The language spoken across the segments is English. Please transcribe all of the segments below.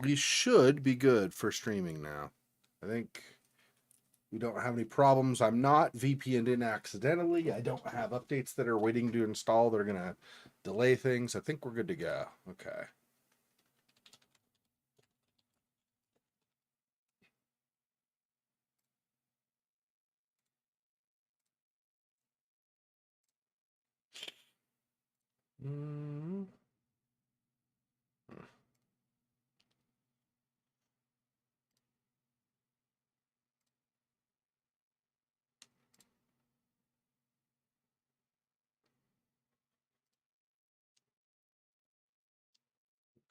We should be good for streaming now. I think we don't have any problems. I'm not VPN'd in accidentally. I don't have updates that are waiting to install that are going to delay things. I think we're good to go. Okay. Mm.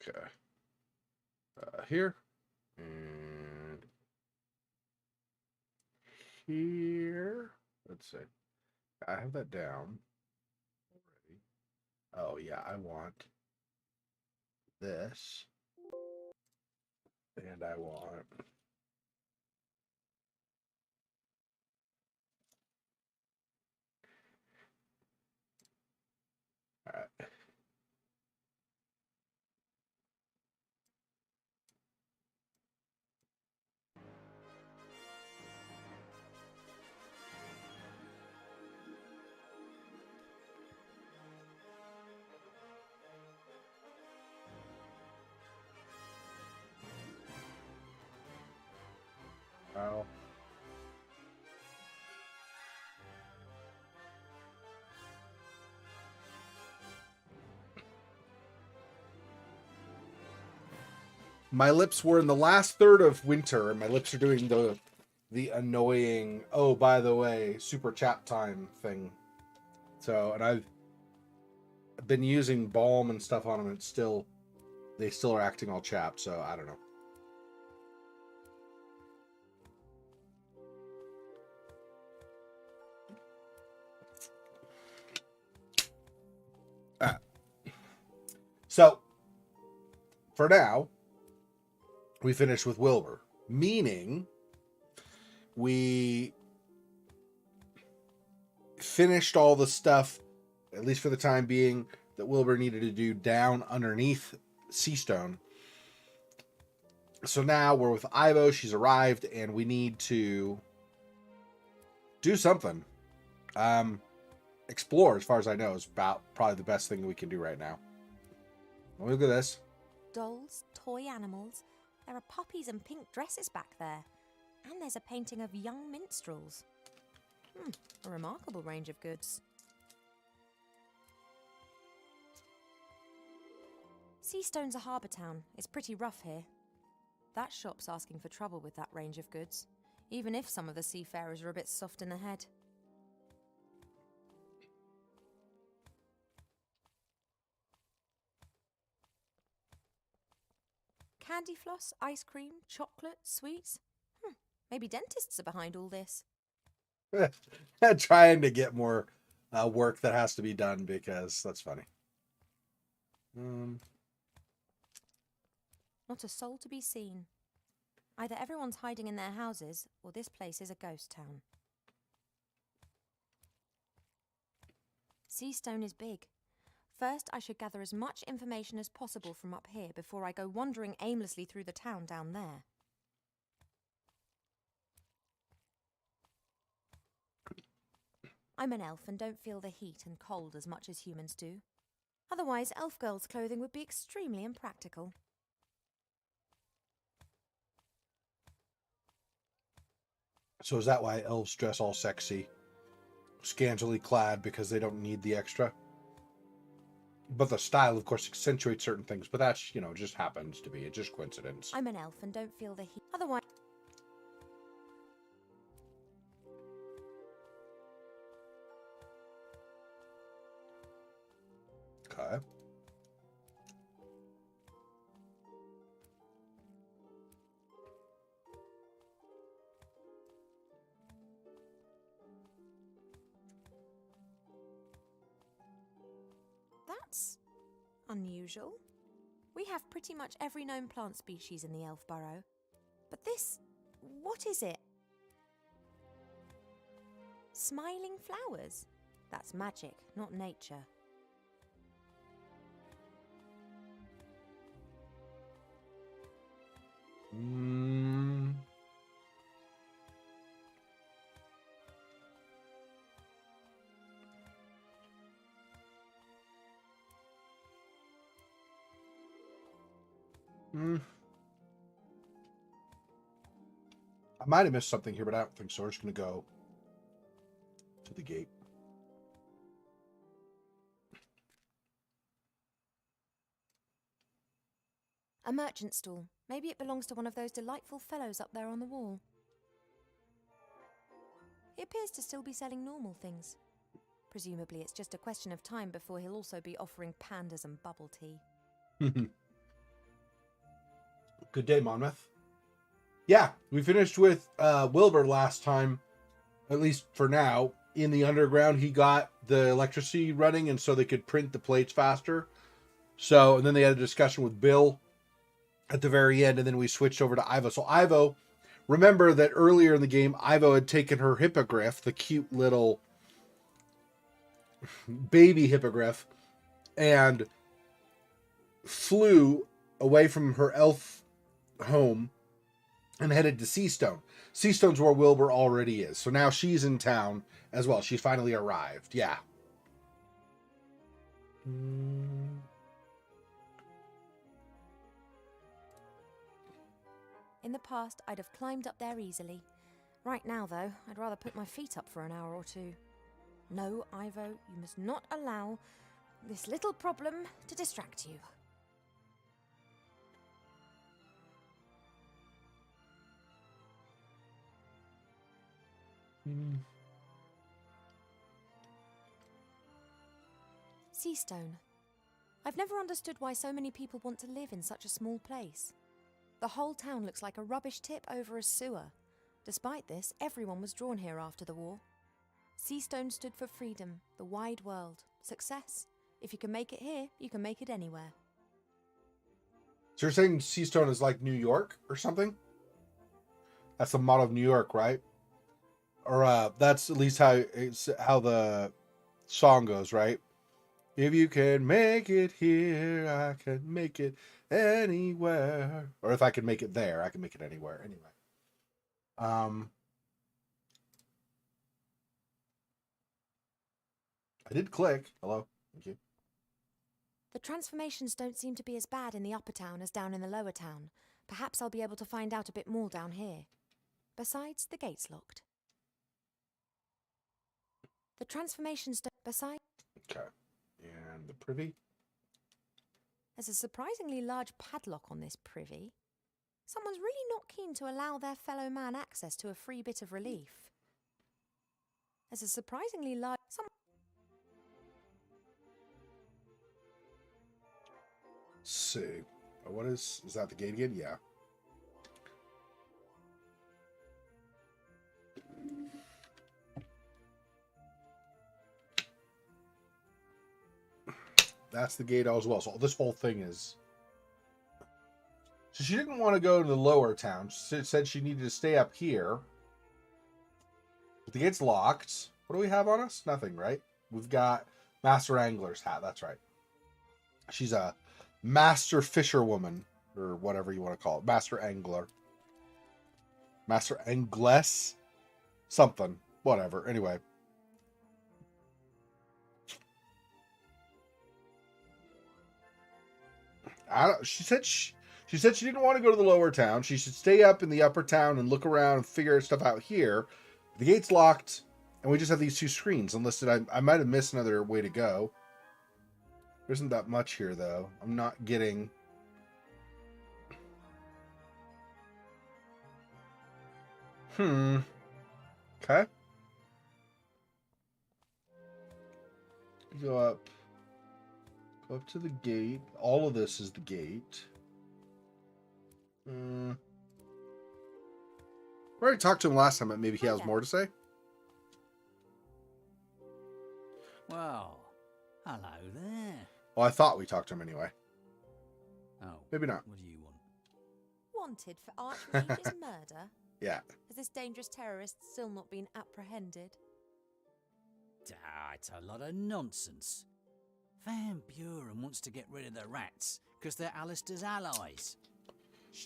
Okay. Here and here. Let's see. I have that down already. Oh yeah, I want this, and I want. All right. Well, my lips were in the last third of winter, and my lips are doing the annoying. Oh, by the way, super chat time thing. So, and I've been using balm and stuff on them, and they still are acting all chapped. So I don't know. Ah. So for now, we finished with Wilbur, meaning we finished all the stuff, at least for the time being, that Wilbur needed to do down underneath Seastone. So now we're with Ivo. She's arrived, and we need to do something. Explore, as far as I know, is about probably the best thing we can do right now. Look at this. Dolls, toy animals. There are puppies and pink dresses back there. And there's a painting of young minstrels. A remarkable range of goods. Seastone's a harbour town. It's pretty rough here. That shop's asking for trouble with that range of goods, even if some of the seafarers are a bit soft in the head. Candy floss, ice cream, chocolate, sweets. Maybe dentists are behind all this. Trying to get more work that has to be done because that's funny. Not a soul to be seen. Either everyone's hiding in their houses, or this place is a ghost town. Seastone is big. First, I should gather as much information as possible from up here before I go wandering aimlessly through the town down there. I'm an elf and don't feel the heat and cold as much as humans do. Otherwise, elf girls' clothing would be extremely impractical. So is that why elves dress all sexy, scantily clad, because they don't need the extra? But the style, of course, accentuates certain things. But that's, just happens to be. It's just coincidence. I'm an elf and don't feel the heat. Otherwise... Okay. That's unusual. We have pretty much every known plant species in the elf burrow. But this... what is it? Smiling flowers? That's magic, not nature. Mm. Mm. I might have missed something here, but I don't think so. We're just going to go to the gate. A merchant stall. Maybe it belongs to one of those delightful fellows up there on the wall. He appears to still be selling normal things. Presumably it's just a question of time before he'll also be offering pandas and bubble tea. Good day, Monmouth. Yeah, we finished with Wilbur last time, at least for now. In the underground, he got the electricity running, and so they could print the plates faster. So, and then they had a discussion with Bill at the very end, and then we switched over to Ivo. So Ivo, remember that earlier in the game, Ivo had taken her hippogriff, the cute little baby hippogriff, and flew away from her elf home and headed to Seastone. Seastone's where Wilbur already is. So now she's in town as well. She's finally arrived. Yeah. In the past, I'd have climbed up there easily. Right now, though, I'd rather put my feet up for an hour or two. No, Ivo, you must not allow this little problem to distract you. Seastone. I've never understood why so many people want to live in such a small place. The whole town looks like a rubbish tip over a sewer. Despite this, everyone was drawn here after the war. Seastone stood for freedom, the wide world, success. If you can make it here, you can make it anywhere. So you're saying Seastone is like New York or something? That's the motto of New York, right? Or that's at least how the song goes, right? If you can make it here, I can make it anywhere. Or if I can make it there, I can make it anywhere. Anyway. I did click. Hello. Thank you. The transformations don't seem to be as bad in the upper town as down in the lower town. Perhaps I'll be able to find out a bit more down here. Besides, the gate's locked. The transformations don't... Besides... Okay. And the privy. There's a surprisingly large padlock on this privy. Someone's really not keen to allow their fellow man access to a free bit of relief. There's a surprisingly large... Let's see. What is that the gate again? Yeah. That's the gate as well. So this whole thing is... So she didn't want to go to the lower town. She said she needed to stay up here. But the gate's locked. What do we have on us? Nothing, right? We've got Master Angler's hat. That's right. She's a Master Fisherwoman, or whatever you want to call it. Master Angler. Master Angless? Something. Whatever. Anyway. She said she didn't want to go to the lower town. She should stay up in the upper town and look around and figure stuff out here. The gate's locked, and we just have these two screens unlisted. I might have missed another way to go. There isn't that much here, though. I'm not getting... Okay. Go up. Go up to the gate. All of this is the gate. We already talked to him last time, but maybe he has more to say. Well, hello there. Well, I thought we talked to him anyway. Oh, maybe not. What do you want? Wanted for Archmage's murder? Yeah. Has this dangerous terrorist still not been apprehended? It's a lot of nonsense. Van Buren wants to get rid of the rats because they're Alistair's allies.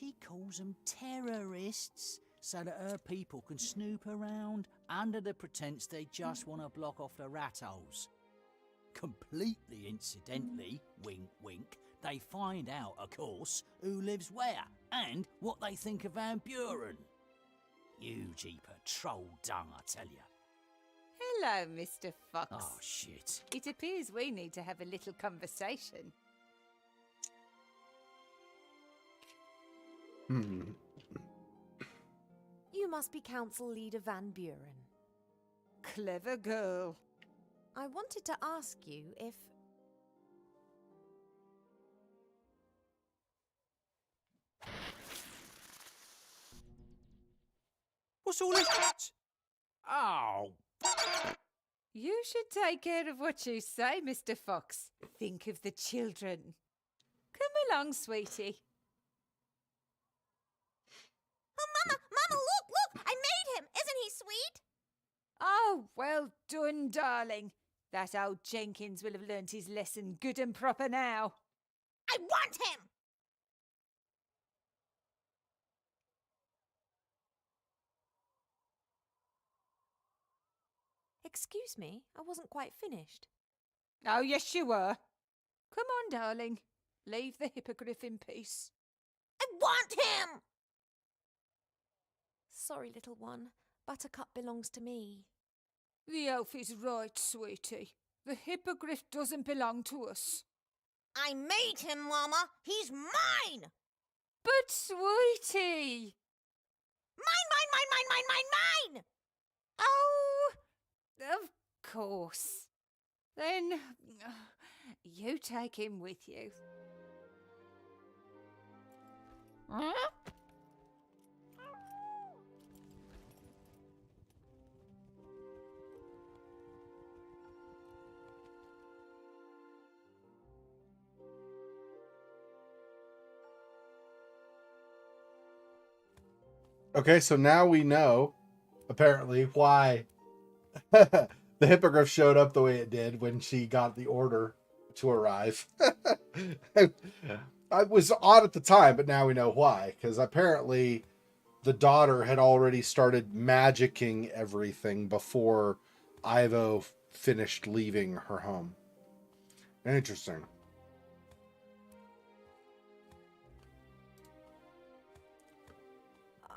She calls them terrorists so that her people can snoop around under the pretense they just want to block off the rat holes. Completely incidentally, wink wink, they find out, of course, who lives where and what they think of Van Buren. Huge heap of troll dung, I tell you. Hello, Mr. Fox. Oh, shit. It appears we need to have a little conversation. You must be Council Leader Van Buren. Clever girl. I wanted to ask you if... What's all this? Oh. You should take care of what you say, Mr. Fox. Think of the children. Come along, sweetie. Oh, Mama, look! I made him! Isn't he sweet? Oh, well done, darling. That old Jenkins will have learnt his lesson good and proper now. I want him! Excuse me, I wasn't quite finished. Oh, yes, you were. Come on, darling. Leave the hippogriff in peace. I want him! Sorry, little one. Buttercup belongs to me. The elf is right, sweetie. The hippogriff doesn't belong to us. I made him, Mama. He's mine! But, sweetie! Mine! Oh, of course. Then, you take him with you. Okay, so now we know, apparently, why the hippogriff showed up the way it did when she got the order to arrive. I was odd at the time, but now we know why. Because apparently the daughter had already started magicking everything before Ivo finished leaving her home. Interesting.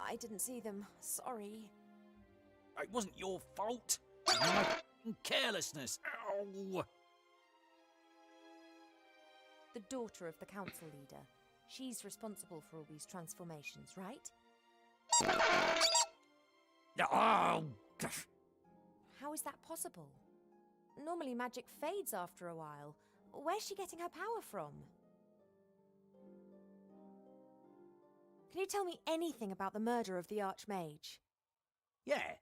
I didn't see them. Sorry. It wasn't your fault. It was my carelessness. Ow. The daughter of the council leader. She's responsible for all these transformations, right? Oh. How is that possible? Normally magic fades after a while. Where's she getting her power from? Can you tell me anything about the murder of the Archmage? Yeah.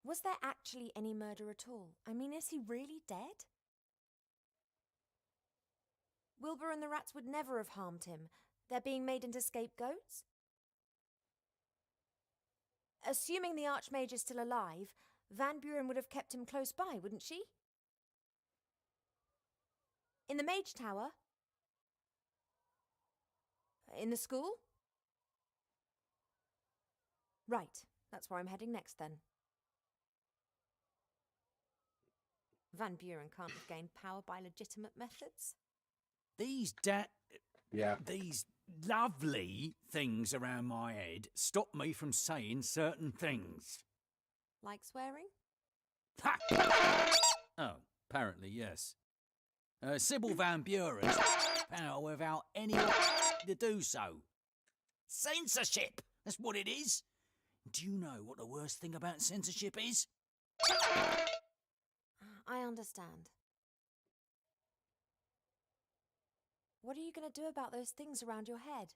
Was there actually any murder at all? I mean, is he really dead? Wilbur and the rats would never have harmed him. They're being made into scapegoats? Assuming the Archmage is still alive, Van Buren would have kept him close by, wouldn't she? In the Mage Tower? In the school? Right, that's where I'm heading next then. Van Buren can't have gained power by legitimate methods. These These lovely things around my head stop me from saying certain things. Like swearing? Ha! Oh, apparently, yes. Sybil Van Buren's power without anyone to do so. Censorship! That's what it is. Do you know what the worst thing about censorship is? I understand. What are you going to do about those things around your head?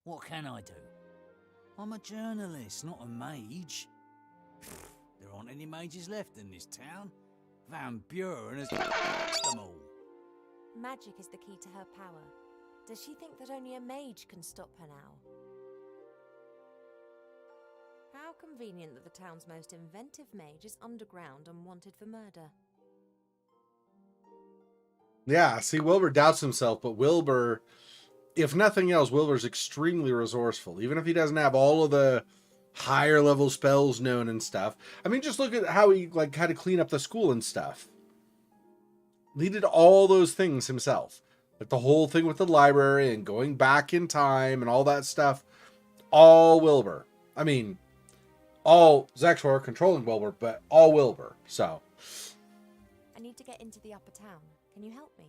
What can I do? I'm a journalist, not a mage. There aren't any mages left in this town. Van Buren has them all. Magic is the key to her power. Does she think that only a mage can stop her now? How convenient that the town's most inventive mage is underground and wanted for murder. Yeah, see, Wilbur doubts himself, but Wilbur, if nothing else, Wilbur's extremely resourceful. Even if he doesn't have all of the higher level spells known and stuff. I mean, just look at how he had to clean up the school and stuff. He did all those things himself. Like the whole thing with the library and going back in time and all that stuff. All Wilbur. I mean, all Zexor controlling Wilbur, but all Wilbur. So. I need to get into the upper town. Can you help me?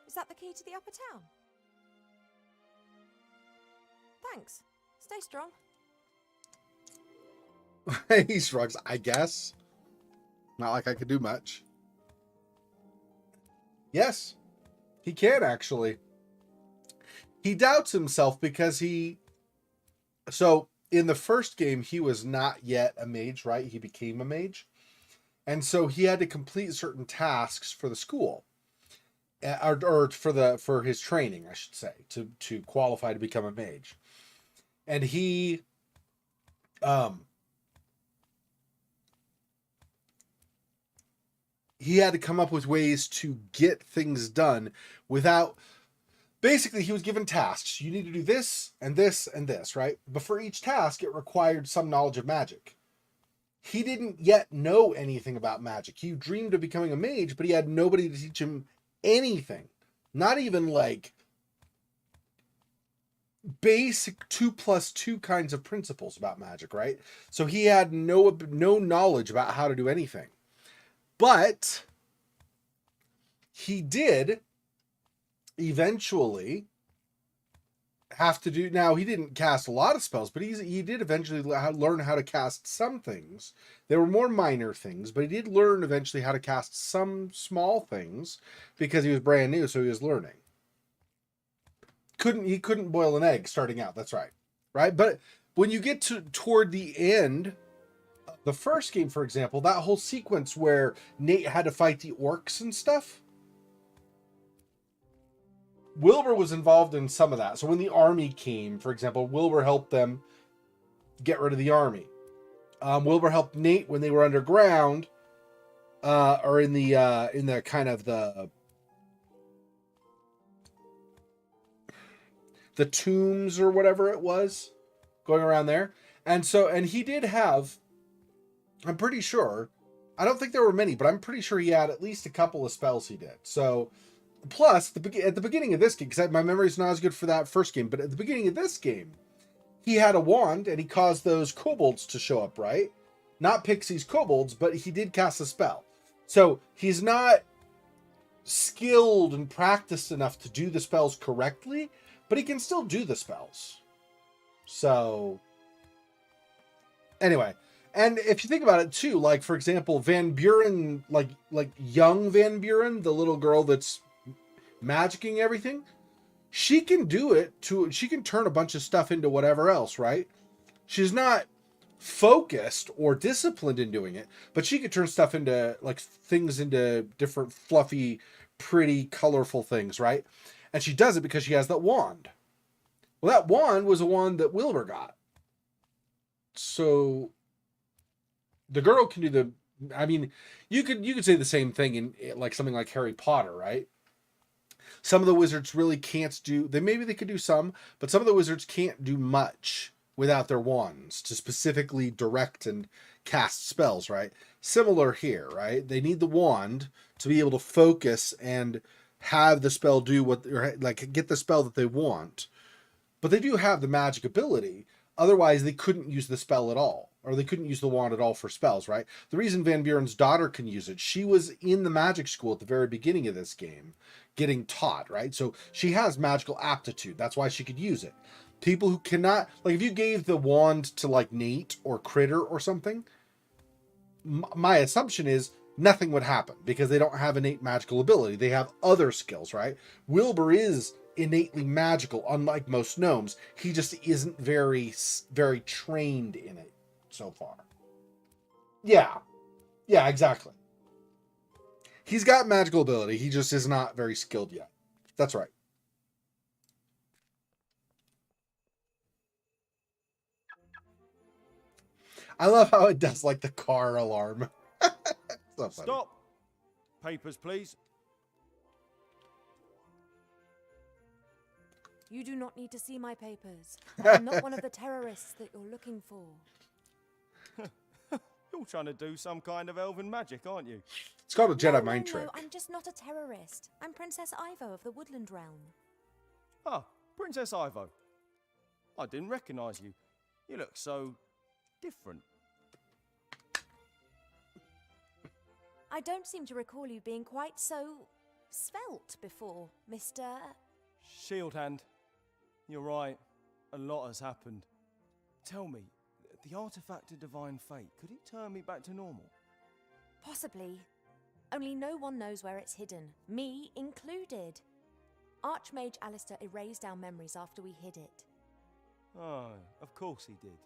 Is that the key to the upper town? Thanks. Stay strong. He shrugs, I guess. Not like I could do much. Yes, he can actually. He doubts himself because so in the first game, he was not yet a mage, right? He became a mage. And so he had to complete certain tasks for the school. Or for his training, I should say, to qualify to become a mage. And he had to come up with ways to get things done without. Basically, he was given tasks. You need to do this and this and this, right? But for each task, it required some knowledge of magic. He didn't yet know anything about magic. He dreamed of becoming a mage, but he had nobody to teach him anything. Not even like basic 2+2 kinds of principles about magic, right? So he had no knowledge about how to do anything. But he did eventually have to do. Now, he didn't cast a lot of spells, but he did eventually learn how to cast some things. They were more minor things, but he did learn eventually how to cast some small things because he was brand new, so he was learning. He couldn't boil an egg starting out. That's right. Right? But when you get toward the end, the first game, for example, that whole sequence where Nate had to fight the orcs and stuff, Wilbur was involved in some of that. So when the army came, for example, Wilbur helped them get rid of the army. Wilbur helped Nate when they were underground, or in the kind of the tombs or whatever it was, going around there. And he did have, I'm pretty sure, I don't think there were many, but I'm pretty sure he had at least a couple of spells he did. So, plus, at the beginning of this game, because my memory's not as good for that first game, but at the beginning of this game, he had a wand and he caused those kobolds to show up, right? Not pixies, kobolds, but he did cast a spell. So, he's not skilled and practiced enough to do the spells correctly, but he can still do the spells. So, anyway. And if you think about it too, like, for example, Van Buren, like young Van Buren, the little girl that's magicking everything, she can do it she can turn a bunch of stuff into whatever else, right? She's not focused or disciplined in doing it, but she could turn stuff into, like, things into different fluffy, pretty, colorful things, right? And she does it because she has that wand. Well, that wand was a wand that Wilbur got. So the girl can do I mean, you could say the same thing in like something like Harry Potter, right? Some of the wizards really can't do, maybe they could do some, but some of the wizards can't do much without their wands to specifically direct and cast spells, right? Similar here, right? They need the wand to be able to focus and have the spell do get the spell that they want. But they do have the magic ability. Otherwise, they couldn't use the spell at all, or they couldn't use the wand at all for spells, right? The reason Van Buren's daughter can use it, she was in the magic school at the very beginning of this game, getting taught, right? So she has magical aptitude. That's why she could use it. People who cannot, like, if you gave the wand to, like, Nate or Critter or something, my assumption is nothing would happen because they don't have innate magical ability. They have other skills, right? Wilbur is innately magical, unlike most gnomes. He just isn't very trained in it so far. Yeah, exactly. He's got magical ability. He just is not very skilled yet. That's right. I love how it does like the car alarm. So funny. Stop! Papers, please. You do not need to see my papers. I am not one of the terrorists that you're looking for. You're trying to do some kind of elven magic, aren't you? It's called a Jedi No, mind no, trick. no, I'm just not a terrorist. I'm Princess Ivo of the Woodland Realm. Ah, Princess Ivo. I didn't recognise you. You look so different. I don't seem to recall you being quite so svelte before, Mr. Shield Hand. You're right. A lot has happened. Tell me, the artifact of divine fate, could it turn me back to normal? Possibly. Only no one knows where it's hidden, me included. Archmage Alistair erased our memories after we hid it. Oh, of course he did.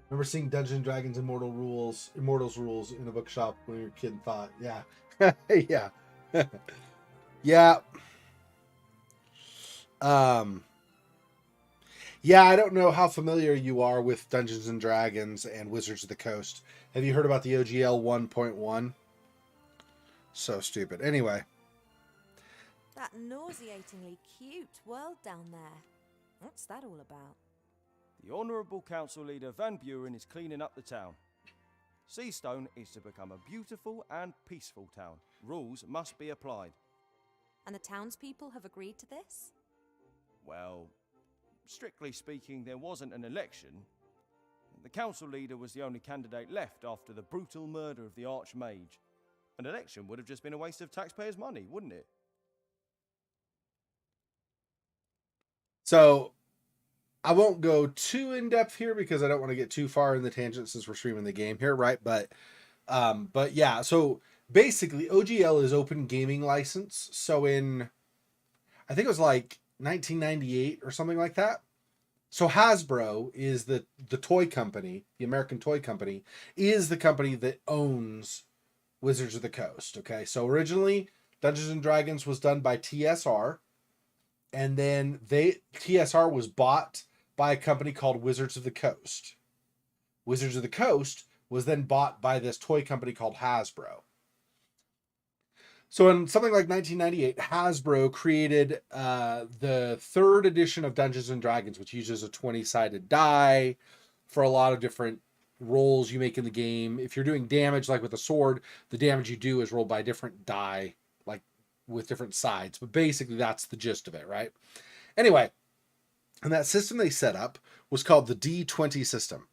Remember seeing Dungeons & Dragons Immortals rules in a bookshop when you were a kid and thought, yeah. Yeah. Yeah. Yeah, I don't know how familiar you are with Dungeons & Dragons and Wizards of the Coast. Have you heard about the OGL 1.1? So stupid. Anyway. That nauseatingly cute world down there. What's that all about? The Honourable Council Leader Van Buren is cleaning up the town. Seastone is to become a beautiful and peaceful town. Rules must be applied. And the townspeople have agreed to this? Well, strictly speaking, there wasn't an election. The council leader was the only candidate left after the brutal murder of the Archmage. An election would have just been a waste of taxpayers' money, wouldn't it? So, I won't go too in depth here because I don't want to get too far in the tangent since we're streaming the game here, right? But yeah, so basically OGL is open gaming license. So I think it was like 1998 or something like that. So Hasbro is the toy company, the American toy company, is the company that owns Wizards of the Coast. Okay, so originally Dungeons and Dragons was done by TSR, and then TSR was bought by a company called Wizards of the Coast. Wizards of the Coast was then bought by this toy company called Hasbro. So in something like 1998, Hasbro created the third edition of Dungeons and Dragons, which uses a 20-sided die for a lot of different rolls you make in the game. If you're doing damage, like with a sword, the damage you do is rolled by a different die, like with different sides. But basically, that's the gist of it, right? Anyway, and that system they set up was called the D20 system.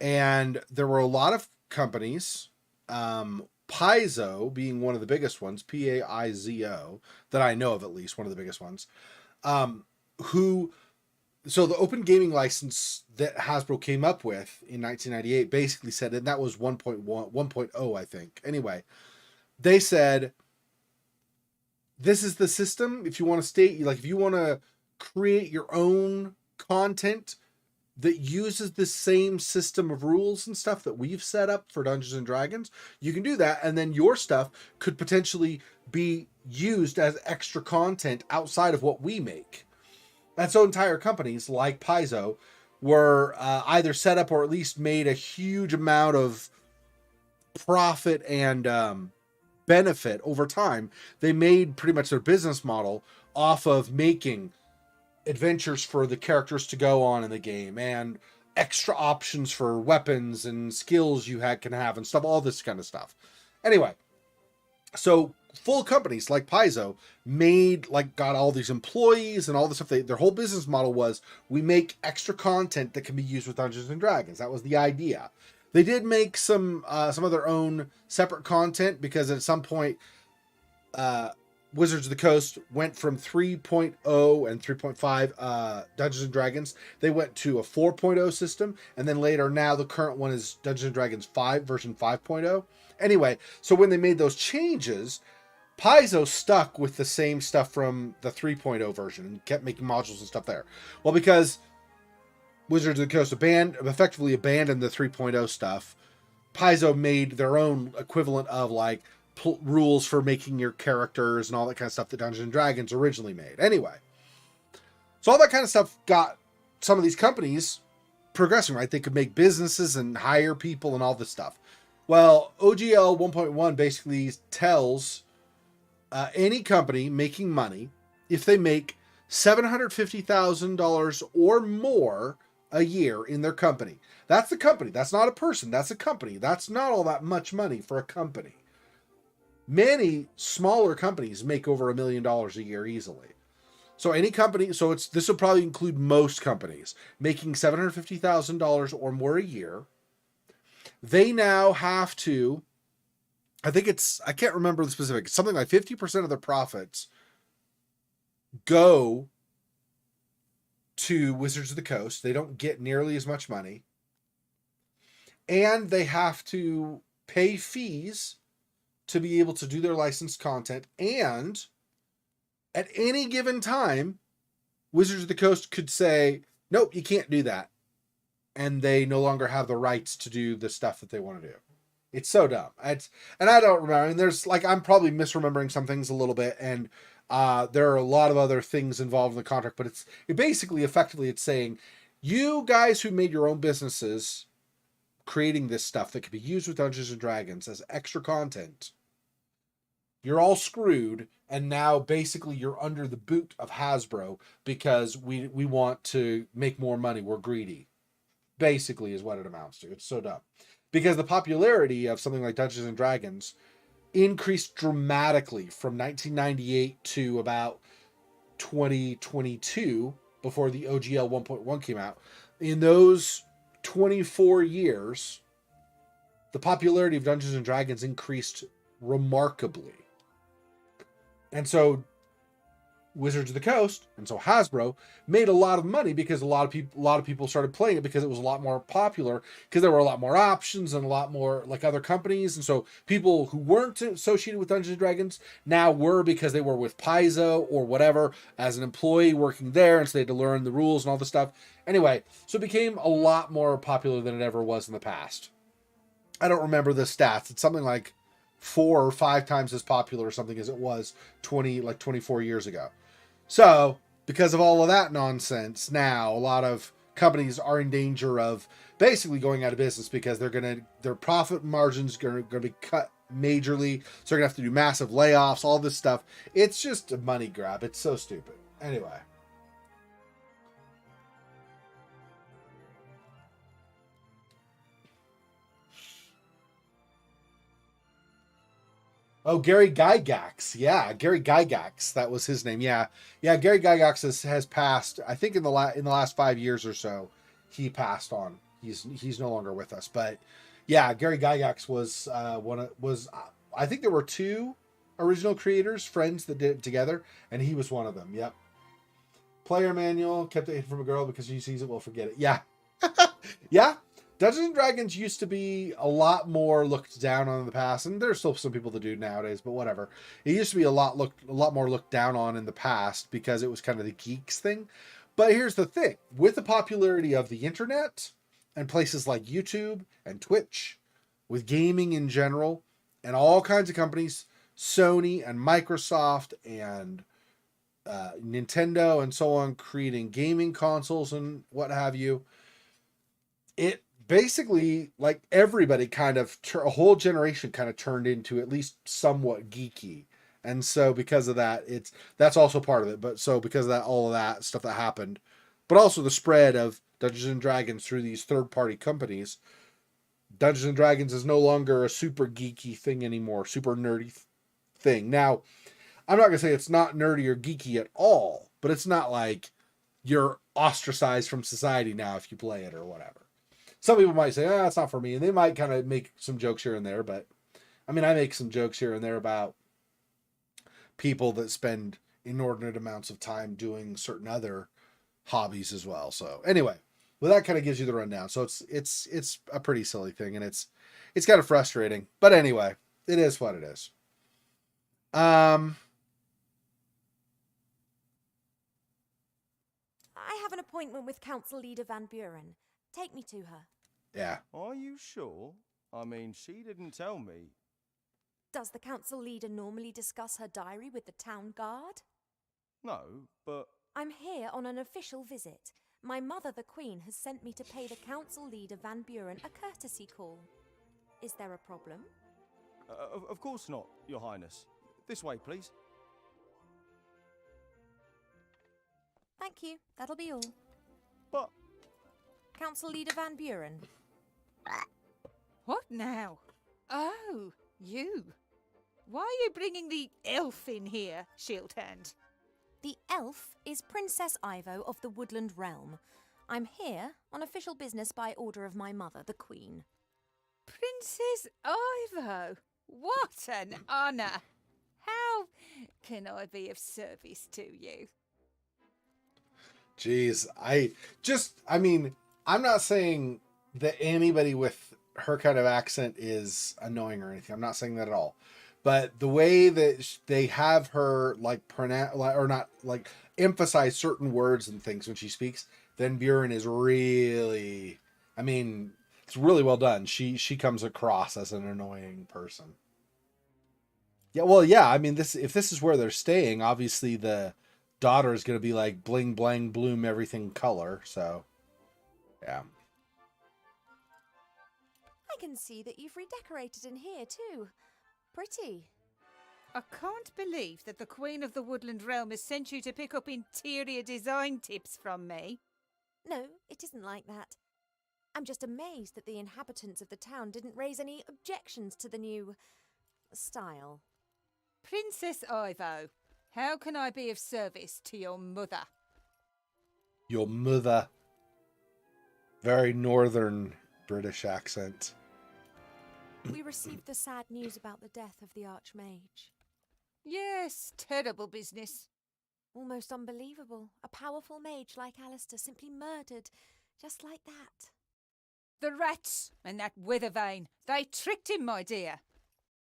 And there were a lot of companies, Paizo being one of the biggest ones, Paizo, that I know of at least, one of the biggest ones, so the open gaming license that Hasbro came up with in 1998 basically said, and that was 1.1, I think. Anyway, they said, this is the system. If you want to if you want to create your own content that uses the same system of rules and stuff that we've set up for Dungeons and Dragons, you can do that. And then your stuff could potentially be used as extra content outside of what we make. And so entire companies like Paizo were either set up or at least made a huge amount of profit and benefit over time. They made pretty much their business model off of making adventures for the characters to go on in the game and extra options for weapons and skills you can have and stuff, all this kind of stuff. Anyway, so full companies like Paizo got all these employees and all this stuff. Their whole business model was, we make extra content that can be used with Dungeons and Dragons. That was the idea. They did make some of their own separate content because at some point, Wizards of the Coast went from 3.0 and 3.5 Dungeons and Dragons. They went to a 4.0 system, and then later, now the current one is Dungeons and Dragons 5 version 5.0. Anyway, so when they made those changes, Paizo stuck with the same stuff from the 3.0 version and kept making modules and stuff there. Well, because Wizards of the Coast effectively abandoned the 3.0 stuff, Paizo made their own equivalent of like rules for making your characters and all that kind of stuff that Dungeons and Dragons originally made. Anyway, so all that kind of stuff got some of these companies progressing, right? They could make businesses and hire people and all this stuff. Well, OGL 1.1 basically tells any company making money, if they make $750,000 or more a year in their company. That's the company. That's not a person. That's a company. That's not all that much money for a company. Many smaller companies make over $1 million a year easily. So any company, this will probably include most companies making $750,000 or more a year. They now have to, I can't remember the specifics, something like 50% of their profits go to Wizards of the Coast. They don't get nearly as much money. And they have to pay fees to be able to do their licensed content. And at any given time, Wizards of the Coast could say, nope, you can't do that. And they no longer have the rights to do the stuff that they want to do. It's so dumb. And I don't remember. I mean, there's I'm probably misremembering some things a little bit. And there are a lot of other things involved in the contract. But it basically, effectively, it's saying, you guys who made your own businesses creating this stuff that could be used with Dungeons and Dragons as extra content, you're all screwed, and now basically you're under the boot of Hasbro because we want to make more money. We're greedy, basically, is what it amounts to. It's so dumb. Because the popularity of something like Dungeons and Dragons increased dramatically from 1998 to about 2022, before the OGL 1.1 came out. In those 24 years, the popularity of Dungeons and Dragons increased remarkably. And so Wizards of the Coast, and so Hasbro, made a lot of money because a lot of people started playing it because it was a lot more popular, because there were a lot more options and a lot more like other companies. And so people who weren't associated with Dungeons and Dragons now were, because they were with Paizo or whatever as an employee working there, and so they had to learn the rules and all this stuff. Anyway, so it became a lot more popular than it ever was in the past. I don't remember the stats. It's something like 4 or 5 times as popular or something as it was 24 years ago. So, because of all of that nonsense, now a lot of companies are in danger of basically going out of business because their profit margins are going to be cut majorly. So they're going to have to do massive layoffs, all this stuff. It's just a money grab. It's so stupid. Anyway. Oh, Gary Gygax. Yeah, Gary Gygax. That was his name. Yeah. Gary Gygax has passed. I think in the last 5 years or so, he passed on. He's no longer with us. But yeah, Gary Gygax was I think there were 2 original creators, friends that did it together, and he was one of them. Yep. Player manual, kept it hidden from a girl because she sees it, will forget it. Yeah. Yeah. Dungeons and Dragons used to be a lot more looked down on in the past, and there's still some people that do nowadays, but whatever. It used to be a lot more looked down on in the past because it was kind of the geeks thing. But here's the thing. With the popularity of the internet and places like YouTube and Twitch, with gaming in general, and all kinds of companies, Sony and Microsoft and Nintendo and so on, creating gaming consoles and what have you, it basically, like, everybody kind of, a whole generation kind of turned into at least somewhat geeky. And so because of that, that's also part of it. But so because of that, all of that stuff that happened, but also the spread of Dungeons and Dragons through these third-party companies, Dungeons and Dragons is no longer a super geeky thing anymore, super nerdy thing. Now, I'm not going to say it's not nerdy or geeky at all, but it's not like you're ostracized from society now if you play it or whatever. Some people might say, it's not for me. And they might kind of make some jokes here and there. But, I mean, I make some jokes here and there about people that spend inordinate amounts of time doing certain other hobbies as well. So, anyway, well, that kind of gives you the rundown. So, it's a pretty silly thing. And it's kind of frustrating. But anyway, it is what it is. I have an appointment with Council Leader Van Buren. Take me to her. Yeah. Are you sure? I mean, she didn't tell me. Does the Council Leader normally discuss her diary with the town guard? No, but... I'm here on an official visit. My mother, the Queen, has sent me to pay the council leader Van Buren a courtesy call. Is there a problem? Of course not, Your Highness. This way, please. Thank you. That'll be all. But Council leader Van Buren. What now? Oh, you. Why are you bringing the elf in here, Shieldhand? The elf is Princess Ivo of the Woodland Realm. I'm here on official business by order of my mother, the Queen. Princess Ivo? What an honour! How can I be of service to you? Jeez, I'm not saying that anybody with her kind of accent is annoying or anything. I'm not saying that at all. But the way that they have her emphasize certain words and things when she speaks, then Buren is really, it's really well done. She comes across as an annoying person. Yeah, well, yeah. If this is where they're staying, obviously the daughter is going to be like bling blang bloom everything color. So, yeah. I can see that you've redecorated in here too. Pretty. I can't believe that the Queen of the Woodland Realm has sent you to pick up interior design tips from me. No, it isn't like that. I'm just amazed that the inhabitants of the town didn't raise any objections to the new style. Princess Ivo, how can I be of service to your mother? Your mother. Very northern British accent. We received the sad news about the death of the Archmage. Yes, terrible business. Almost unbelievable. A powerful mage like Alistair simply murdered, just like that. The rats and that Weathervane, they tricked him, my dear.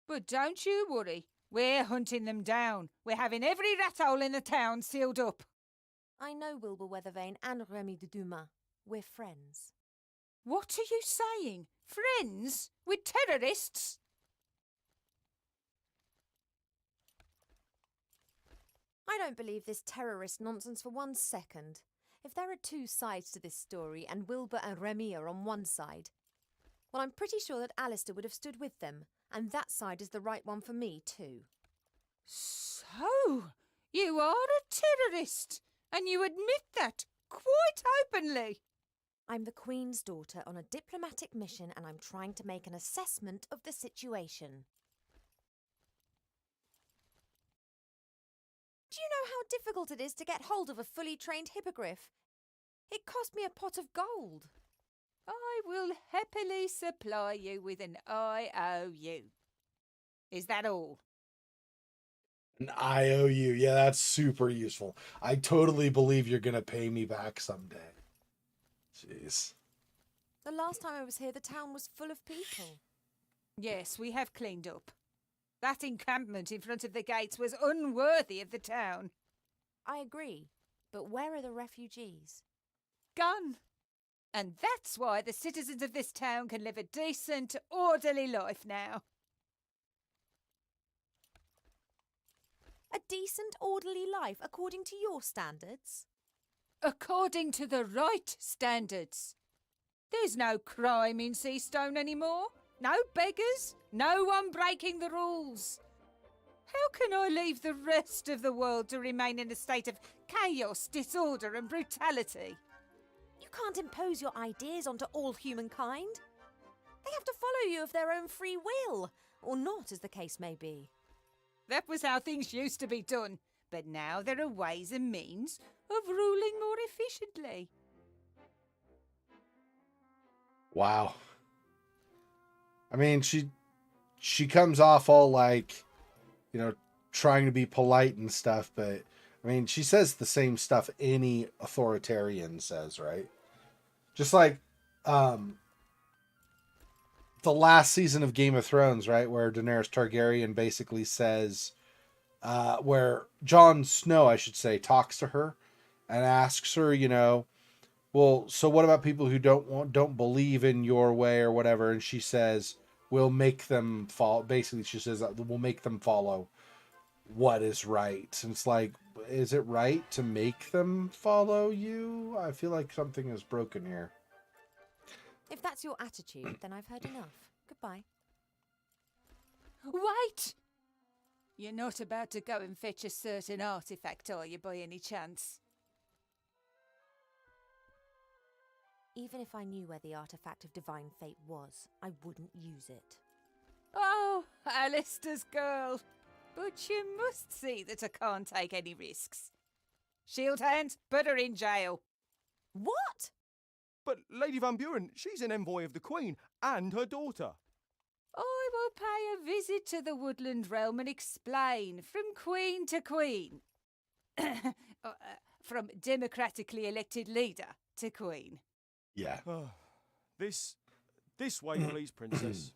But don't you worry, we're hunting them down. We're having every rat hole in the town sealed up. I know Wilbur Weathervane and Remy de Dumas. We're friends. What are you saying? Friends? With terrorists? I don't believe this terrorist nonsense for 1 second. If there are 2 sides to this story and Wilbur and Remy are on one side, well, I'm pretty sure that Alistair would have stood with them, and that side is the right one for me too. So, you are a terrorist, and you admit that quite openly. I'm the Queen's daughter on a diplomatic mission, and I'm trying to make an assessment of the situation. Do you know how difficult it is to get hold of a fully trained hippogriff? It cost me a pot of gold. I will happily supply you with an IOU. Is that all? An IOU. Yeah, that's super useful. I totally believe you're going to pay me back someday. Jeez. The last time I was here, the town was full of people. Yes, we have cleaned up. That encampment in front of the gates was unworthy of the town. I agree, but where are the refugees? Gone. And that's why the citizens of this town can live a decent, orderly life now. A decent, orderly life according to your standards? According to the right standards. There's no crime in Seastone anymore. No beggars. No one breaking the rules. How can I leave the rest of the world to remain in a state of chaos, disorder and brutality? You can't impose your ideas onto all humankind. They have to follow you of their own free will, or not, as the case may be. That was how things used to be done, but now there are ways and means of ruling more efficiently. Wow. I mean, she comes off all like, trying to be polite and stuff, but I mean, she says the same stuff any authoritarian says, right? Just like the last season of Game of Thrones, right, where Daenerys Targaryen basically says, where Jon Snow, I should say, talks to her and asks her, well, so what about people who don't believe in your way or whatever? And she says, we'll make them follow. Basically, she says that we'll make them follow what is right. And it's like, is it right to make them follow you? I feel like something is broken here. If that's your attitude, then I've heard enough. Goodbye. Wait! You're not about to go and fetch a certain artifact, are you, by any chance? Even if I knew where the artifact of divine fate was, I wouldn't use it. Oh, Alistair's girl. But you must see that I can't take any risks. Shield hands, put her in jail. What? But Lady Van Buren, she's an envoy of the Queen and her daughter. I will pay a visit to the woodland realm and explain from queen to queen. From democratically elected leader to queen. Yeah. This way, please, Princess.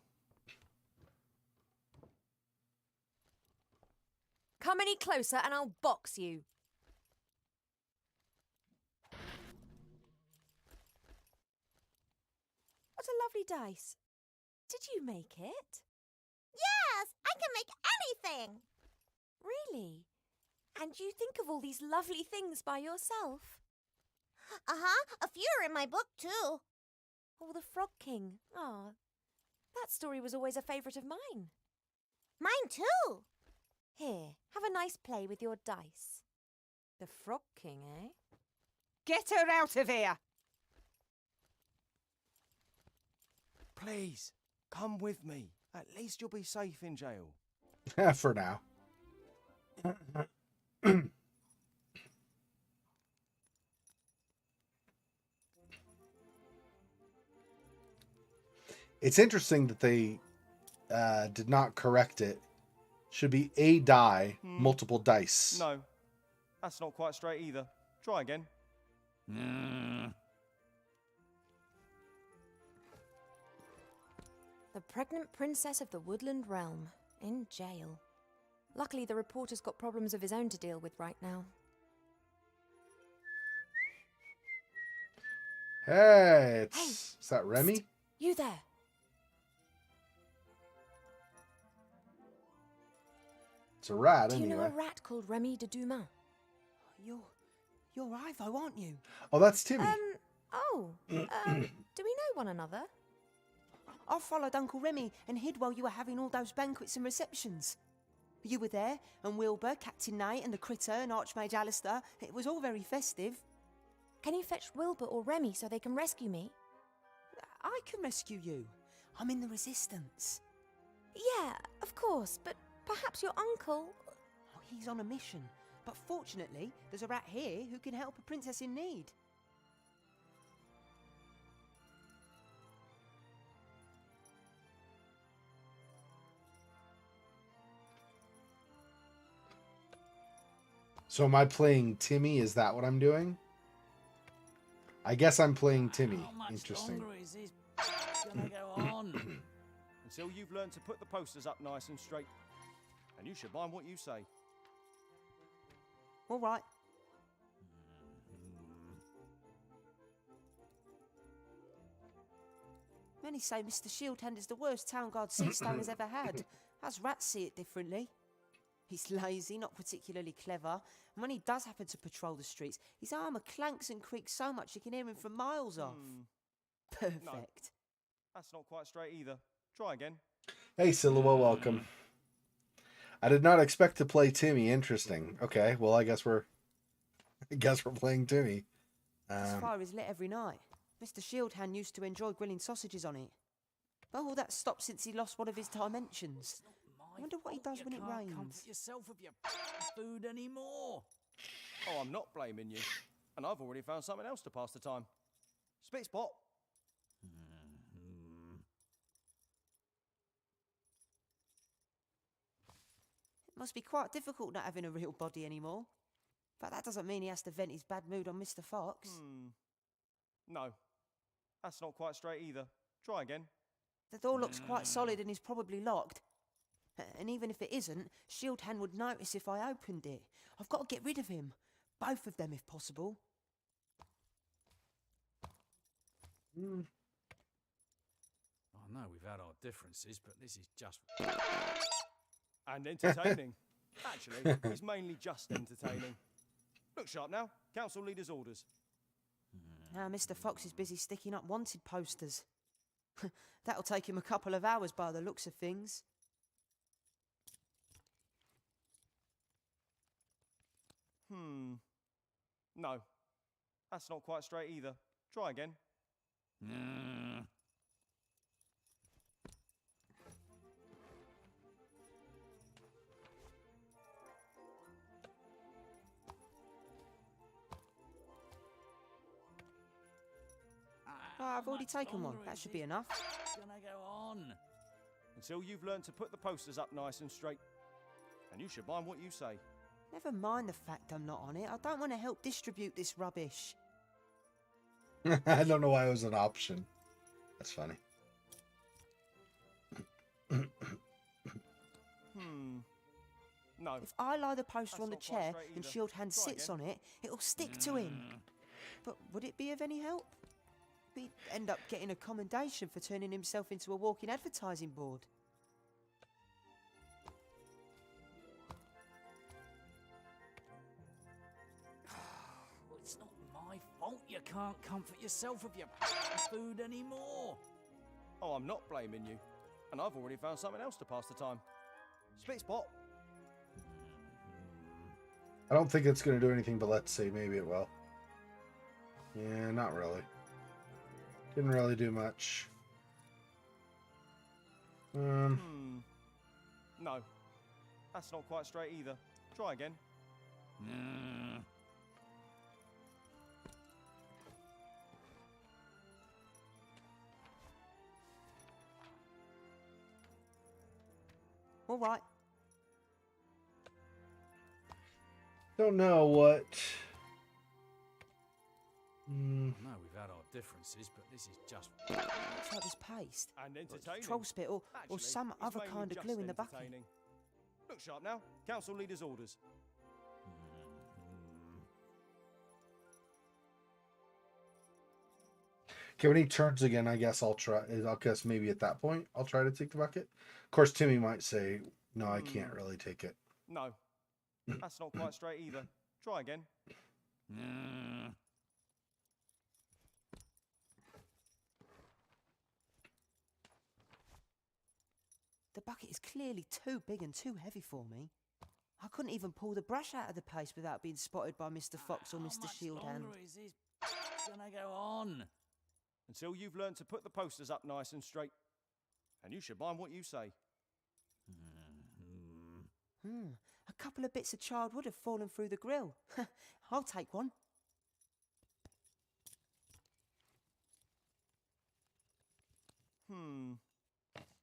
Come any closer and I'll box you. What a lovely dice. Did you make it? Yes, I can make anything. Really? And you think of all these lovely things by yourself? A few are in my book too. Oh, the Frog King. Ah, that story was always a favourite of mine. Mine too. Here, have a nice play with your dice. The Frog King, eh? Get her out of here! Please, come with me. At least you'll be safe in jail. For now. It's interesting that they did not correct it. Should be a die, multiple dice. No, that's not quite straight either. Try again. The pregnant princess of the woodland realm, in jail. Luckily, the reporter's got problems of his own to deal with right now. Hey, Hey, is that Remy? Psst, you there. It's a rat, Do you know anyway. a rat called Remy de Dumas? You're Ivo, aren't you? Oh, that's Timmy. Do we know one another? I followed Uncle Remy and hid while you were having all those banquets and receptions. You were there, and Wilbur, Captain Nate, and the Critter, and Archmage Alistair. It was all very festive. Can you fetch Wilbur or Remy so they can rescue me? I can rescue you. I'm in the Resistance. Yeah, of course, but perhaps your uncle... Oh, he's on a mission. But fortunately, there's a rat here who can help a princess in need. So am I playing Timmy? Is that what I'm doing? I guess I'm playing Timmy. How much Interesting. longer is this gonna go on? Until you've learned to put the posters up nice and straight. And you should mind what you say. All right. Many say Mr. Shieldhand is the worst town guard Seastone has ever had. Us rats see it differently. He's lazy, not particularly clever, and when he does happen to patrol the streets, his armour clanks and creaks so much you can hear him from miles off. Perfect. No. That's not quite straight either. Try again. Hey, Silhouette, welcome. I did not expect to play Timmy. Interesting. Okay, well, I guess we're playing Timmy. This fire is lit every night. Mr. Shieldhand used to enjoy grilling sausages on it. But all that stopped since he lost one of his dimensions. I wonder what he does when it rains. Comfort yourself with your food anymore. Oh, I'm not blaming you. And I've already found something else to pass the time. Spit spot. It must be quite difficult not having a real body anymore. But that doesn't mean he has to vent his bad mood on Mr. Fox. No, that's not quite straight either. Try again. The door looks quite solid and is probably locked. And even if it isn't, Shieldhand would notice if I opened it. I've got to get rid of him. Both of them if possible. I know we've had our differences, but this is just... And entertaining. Actually, he's mainly just entertaining. Look sharp now. Council leader's orders. Now Mr. Fox is busy sticking up wanted posters. That'll take him a couple of hours by the looks of things. No, that's not quite straight either. Try again. I've already taken one. That should be enough. Gonna go on. Until you've learned to put the posters up nice and straight. And you should mind what you say. Never mind the fact I'm not on it. I don't want to help distribute this rubbish. I don't know why it was an option. That's funny. No. If I lie the poster That's on the not quite chair straight and either. Shield Hand Try sits again. on it, it'll stick to him. But would it be of any help? He'd end up getting a commendation for turning himself into a walking advertising board. It's not my fault you can't comfort yourself with your food anymore. Oh, I'm not blaming you. And I've already found something else to pass the time. Spit spot. I don't think it's going to do anything, but let's see. Maybe it will. Yeah, not really. Didn't really do much. No. That's not quite straight either. Try again. All right. Don't know what. I know we've had our differences, but this is just... Looks like there's paste. And entertaining. Troll spit or Actually, some it's other mainly kind of just glue in the bucket. entertaining. Look sharp now. Council leader's orders. Okay, when he turns again, I guess I'll try. I guess maybe at that point I'll try to take the bucket. Of course, Timmy might say, "No, I can't really take it." No. That's not quite straight either. Try again. The bucket is clearly too big and too heavy for me. I couldn't even pull the brush out of the paste without being spotted by Mr. Fox or Mr. Shield Hand. How much longer is this gonna go on? Until you've learned to put the posters up nice and straight. And you should mind what you say. A couple of bits of charred wood have fallen through the grill. I'll take one.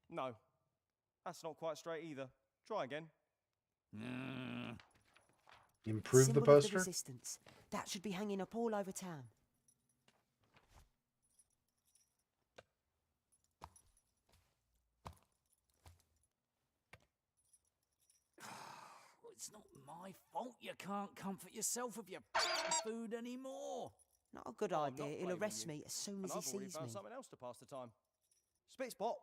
No. That's not quite straight either. Try again. Improve the Symbol of poster. resistance. That should be hanging up all over town. It's not my fault you can't comfort yourself with your food anymore. Not a good Oh, I'm idea. not He'll blaming arrest you. me as soon And as he I've already sees found me. something else to pass the time. Spit spot.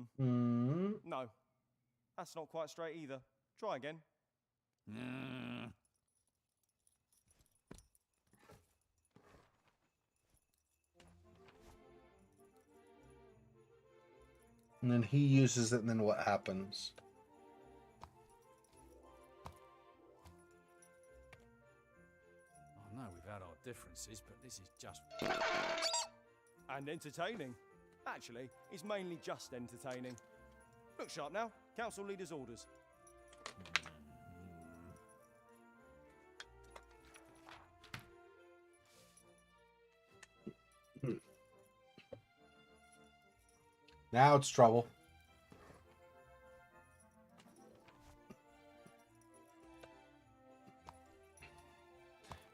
No. That's not quite straight either. Try again. And then he uses it, and then what happens? I know we've had our differences, but this is just... And entertaining. Actually, it's mainly just entertaining. Look sharp now. Council leader's orders. Now it's trouble.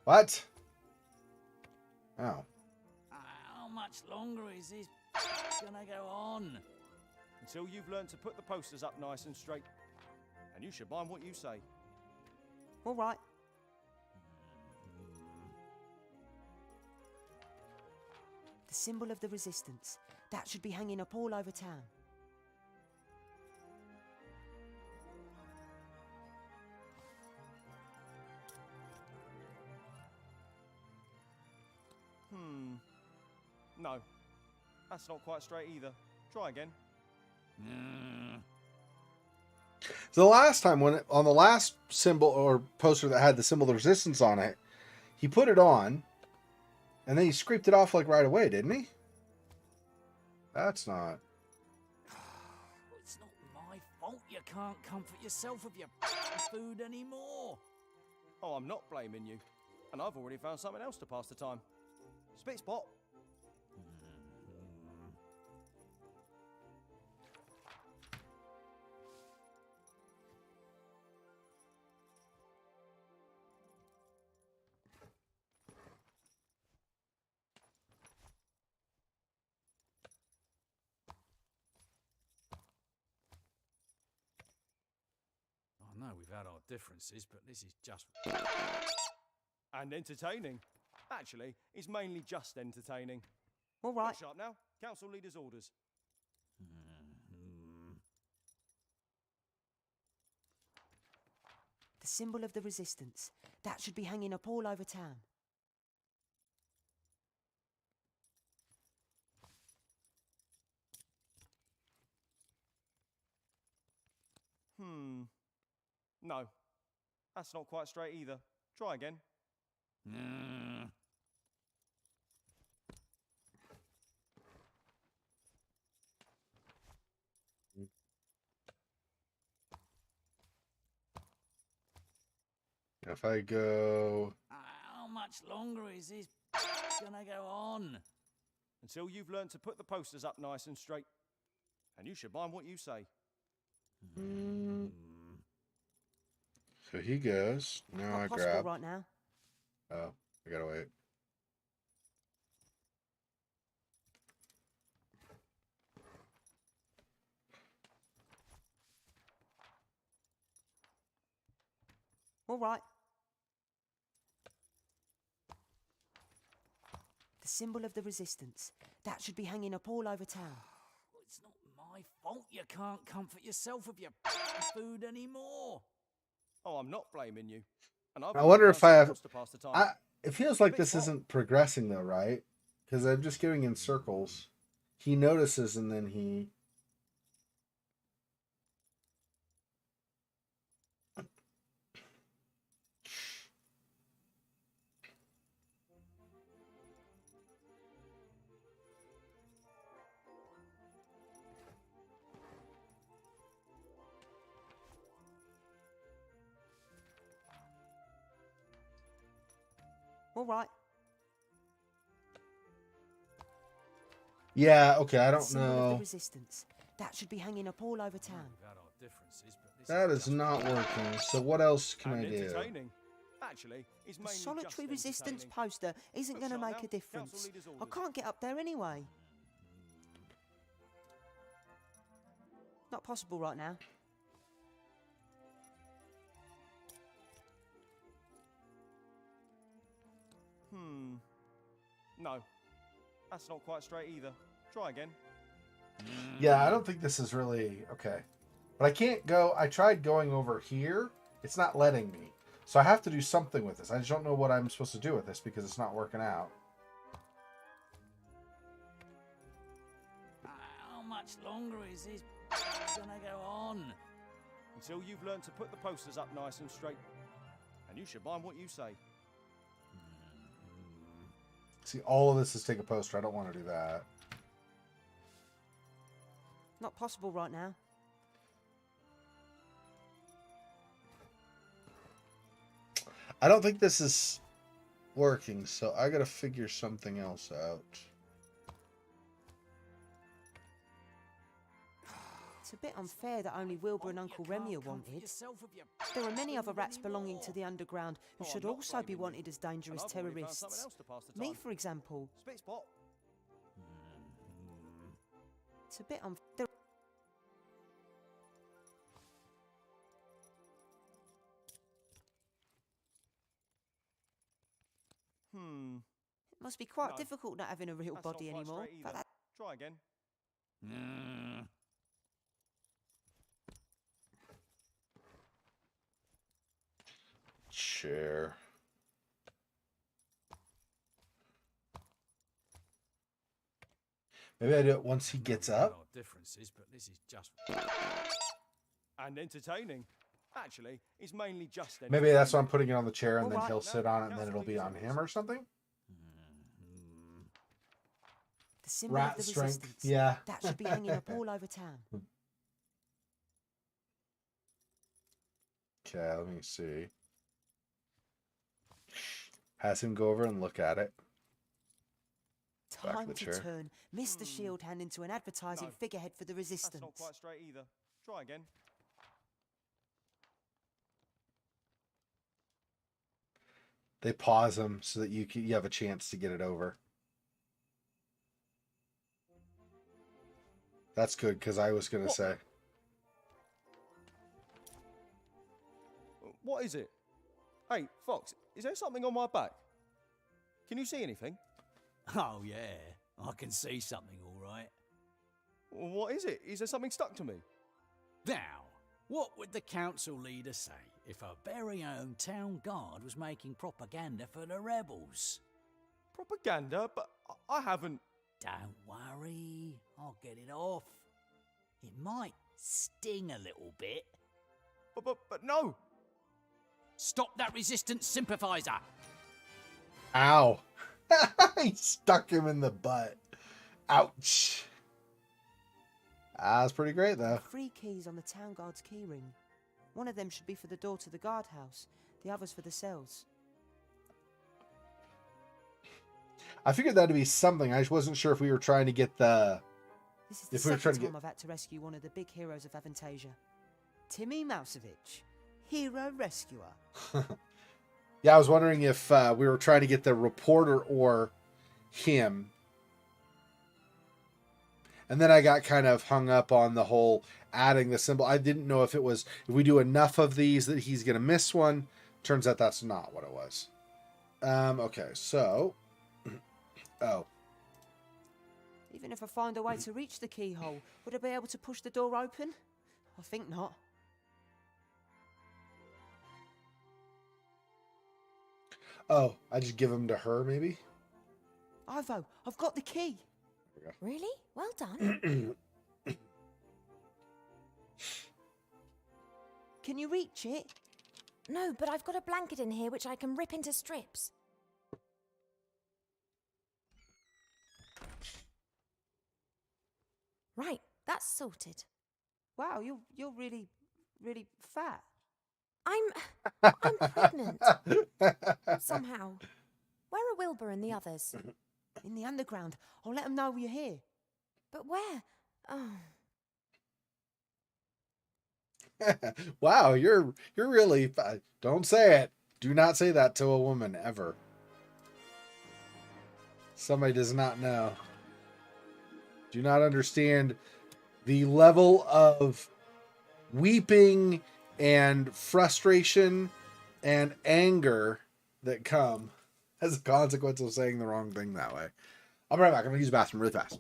What? Oh. How much longer is this gonna go on? Until you've learned to put the posters up nice and straight. And you should mind what you say. All right. symbol of the resistance. That should be hanging up all over town. No, that's not quite straight either. Try again. So the last time on the last symbol or poster that had the symbol of the resistance on it, he put it on, and then he scraped it off like right away, didn't he? That's not. It's not my fault you can't comfort yourself with your food anymore. Oh, I'm not blaming you. And I've already found something else to pass the time. Spit spot. I know we've had our differences, but this is just... And entertaining. Actually, it's mainly just entertaining. All right. Look sharp now. Council leader's orders. The symbol of the resistance. That should be hanging up all over town. No, that's not quite straight either. Try again. If I go. How much longer is this gonna go on? Until you've learned to put the posters up nice and straight. And you should mind what you say. So he goes. Now Not I possible grab. right now. Oh, I gotta wait. All right. The symbol of the resistance. That should be hanging up all over town. It's not my fault you can't comfort yourself with your food anymore. Oh, I'm not blaming you. And I've I wonder already if I found have. something else to pass the time. It feels like Spit this spot. isn't progressing though, right? Because I'm just going in circles. He notices and then he. All right. Yeah, okay, I The don't symbol of the know. resistance. That should be hanging up all over town. We've had our differences, but this That is just... not working. So what else can And I do? entertaining. Actually, it's The mainly solitary just resistance entertaining. poster isn't Look going to sharp make now. a difference. Council leader's I orders. can't get up there anyway. Not possible right now. No, that's not quite straight either. Try again. Yeah, I don't think this is really okay. But I can't go. I tried going over here. It's not letting me. So I have to do something with this. I just don't know what I'm supposed to do with this because it's not working out. How much longer is this gonna go on? Until you've learned to put the posters up nice and straight. And you should mind what you say. See, all of this is take a poster. I don't want to do that. Not possible right now. I don't think this is working, so I gotta figure something else out. It's a bit unfair that only Wilbur and Uncle Remy are wanted. There are many other rats belonging to the underground who Oh, I'm should not also be blaming you. wanted as dangerous And I've already found something terrorists. else to pass the Me, time. for example. Spit spot. It's a bit unfair. It Must be quite No, difficult not having a real That's not body quite anymore. straight But either. that Try again. Chair. Maybe I do it once he gets up. No differences, but this is just. And entertaining. Actually, it's mainly just Maybe that's why I'm entertaining. putting it on the chair and then Alright. he'll sit on it and then Council it'll be leader's on him orders. or something. the symbol Rat of the strength. resistance. Yeah. That should be hanging up all over town. Okay, let me see. Has him go over and look at it. Back to Time the to chair. turn Mr. Shield Hand into an advertising No. figurehead for the That's resistance. not quite straight either. Try again. They pause him so that you have a chance to get it over. That's good because I was gonna What? say. What is it? Hey, Fox, is there something on my back? Can you see anything? Oh, yeah. I can see something, all right. What is it? Is there something stuck to me? Now, what would the council leader say if our very own town guard was making propaganda for the rebels? Propaganda? But I haven't. Don't worry, I'll get it off. It might sting a little bit. But no. Stop that resistance sympathizer! Ow! He stuck him in the butt. Ouch! That's pretty great though. 3 keys on the town guard's key ring. One of them should be for the door to the guardhouse, the others for the cells. I figured that'd be something. I just wasn't sure if we were trying to get the. This is the If we were trying second to time I've had to rescue one of the big heroes of Avantasia. Timmy Mousevich, hero rescuer. Yeah, I was wondering if we were trying to get the reporter or him. And then I got kind of hung up on the whole adding the symbol. I didn't know if it was, if we do enough of these that he's going to miss one. Turns out that's not what it was. Okay, so. Oh. Even if I find a way to reach the keyhole, would I be able to push the door open? I think not. Oh, I just give them to her, maybe? Ivo, I've got the key. Really? Well done. Can you reach it? No, but I've got a blanket in here which I can rip into strips. Right, that's sorted. Wow, you're really, really fat. I'm pregnant. Somehow. Where are Wilbur and the others? In the underground. I'll let them know you're here. But where? Oh. Wow, you're really. Don't say it. Do not say that to a woman ever. Somebody does not know. Do not understand the level of weeping and frustration and anger that come as a consequence of saying the wrong thing that way. I'll be right back. I'm going to use the bathroom really fast.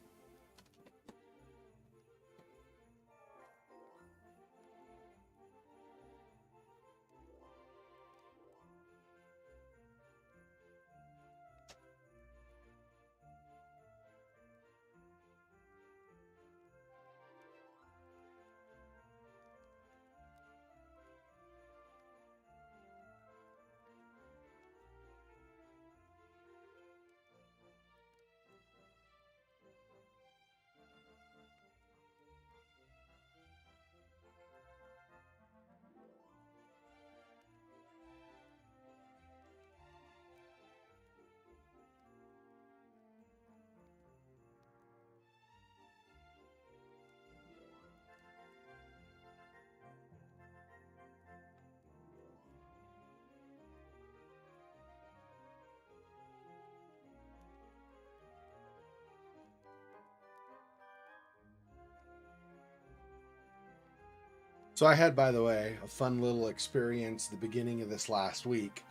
So I had, by the way, a fun little experience at the beginning of this last week.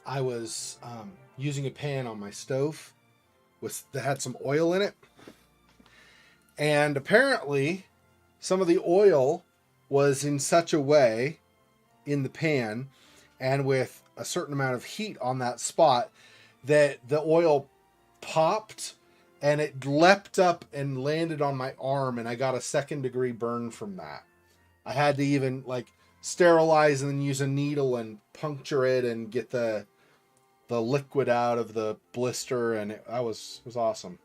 I was using a pan on my stove, that had some oil in it. And apparently some of the oil was in such a way in the pan and with a certain amount of heat on that spot that the oil popped and it leapt up and landed on my arm, and I got a 2nd-degree burn from that. I had to even like sterilize and then use a needle and puncture it and get the liquid out of the blister, and it was awesome.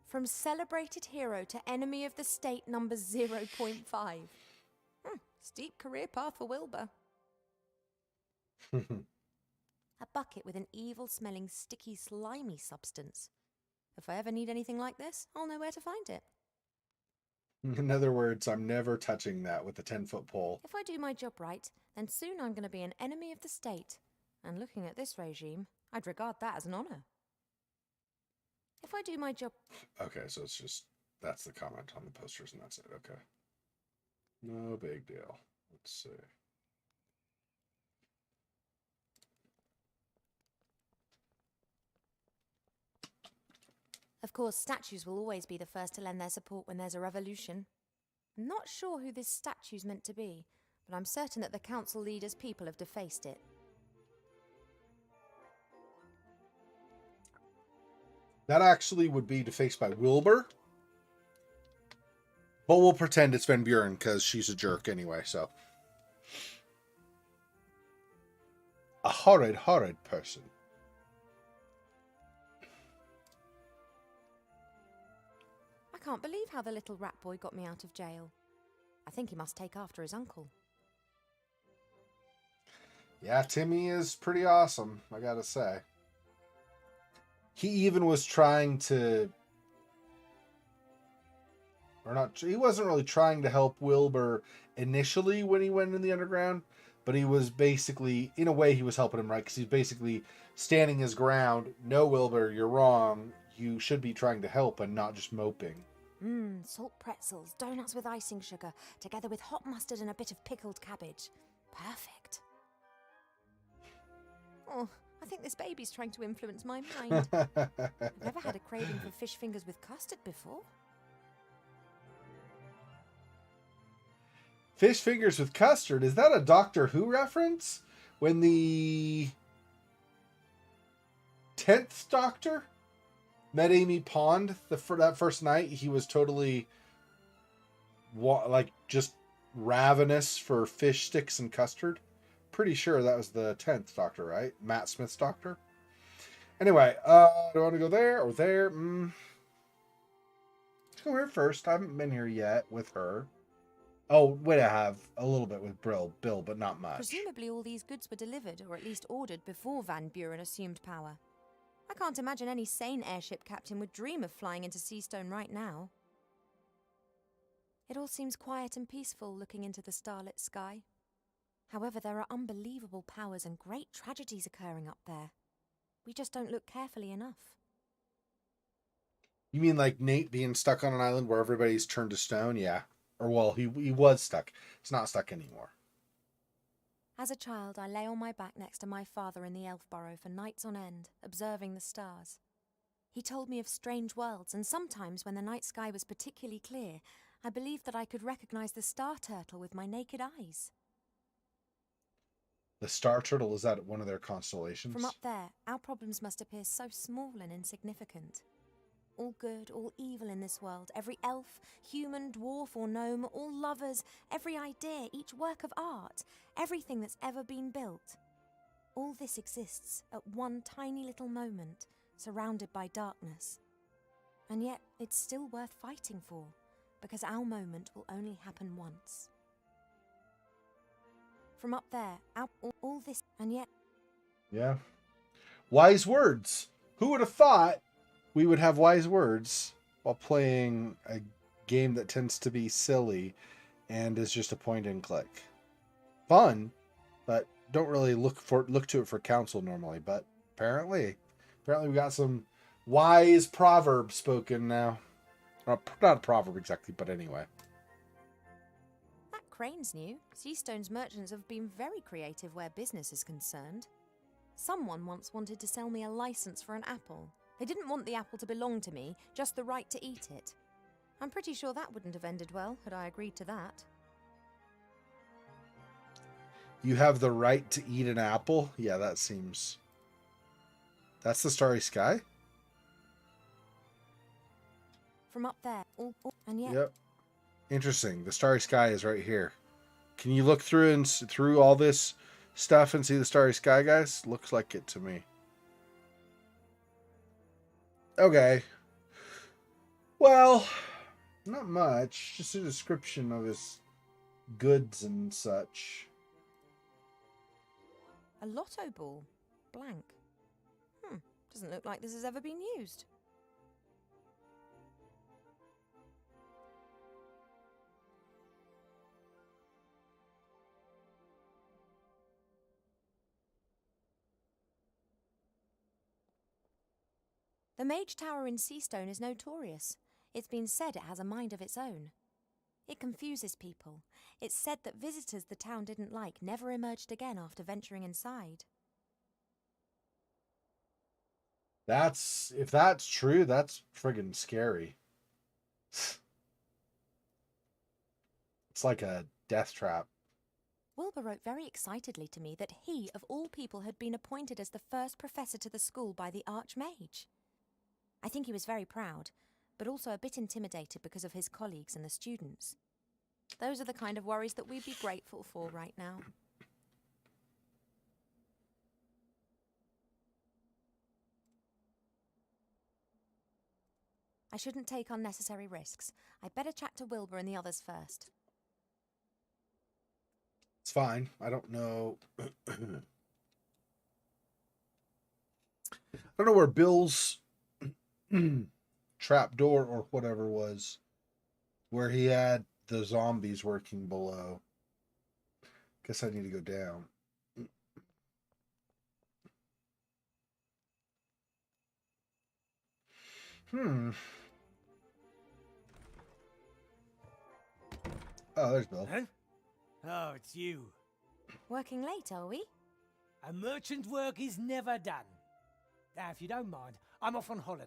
From celebrated hero to enemy of the state number 0.5. Steep career path for Wilbur. A bucket with an evil-smelling, sticky, slimy substance. If I ever need anything like this, I'll know where to find it. In other words, I'm never touching that with a 10-foot pole. If I do my job right, then soon I'm going to be an enemy of the state. And looking at this regime, I'd regard that as an honor. If I do my job... Okay, so it's just, that's the comment on the posters and that's it. Okay. No big deal. Let's see. Of course, statues will always be the first to lend their support when there's a revolution. I'm not sure who this statue's meant to be, but I'm certain that the council leaders' people have defaced it. That actually would be defaced by Wilbur. But we'll pretend it's Van Buren because she's a jerk anyway, so. A horrid, horrid person. I can't believe how the little rat boy got me out of jail. I think he must take after his uncle. Yeah, Timmy is pretty awesome, I gotta say. He even was trying to... Or not, he wasn't really trying to help Wilbur initially when he went in the underground, but he was basically, in a way, he was helping him, right? Because he's basically standing his ground. No, Wilbur, you're wrong. You should be trying to help and not just moping. Salt pretzels, donuts with icing sugar, together with hot mustard and a bit of pickled cabbage. Perfect. Oh, I think this baby's trying to influence my mind. I've never had a craving for fish fingers with custard before. Fish fingers with custard? Is that a Doctor Who reference? When the 10th Doctor met Amy Pond that first night, he was totally like just ravenous for fish sticks and custard. Pretty sure that was the 10th Doctor, right? Matt Smith's Doctor. Anyway, do I want to go there or there? Let's go here first. I haven't been here yet with her. Oh, wait, I have a little bit with Bill, but not much. Presumably all these goods were delivered, or at least ordered, before Van Buren assumed power. I can't imagine any sane airship captain would dream of flying into Seastone right now. It all seems quiet and peaceful looking into the starlit sky. However, there are unbelievable powers and great tragedies occurring up there. We just don't look carefully enough. You mean like Nate being stuck on an island where everybody's turned to stone? Yeah. Or, well, he was stuck. He's not stuck anymore. As a child, I lay on my back next to my father in the elf burrow for nights on end, observing the stars. He told me of strange worlds, and sometimes when the night sky was particularly clear, I believed that I could recognize the star turtle with my naked eyes. The star turtle, is that one of their constellations? From up there, our problems must appear so small and insignificant. All good, all evil in this world, every elf, human, dwarf or gnome, all lovers, every idea, each work of art, everything that's ever been built. All this exists at one tiny little moment, surrounded by darkness. And yet, it's still worth fighting for, because our moment will only happen once. From up there, all this, and yet... Yeah. Wise words. Who would have thought we would have wise words while playing a game that tends to be silly and is just a point and click. Fun, but don't really look to it for counsel normally. But apparently we got some wise proverbs spoken now. Not a proverb exactly, but anyway. That crane's new. Seastone's merchants have been very creative where business is concerned. Someone once wanted to sell me a license for an apple. They didn't want the apple to belong to me, just the right to eat it. I'm pretty sure that wouldn't have ended well had I agreed to that. You have the right to eat an apple? Yeah, that seems... That's the Starry Sky? From up there, and yet... Yep. Interesting. The Starry Sky is right here. Can you look through and through all this stuff and see the Starry Sky, guys? Looks like it to me. Okay. Well, not much. Just a description of his goods and such. A lotto ball. Blank. Doesn't look like this has ever been used. The Mage Tower in Seastone is notorious. It's been said it has a mind of its own. It confuses people. It's said that visitors the town didn't like never emerged again after venturing inside. If that's true, that's friggin' scary. It's like a death trap. Wilbur wrote very excitedly to me that he, of all people, had been appointed as the first professor to the school by the Archmage. I think he was very proud, but also a bit intimidated because of his colleagues and the students. Those are the kind of worries that we'd be grateful for right now. I shouldn't take unnecessary risks. I'd better chat to Wilbur and the others first. It's fine. I don't know. I don't know where Bill's trap door or whatever was, where he had the zombies working below. Guess I need to go down. Oh, there's Bill. Huh? Oh, it's you. Working late, are we? A merchant's work is never done. Now, if you don't mind, I'm off on holiday.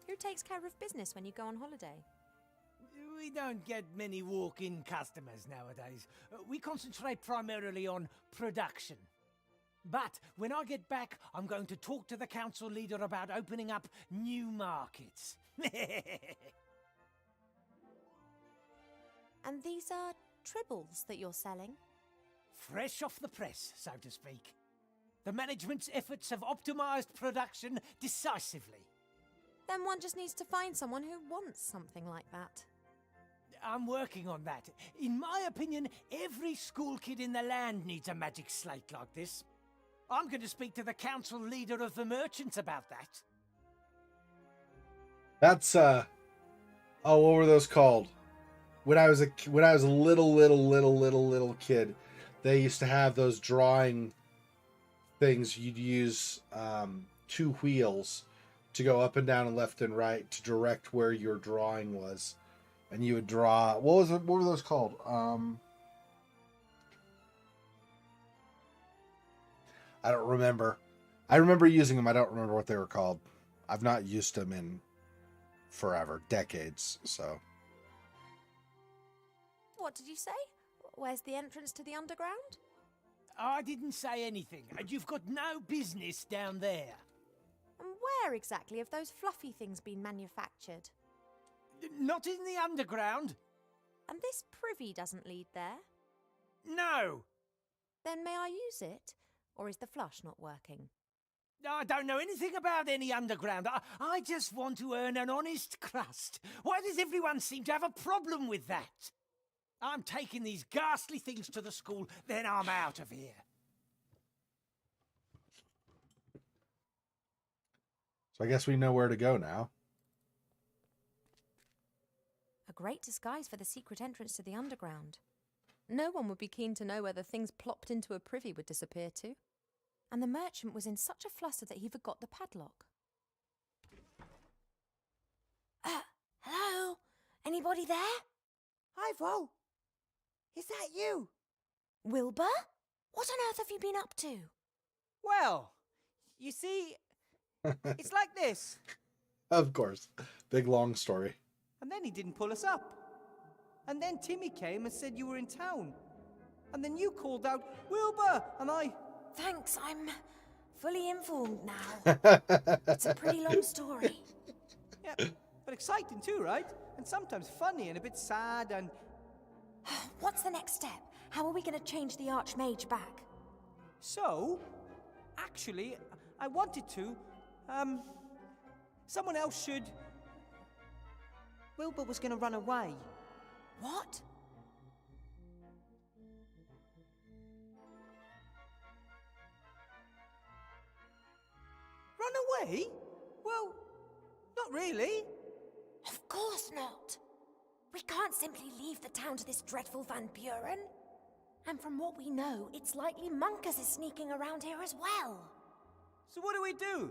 Who takes care of business when you go on holiday? We don't get many walk-in customers nowadays. We concentrate primarily on production. But when I get back, I'm going to talk to the council leader about opening up new markets. And these are tribbles that you're selling? Fresh off the press, so to speak. The management's efforts have optimized production decisively. Then one just needs to find someone who wants something like that. I'm working on that. In my opinion, every school kid in the land needs a magic slate like this. I'm going to speak to the council leader of the merchants about that. That's oh, what were those called? When I was a little kid, they used to have those drawing things. You'd use two wheels to go up and down and left and right to direct where your drawing was, and you would draw. What were those called? I don't remember. I remember using them. I don't remember what they were called. I've not used them in forever, decades. So. What did you say? Where's the entrance to the underground? I didn't say anything, and you've got no business down there. And where exactly have those fluffy things been manufactured? Not in the underground. And this privy doesn't lead there? No. Then may I use it? Or is the flush not working? I don't know anything about any underground. I just want to earn an honest crust. Why does everyone seem to have a problem with that? I'm taking these ghastly things to the school, then I'm out of here. So I guess we know where to go now. A great disguise for the secret entrance to the underground. No one would be keen to know where the things plopped into a privy would disappear to. And the merchant was in such a fluster that he forgot the padlock. Hello? Anybody there? Hi, Vo. Is that you? Wilbur? What on earth have you been up to? Well, you see, it's like this. Of course. Big long story. And then he didn't pull us up. And then Timmy came and said you were in town. And then you called out, Wilbur! And I... Thanks, I'm fully informed now. It's a pretty long story. Yeah, but exciting too, right? And sometimes funny and a bit sad and... What's the next step? How are we going to change the Archmage back? So, actually, I wanted to, someone else should... Wilbur was going to run away. What? Run away? Well, not really. Of course not. We can't simply leave the town to this dreadful Van Buren. And from what we know, it's likely Munkus is sneaking around here as well. So what do we do?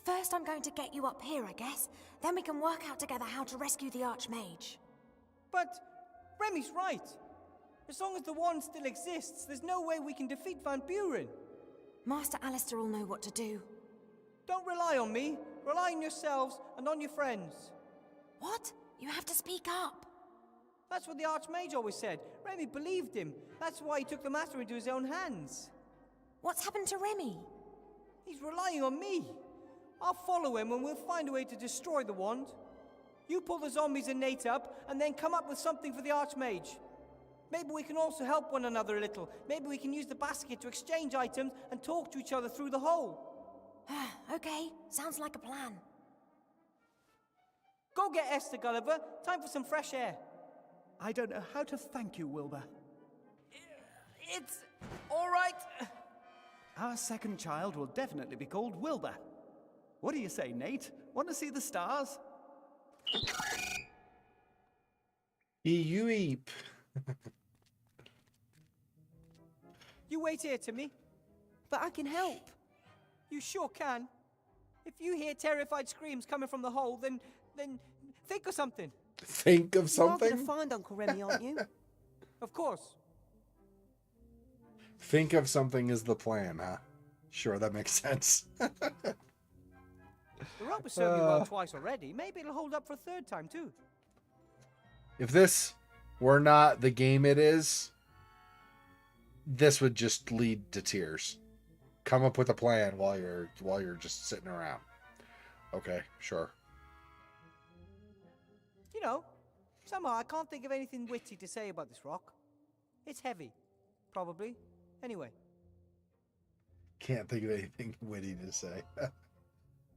First, I'm going to get you up here, I guess. Then we can work out together how to rescue the Archmage. But Remy's right. As long as the wand still exists, there's no way we can defeat Van Buren. Master Alistair will know what to do. Don't rely on me. Rely on yourselves and on your friends. What? You have to speak up. That's what the Archmage always said. Remy believed him. That's why he took the matter into his own hands. What's happened to Remy? He's relying on me. I'll follow him and we'll find a way to destroy the wand. You pull the zombies and Nate up, and then come up with something for the Archmage. Maybe we can also help one another a little. Maybe we can use the basket to exchange items and talk to each other through the hole. Okay, sounds like a plan. Go get Esther, Gulliver. Time for some fresh air. I don't know how to thank you, Wilbur. It's all right. Our second child will definitely be called Wilbur. What do you say, Nate? Want to see the stars? Yeep. You wait here, Timmy. But I can help. You sure can. If you hear terrified screams coming from the hole, then think of something. Think of You are something? going to find Uncle Remy, aren't you? Of course. Think of something is the plan, huh? Sure, that makes sense. The rope has served me well twice already. Maybe it'll hold up for a third time, too. If this were not the game it is, this would just lead to tears. Come up with a plan while you're just sitting around. Okay, sure. You know, somehow I can't think of anything witty to say about this rock. It's heavy, probably. Anyway. Can't think of anything witty to say.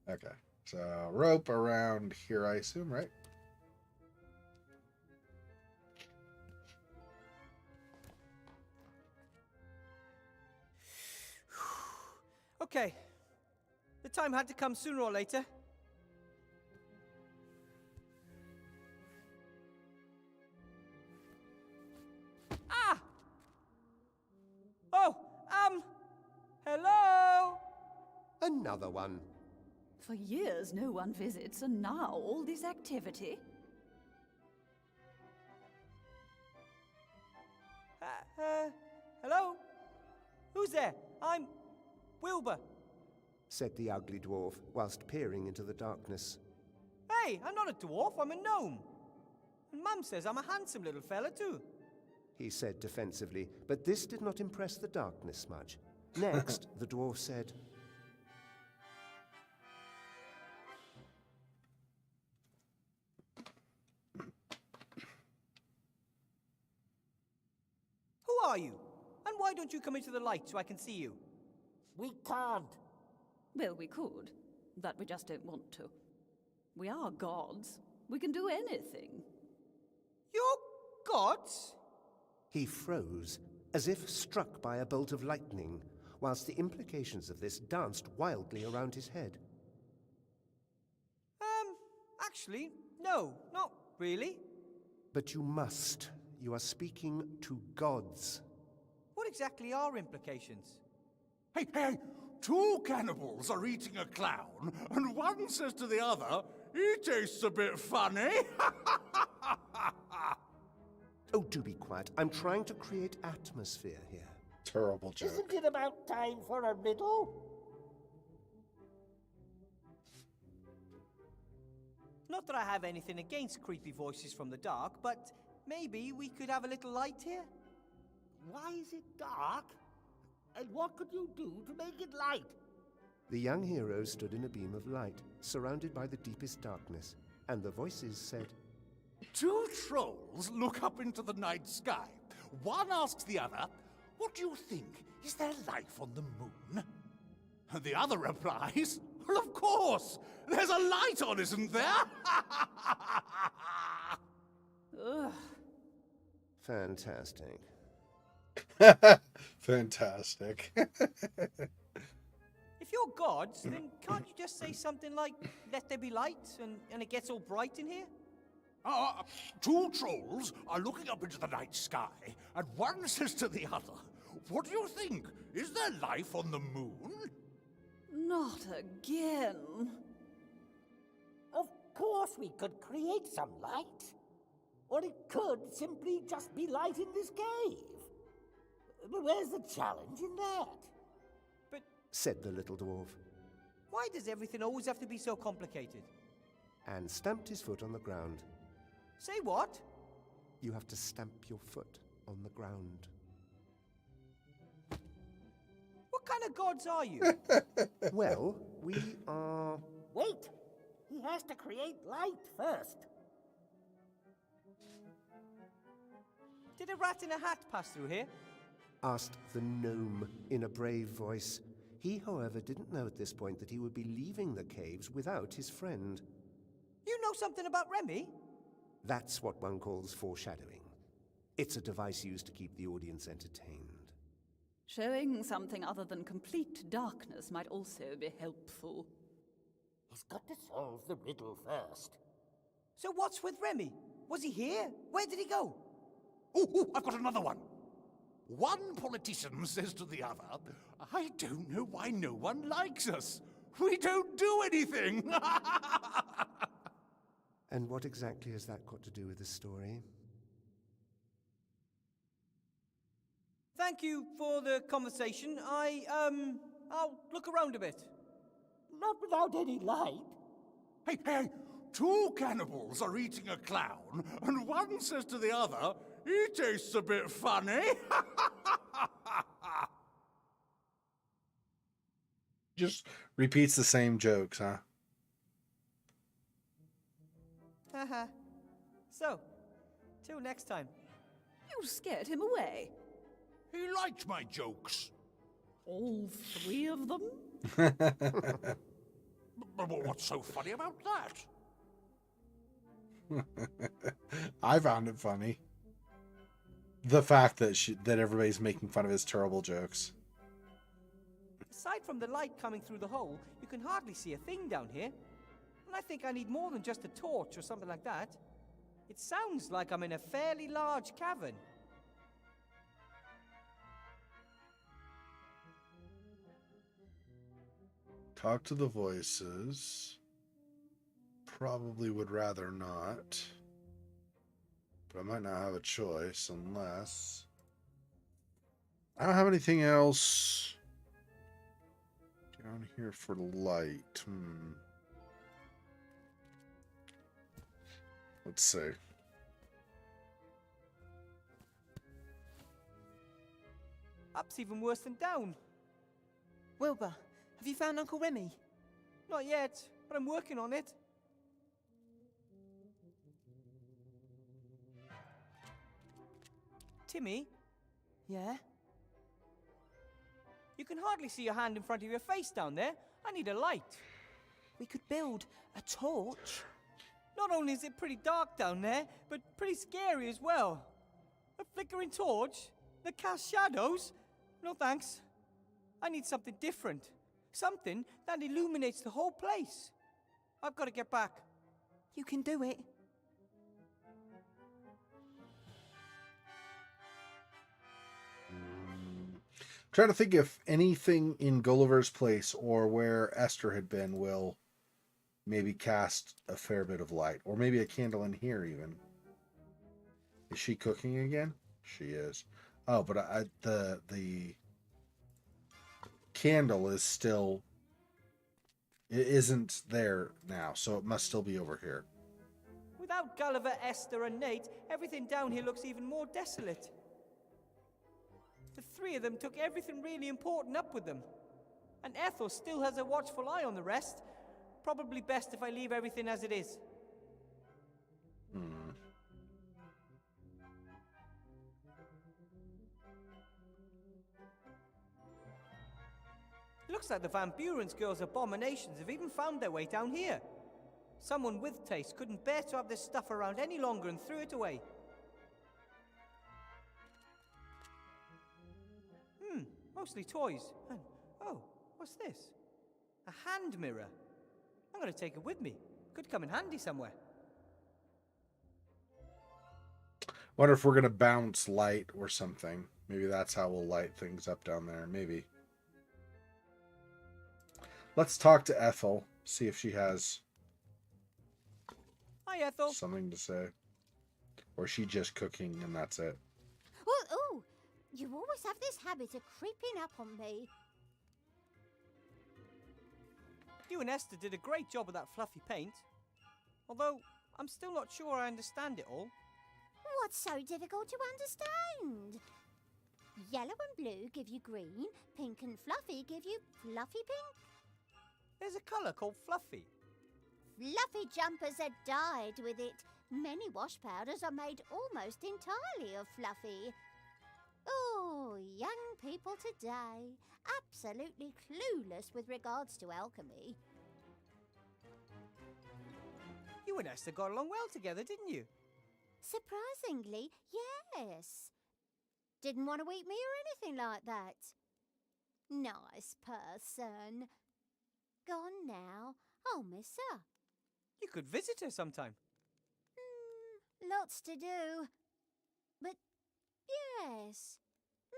Okay, so rope around here, I assume, right? Okay. The time had to come sooner or later. Ah! Oh, hello? Another one. For years no one visits, and now all this activity. Hello? Who's there? I'm Wilbur. Said the ugly dwarf, whilst peering into the darkness. Hey, I'm not a dwarf, I'm a gnome. And Mum says I'm a handsome little fella, too. He said defensively, but this did not impress the darkness much. Next, the dwarf said, Who are you? And why don't you come into the light so I can see you? We can't. Well, we could, but we just don't want to. We are gods. We can do anything. You're gods? He froze, as if struck by a bolt of lightning, whilst the implications of this danced wildly around his head. Actually, no, not really. But you must. You are speaking to gods. What exactly are implications? Hey, hey! Two cannibals are eating a clown, and one says to the other, "He tastes a bit funny." Oh, do be quiet. I'm trying to create atmosphere here. Terrible joke. Isn't it about time for a riddle? Not that I have anything against creepy voices from the dark, but maybe we could have a little light here? Why is it dark? And what could you do to make it light? The young hero stood in a beam of light, surrounded by the deepest darkness, and the voices said, Two trolls look up into the night sky. One asks the other, "What do you think? Is there life on the moon?" And the other replies, "Well, of course! There's a light on, isn't there?" Ugh. Fantastic. Fantastic. If you're gods, then can't you just say something like, "Let there be light," and it gets all bright in here? Two trolls are looking up into the night sky, and one says to the other, "What do you think? Is there life on the moon?" Not again. Of course we could create some light. Or it could simply just be light in this cave. But where's the challenge in that? But said the little dwarf, why does everything always have to be so complicated? and stamped his foot on the ground. Say what? You have to stamp your foot on the ground. What kind of gods are you? Well, we are... Wait! He has to create light first. Did a rat in a hat pass through here? asked the gnome in a brave voice. He, however, didn't know at this point that he would be leaving the caves without his friend. You know something about Remy? That's what one calls foreshadowing. It's a device used to keep the audience entertained. Showing something other than complete darkness might also be helpful. He's got to solve the riddle first. So what's with Remy? Was he here? Where did he go? Oh, I've got another one. One politician says to the other, "I don't know why no one likes us. We don't do anything." And what exactly has that got to do with the story? Thank you for the conversation. I'll look around a bit. Not without any light. Hey, two cannibals are eating a clown, and one says to the other, "He tastes a bit funny." Just repeats the same jokes, huh? Haha. So, till next time. You scared him away. He liked my jokes. All three of them? But what's so funny about that? I found it funny. The fact that that everybody's making fun of his terrible jokes. Aside from the light coming through the hole, you can hardly see a thing down here. And I think I need more than just a torch or something like that. It sounds like I'm in a fairly large cavern. Talk to the voices. Probably would rather not. But I might not have a choice unless... I don't have anything else down here for light. Let's see. Up's even worse than down. Wilbur, have you found Uncle Remy? Not yet, but I'm working on it. Timmy? Yeah? You can hardly see your hand in front of your face down there. I need a light. We could build a torch. Not only is it pretty dark down there, but pretty scary as well. A flickering torch that casts shadows? No thanks. I need something different. Something that illuminates the whole place. I've got to get back. You can do it. Trying to think if anything in Gulliver's Place or where Esther had been will maybe cast a fair bit of light. Or maybe a candle in here even. Is she cooking again? She is. Oh, but the candle is still, it isn't there now, so it must still be over here. Without Gulliver, Esther, and Nate, everything down here looks even more desolate. The three of them took everything really important up with them. And Ethel still has a watchful eye on the rest. Probably best if I leave everything as it is. Looks like the Van Buren's girls' abominations have even found their way down here. Someone with taste couldn't bear to have this stuff around any longer and threw it away. Mostly toys. And, oh, what's this? A hand mirror. I'm going to take it with me. Could come in handy somewhere. Wonder if we're gonna bounce light or something. Maybe that's how we'll light things up down there. Maybe. Let's talk to Ethel. See if she has Hi, Ethel. something to say. Or is she just cooking and that's it? Oh, you always have this habit of creeping up on me. You and Esther did a great job with that fluffy paint. Although, I'm still not sure I understand it all. What's so difficult to understand? Yellow and blue give you green, pink and fluffy give you fluffy pink. There's a colour called fluffy. Fluffy jumpers are dyed with it. Many wash powders are made almost entirely of fluffy. Oh, young people today, absolutely clueless with regards to alchemy. You and Esther got along well together, didn't you? Surprisingly, yes. Didn't want to eat me or anything like that. Nice person. Gone now. I'll miss her. You could visit her sometime. Lots to do. But yes,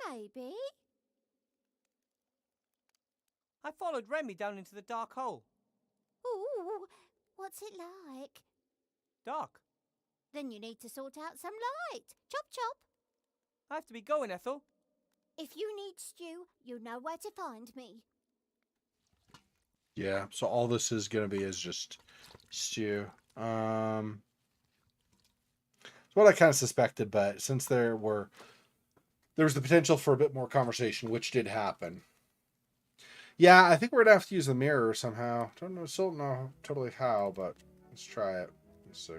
maybe. I followed Remy down into the dark hole. Ooh, what's it like? Dark. Then you need to sort out some light. Chop chop. I have to be going, Ethel. If you need stew, you know where to find me. Yeah, so all this is gonna be is just stew. It's what I kind of suspected, but since there was the potential for a bit more conversation, which did happen. Yeah, I think we're gonna have to use the mirror somehow. Still don't know totally how, but let's try it. Let's see.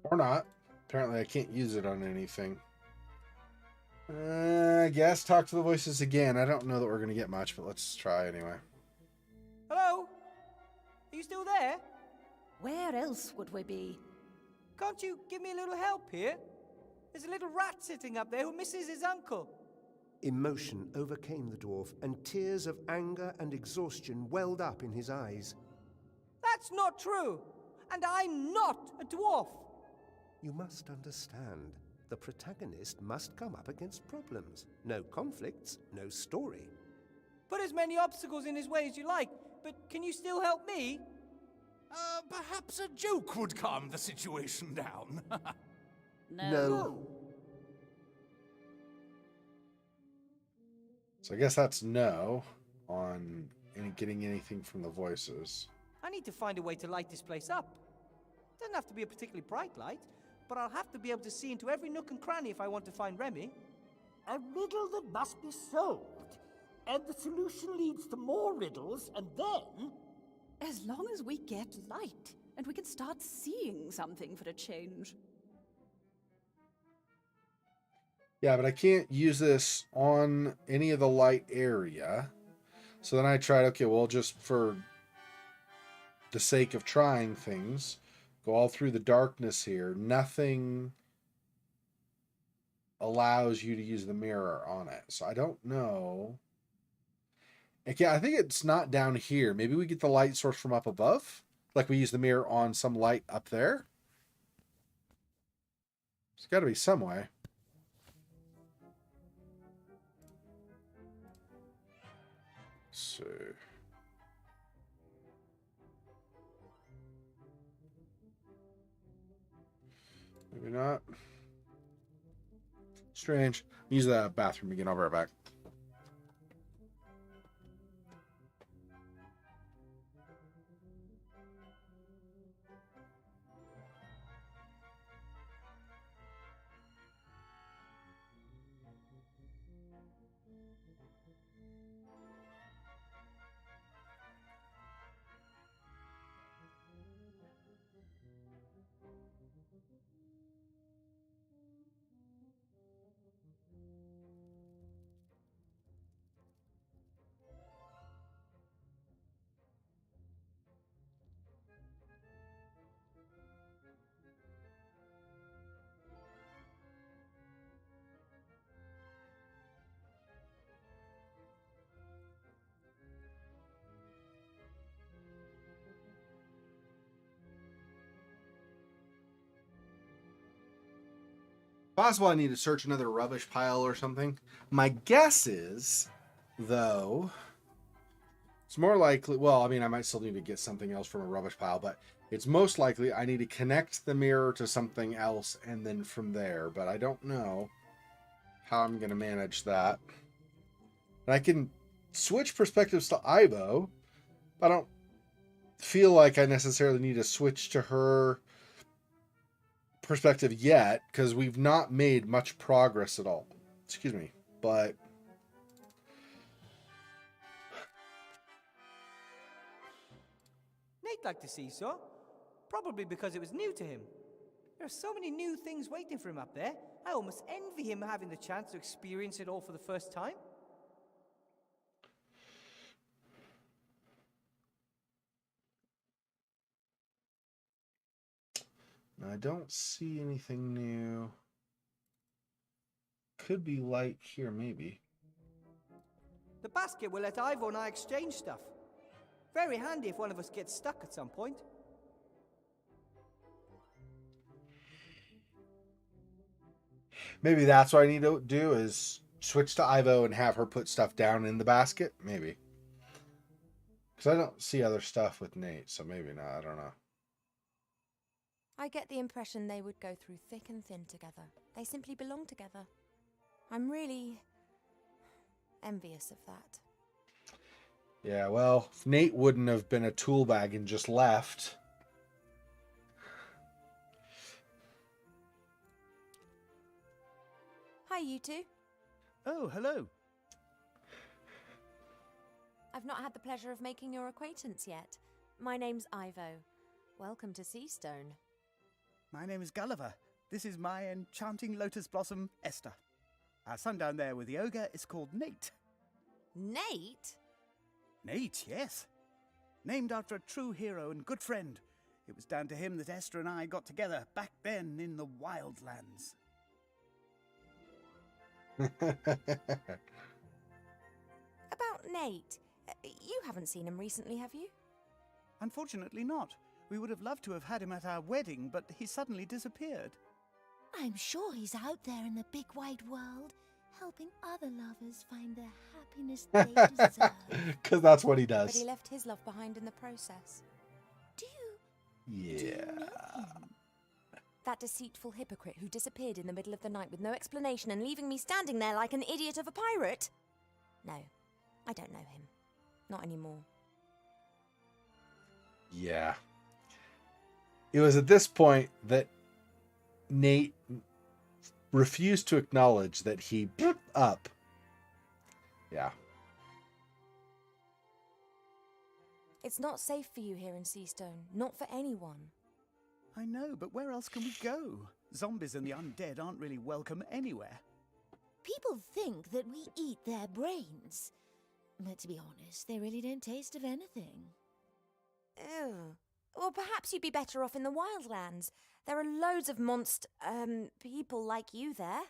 Or not. Apparently I can't use it on anything. I guess talk to the voices again. I don't know that we're going to get much, but let's try anyway. Hello? Are you still there? Where else would we be? Can't you give me a little help here? There's a little rat sitting up there who misses his uncle. Emotion overcame the dwarf, and tears of anger and exhaustion welled up in his eyes. That's not true! And I'm not a dwarf! You must understand. The protagonist must come up against problems. No conflicts, no story. Put as many obstacles in his way as you like, but can you still help me? Perhaps a joke would calm the situation down. No. So I guess that's no on getting anything from the voices. I need to find a way to light this place up. Doesn't have to be a particularly bright light, but I'll have to be able to see into every nook and cranny if I want to find Remy. A riddle that must be solved. And the solution leads to more riddles, and then... As long as we get light, and we can start seeing something for a change. Yeah, but I can't use this on any of the light area. So then I tried, okay, well, just for the sake of trying things, go all through the darkness here. Nothing allows you to use the mirror on it. So I don't know. Okay, I think it's not down here. Maybe we get the light source from up above. Like we use the mirror on some light up there? There's got to be some way. So... maybe not. Strange. Use the bathroom again. I'll be right back. Possible I need to search another rubbish pile or something. My guess is, though, it's more likely, well, I mean, I might still need to get something else from a rubbish pile, but it's most likely I need to connect the mirror to something else and then from there, but I don't know how I'm going to manage that. And I can switch perspectives to Ivo, but I don't feel like I necessarily need to switch to her perspective yet, because we've not made much progress at all. Excuse me, but Nate liked the seesaw, probably because it was new to him. There are so many new things waiting for him up there. I almost envy him having the chance to experience it all for the first time. I don't see anything new. Could be light here, maybe. The basket will let Ivo and I exchange stuff. Very handy if one of us gets stuck at some point. Maybe that's what I need to do, is switch to Ivo and have her put stuff down in the basket. Maybe. Because I don't see other stuff with Nate, so maybe not. I don't know. I get the impression they would go through thick and thin together. They simply belong together. I'm really envious of that. Yeah, well, if Nate wouldn't have been a tool bag and just left. Hi, you two. Oh, hello. I've not had the pleasure of making your acquaintance yet. My name's Ivo. Welcome to Seastone. My name is Gulliver. This is my enchanting lotus blossom, Esther. Our son down there with the ogre is called Nate. Nate? Nate, yes. Named after a true hero and good friend. It was down to him that Esther and I got together back then in the wildlands. About Nate. You haven't seen him recently, have you? Unfortunately not. We would have loved to have had him at our wedding, but he suddenly disappeared. I'm sure he's out there in the big wide world, helping other lovers find the happiness they deserve. Because that's what he does. But he left his love behind in the process. Do Yeah. That deceitful hypocrite who disappeared in the middle of the night with no explanation and leaving me standing there like an idiot of a pirate? No, I don't know him. Not anymore. Yeah. It was at this point that Nate refused to acknowledge that he blew up. Yeah. It's not safe for you here in Seastone. Not for anyone. I know, but where else can we go? Zombies and the undead aren't really welcome anywhere. People think that we eat their brains. But to be honest, they really don't taste of anything. Ew. Or perhaps you'd be better off in the wildlands. There are loads of people like you there.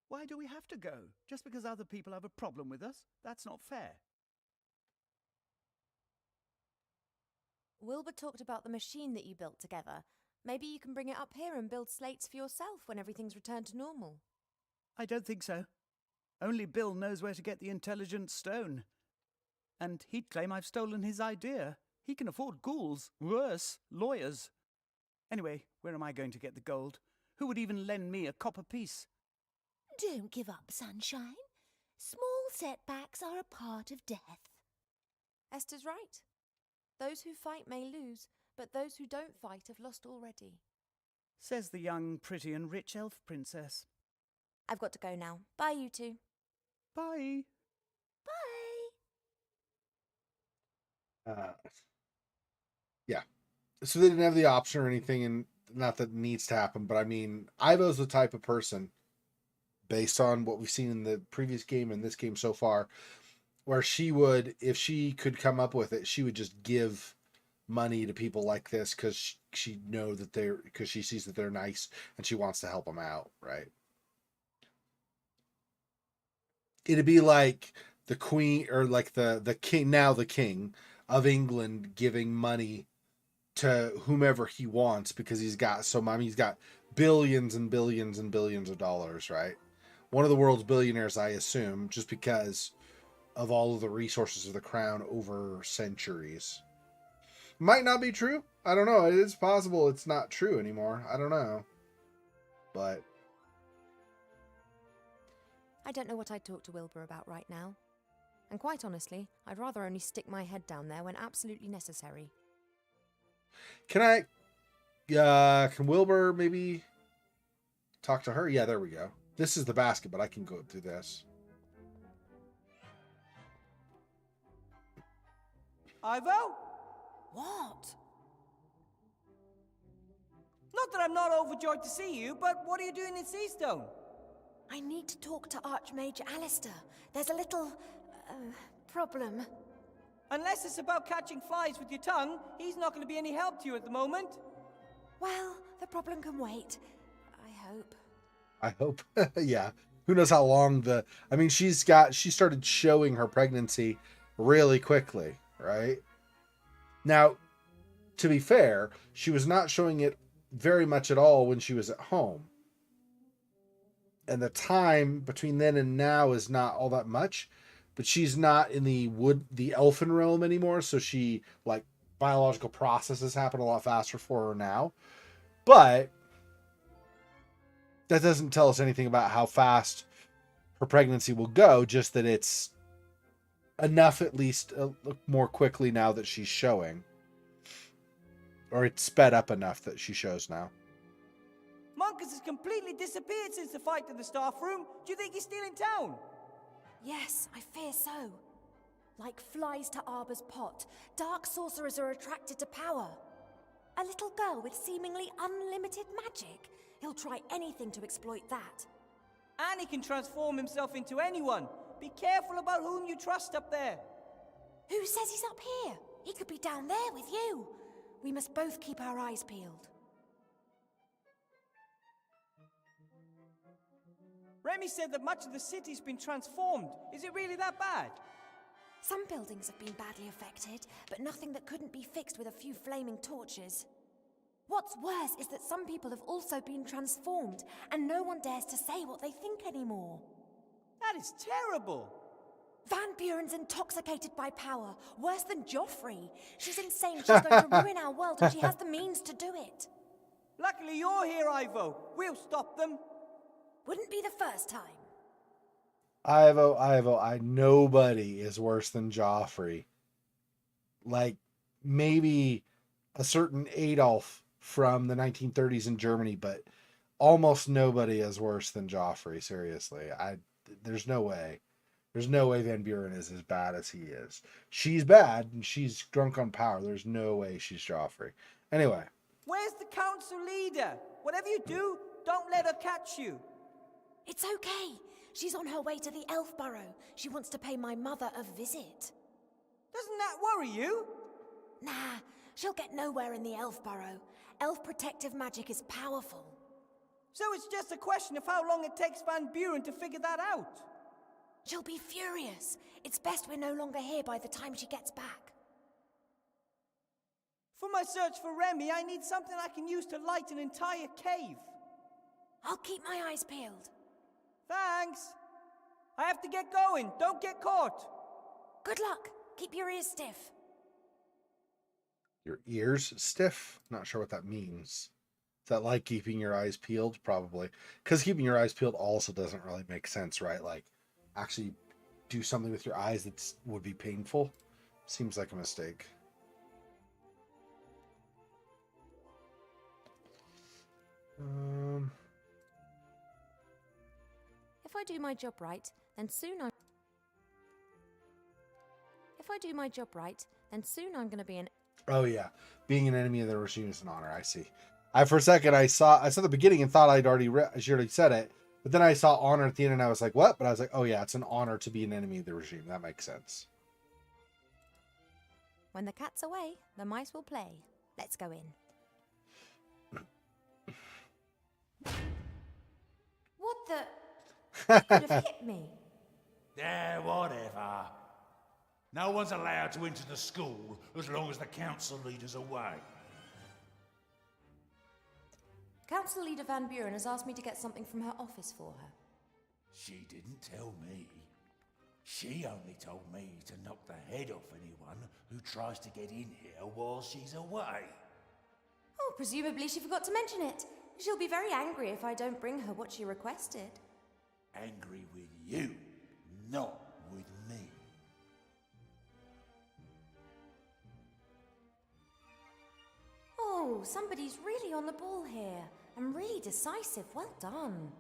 Why do we have to go? Just because other people have a problem with us? That's not fair. Wilbur talked about the machine that you built together. Maybe you can bring it up here and build slates for yourself when everything's returned to normal. I don't think so. Only Bill knows where to get the intelligent stone. And he'd claim I've stolen his idea. He can afford ghouls. Worse, lawyers. Anyway, where am I going to get the gold? Who would even lend me a copper piece? Don't give up, Sunshine. Small setbacks are a part of death. Esther's right. Those who fight may lose, but those who don't fight have lost already. Says the young, pretty and rich elf princess. I've got to go now. Bye, you two. Bye. Bye. Yeah. So they didn't have the option or anything, and not that it needs to happen, but I mean, Ivo's the type of person, based on what we've seen in the previous game and this game so far, where she would, if she could come up with it, she would just give money to people like this because she know that because she sees that they're nice and she wants to help them out, right? It'd be like the queen, or like the king, now the king of England, giving money to whomever he wants because he's got he's got billions and billions and billions of dollars, right? One of the world's billionaires, I assume, just because of all of the resources of the crown over centuries. Might not be true. I don't know. It is possible it's not true anymore. I don't know. But I don't know what I'd talk to Wilbur about right now. And quite honestly, I'd rather only stick my head down there when absolutely necessary. can Wilbur maybe talk to her? Yeah, there we go. This is the basket, but I can go through this. Ivo? What? Not that I'm not overjoyed to see you, but what are you doing in Seastone? I need to talk to Archmage Alistair. There's a little problem. Unless it's about catching flies with your tongue, he's not going to be any help to you at the moment. Well, the problem can wait. I I hope. hope. Yeah. Who knows how long she started showing her pregnancy really quickly, right? Now, to be fair, she was not showing it very much at all when she was at home. And the time between then and now is not all that much, but she's not in the elfin realm anymore, so she, like, biological processes happen a lot faster for her now. But that doesn't tell us anything about how fast her pregnancy will go, just that it's enough, at least more quickly now that she's showing. Or it's sped up enough that she shows now. Monkus has completely disappeared since the fight in the staff room. Do you think he's still in town? Yes, I fear so. Like flies to Arbor's pot, dark sorcerers are attracted to power. A little girl with seemingly unlimited magic. He'll try anything to exploit that. And he can transform himself into anyone. Be careful about whom you trust up there. Who says he's up here? He could be down there with you. We must both keep our eyes peeled. Remy said that much of the city's been transformed. Is it really that bad? Some buildings have been badly affected, but nothing that couldn't be fixed with a few flaming torches. What's worse is that some people have also been transformed, and no one dares to say what they think anymore. That is terrible. Van Buren's intoxicated by power, worse than Joffrey. She's insane. She's going to ruin our world, and she has the means to do it. Luckily you're here, Ivo. We'll stop them. Wouldn't be the first time. Ivo, nobody is worse than Joffrey. Like, maybe a certain Adolf from the 1930s in Germany, but almost nobody is worse than Joffrey, seriously. There's no way. There's no way Van Buren is as bad as he is. She's bad, and she's drunk on power. There's no way she's Joffrey. Anyway. Where's the council leader? Whatever you do, don't let her catch you. It's okay. She's on her way to the Elf Burrow. She wants to pay my mother a visit. Doesn't that worry you? Nah, she'll get nowhere in the Elf Burrow. Elf protective magic is powerful. So it's just a question of how long it takes Van Buren to figure that out. She'll be furious. It's best we're no longer here by the time she gets back. For my search for Remy, I need something I can use to light an entire cave. I'll keep my eyes peeled. Thanks. I have to get going. Don't get caught. Good luck. Keep your ears stiff. Your ears stiff? Not sure what that means. Is that like keeping your eyes peeled? Probably. Because keeping your eyes peeled also doesn't really make sense, right? Like, actually do something with your eyes that would be painful. Seems like a mistake. If I do my job right, then soon I'm... If I do my job right, then soon I'm going to be an... Oh yeah, being an enemy of the regime is an honor. I see. For a second I saw the beginning and thought I'd already said it, but then I saw honor at the end and I was like, what? But I was like, oh yeah, it's an honor to be an enemy of the regime. That makes sense. When the cat's away, the mice will play. Let's go in. What the... You could have hit me. Yeah, whatever. No one's allowed to enter the school as long as the council leader's away. Council Leader Van Buren has asked me to get something from her office for her. She didn't tell me. She only told me to knock the head off anyone who tries to get in here while she's away. Oh, presumably she forgot to mention it. She'll be very angry if I don't bring her what she requested. Angry with you, not with me. Oh, somebody's really on the ball here. And really decisive. Well done.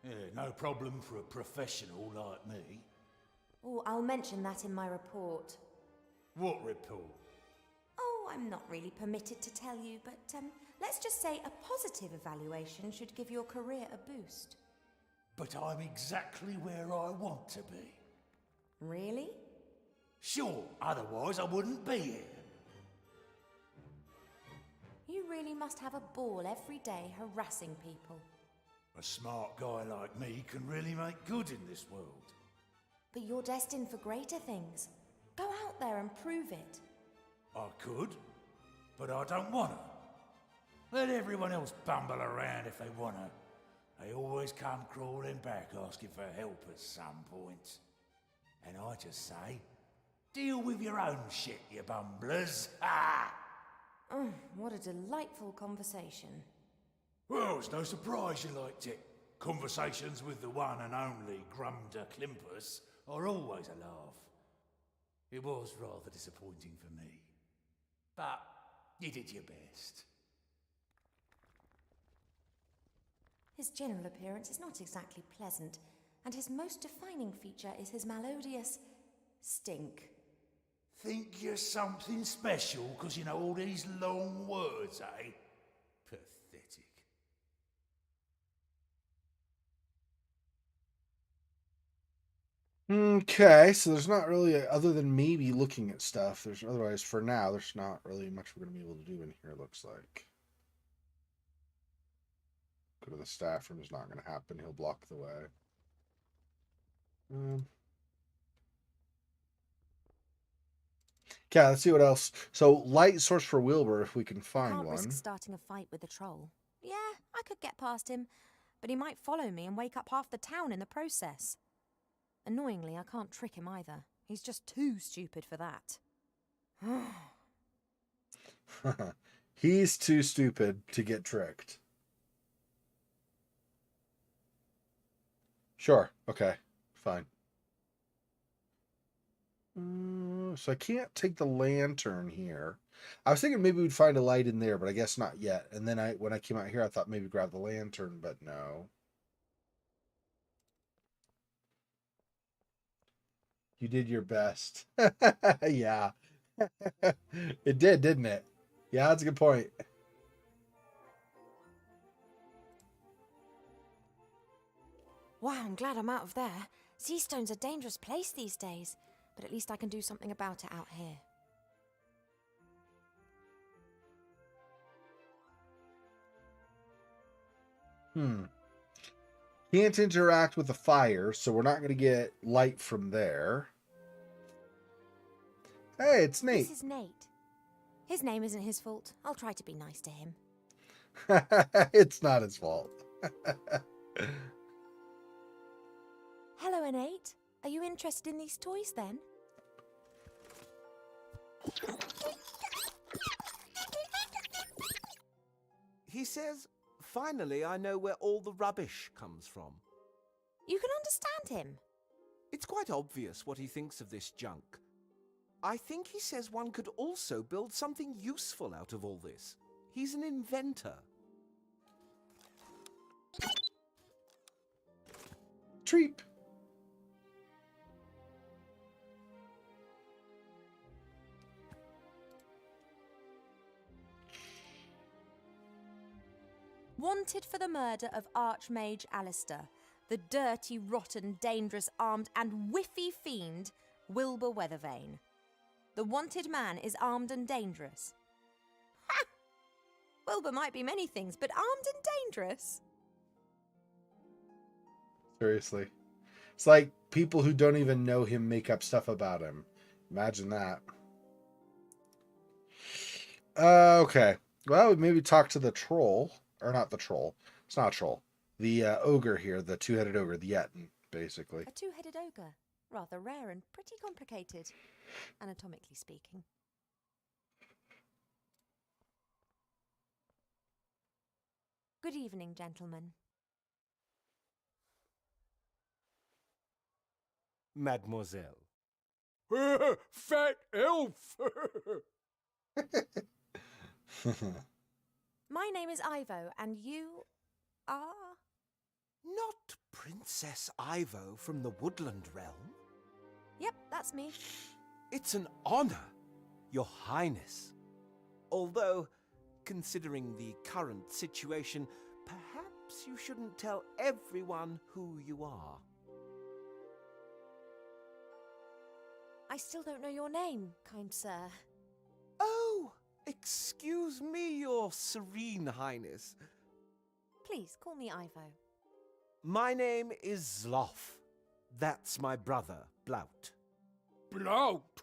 Yeah, no problem for a professional like me. Oh, I'll mention that in my report. What report? Oh, I'm not really permitted to tell you, but let's just say a positive evaluation should give your career a boost. But I'm exactly where I want to be. Really? Sure, otherwise I wouldn't be here. You really must have a ball every day harassing people. A smart guy like me can really make good in this world. But you're destined for greater things. Go out there and prove it. I could, but I don't wanna. Let everyone else bumble around if they wanna. They always come crawling back asking for help at some point. And I just say, deal with your own shit, you bumblers. Ha! Oh, what a delightful conversation. Well, it's no surprise you liked it. Conversations with the one and only Grumder Klimpus are always a laugh. It was rather disappointing for me. But you did your best. His general appearance is not exactly pleasant, and his most defining feature is his melodious stink. Think you're something special because you know all these long words, eh? Pathetic. Okay, so there's not really, other than maybe looking at stuff, otherwise for now, there's not really much we're going to be able to do in here, it looks like. Go to the staff room is not going to happen. He'll block the way. Okay, let's see what else. So, light source for Wilbur, if we can find Can't one. risk starting a fight with the troll. Yeah, I could get past him, but he might follow me and wake up half the town in the process. Annoyingly, I can't trick him either. He's just too stupid for that. He's too stupid to get tricked. Sure. Okay. Fine. So I can't take the lantern here. I was thinking maybe we'd find a light in there, but I guess not yet. And then when I came out here, I thought maybe grab the lantern, but no. You did your best. Yeah. It did, didn't it? Yeah, that's a good point. Wow, I'm glad I'm out of there. Seastone's a dangerous place these days, but at least I can do something about it out here. Can't interact with the fire, so we're not going to get light from there. Hey, it's Nate. This is Nate. His name isn't his fault. I'll try to be nice to him. It's not his fault. Hello, Innate. Are you interested in these toys then? He says, finally I know where all the rubbish comes from. You can understand him. It's quite obvious what he thinks of this junk. I think he says one could also build something useful out of all this. He's an inventor. Treep. Wanted for the murder of Archmage Alistair, the dirty, rotten, dangerous, armed and whiffy fiend Wilbur Weathervane. The wanted man is armed and dangerous. Ha! Wilbur might be many things, but armed and dangerous? Seriously. It's like people who don't even know him make up stuff about him. Imagine that. Okay. Well, we maybe talk to the troll. Or not the troll. It's not a troll. The ogre here, the two-headed ogre, the Yetin, basically. A two-headed ogre. Rather rare and pretty complicated, anatomically speaking. Good evening, gentlemen. Mademoiselle. Fat elf! My name is Ivo, and you are... Not Princess Ivo from the Woodland Realm? Yep, that's me. It's an honor, Your Highness. Although, considering the current situation, perhaps you shouldn't tell everyone who you are. I still don't know your name, kind sir. Oh, excuse me, Your Serene Highness. Please, call me Ivo. My name is Zloff. That's my brother, Blout. Blout?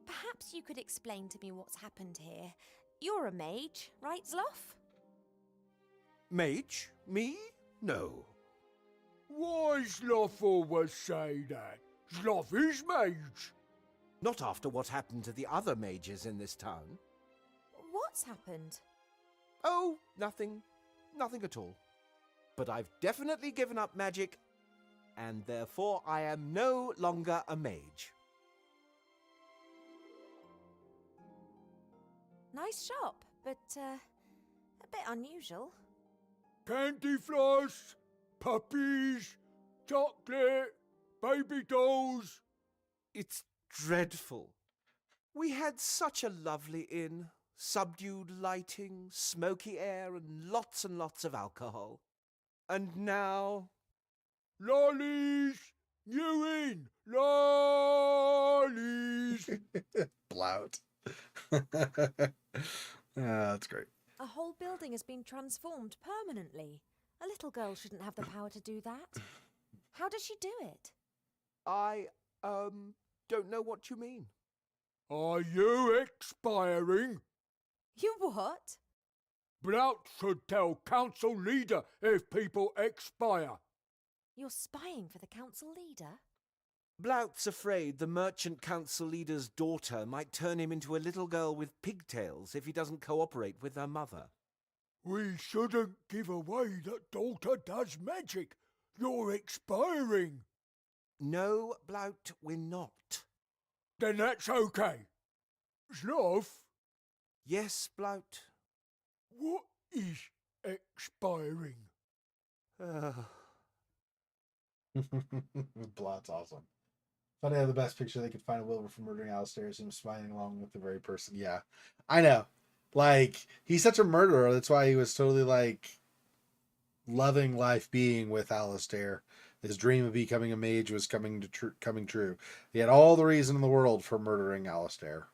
Perhaps you could explain to me what's happened here. You're a mage, right, Zloff? Mage? Me? No. Why Zloff always say that? Zloff is mage. Not after what happened to the other mages in this town. What's happened? Oh, nothing. Nothing at all. But I've definitely given up magic, and therefore I am no longer a mage. Nice shop, but a bit unusual. Candy floss, puppies, chocolate, baby dolls. It's dreadful. We had such a lovely inn. Subdued lighting, smoky air, and lots of alcohol. And now... Lollies! New inn! Lollies! Blout. That's great. A whole building has been transformed permanently. A little girl shouldn't have the power to do that. How does she do it? I, don't know what you mean. Are you expiring? You what? Blout should tell council leader if people expire. You're spying for the council leader? Blout's afraid the merchant council leader's daughter might turn him into a little girl with pigtails if he doesn't cooperate with her mother. We shouldn't give away that daughter does magic. You're expiring. No, Blout, we're not. Then that's okay. Zloff? Yes, Blout. What is expiring? Blout's awesome. Funny how the best picture they could find of Wilbur from murdering Alistair is him smiling along with the very person. Yeah, I know. Like, he's such a murderer. That's why he was totally, like, loving life being with Alistair. His dream of becoming a mage was coming true. He had all the reason in the world for murdering Alistair.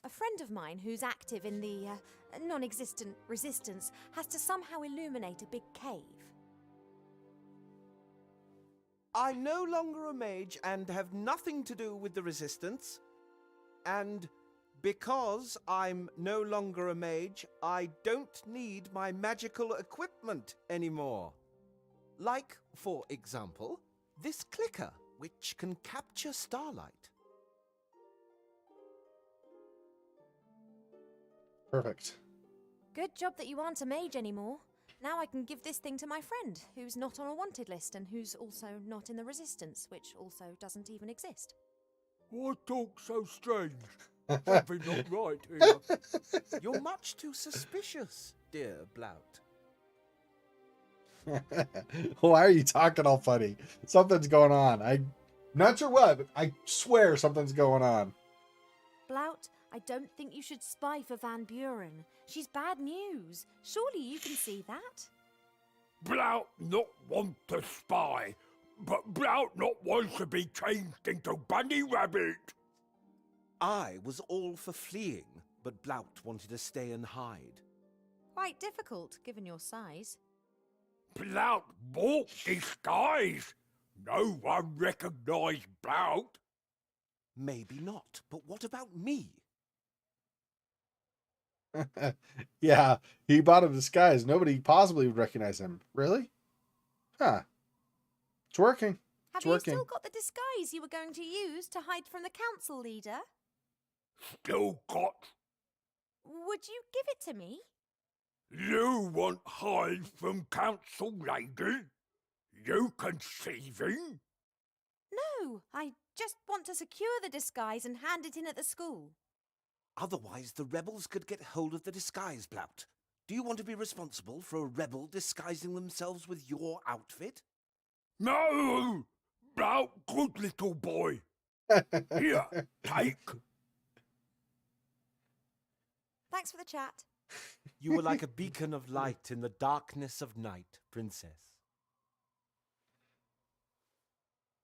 A friend of mine who's active in the non-existent resistance has to somehow illuminate a big cave. I'm no longer a mage and have nothing to do with the Resistance. And because I'm no longer a mage, I don't need my magical equipment anymore. Like, for example, this clicker, which can capture starlight. Perfect. Good job that you aren't a mage anymore. Now I can give this thing to my friend, who's not on a wanted list and who's also not in the Resistance, which also doesn't even exist. Why talk so strange? Something not right here. You're much too suspicious, dear Blout. Why are you talking all funny? Something's going on. I'm not sure what, but I swear something's going on. Blout, I don't think you should spy for Van Buren. She's bad news. Surely you can see that. Blout not want to spy, but Blout not want to be changed into bunny rabbit. I was all for fleeing, but Blout wanted to stay and hide. Quite difficult, given your size. Blout bought disguise. No one recognised Blout. Maybe not, but what about me? Yeah, he bought a disguise. Nobody possibly would recognize him. Really? Huh. It's working. Have you still got the disguise you were going to use to hide from the council leader? Still got. Would you give it to me? You want hide from council lady? You conceiving? No, I just want to secure the disguise and hand it in at the school. Otherwise, the rebels could get hold of the disguise, Blout. Do you want to be responsible for a rebel disguising themselves with your outfit? No! Blout, good little boy. Here, take. Thanks for the chat. You were like a beacon of light in the darkness of night, Princess.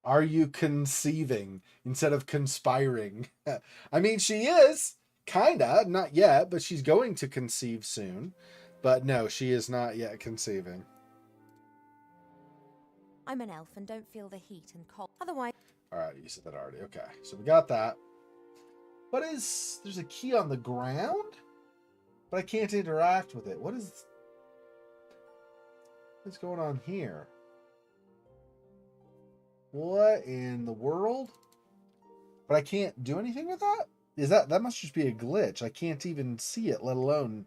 Are you conceiving instead of conspiring? I mean, she is. Kinda. Not yet, but she's going to conceive soon. But no, she is not yet conceiving. I'm an elf and don't feel the heat and cold. Otherwise... Alright, you said that already. Okay, so we got that. What is... There's a key on the ground? But I can't interact with it. What's going on here? What in the world? But I can't do anything with that? That must just be a glitch. I can't even see it, let alone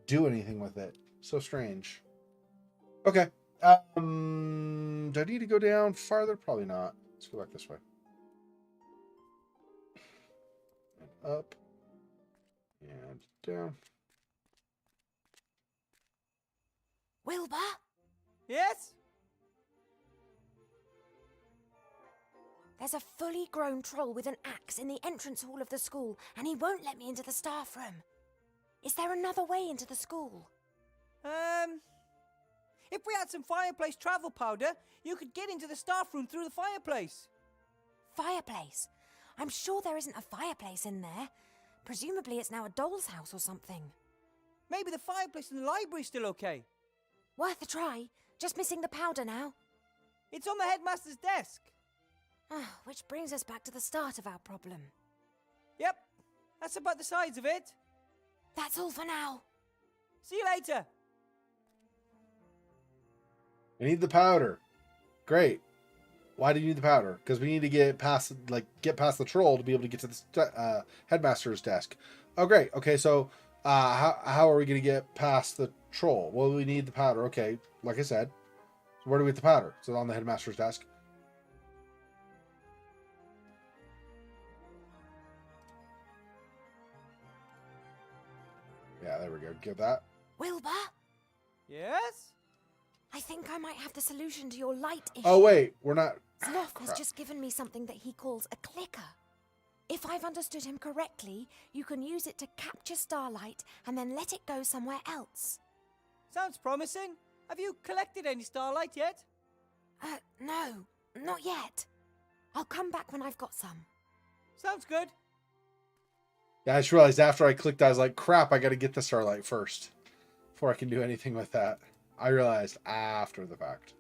do anything with it. So strange. Okay. Do I need to go down farther? Probably not. Let's go back this way. And up. And down. Wilbur? Yes? There's a fully grown troll with an axe in the entrance hall of the school, and he won't let me into the staff room. Is there another way into the school? If we had some fireplace travel powder, you could get into the staff room through the fireplace. Fireplace? I'm sure there isn't a fireplace in there. Presumably it's now a doll's house or something. Maybe the fireplace in the library's still okay. Worth a try. Just missing the powder now. It's on the headmaster's desk. Which brings us back to the start of our problem. Yep, that's about the size of it. That's all for now. See you later. I need the powder. Great. Why do you need the powder? Because we need to get past the troll to be able to get to the headmaster's desk. Oh, great. Okay, so how are we going to get past the troll? Well, we need the powder. Okay, like I said. So where do we get the powder? Is it on the headmaster's desk? Yeah, there we go. Get that. Wilbur? Yes? I think I might have the solution to your light issue. Oh, wait. We're not... Zloth has just given me something that he calls a clicker. If I've understood him correctly, you can use it to capture starlight and then let it go somewhere else. Sounds promising. Have you collected any starlight yet? No, not yet. I'll come back when I've got some. Sounds good. Yeah, I just realized after I clicked, I was like, crap, I got to get the starlight first before I can do anything with that. I realized after the fact.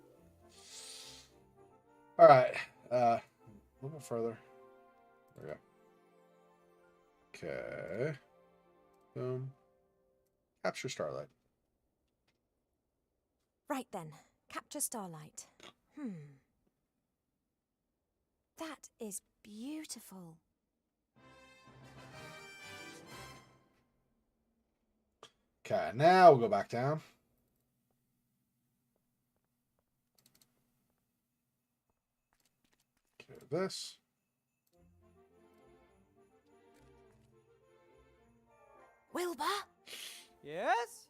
All right. A little bit further. There we go. Okay. Boom. Capture starlight. Right then, capture starlight. That is beautiful. Okay, now we'll go back down. Okay, this. Wilbur, Yes?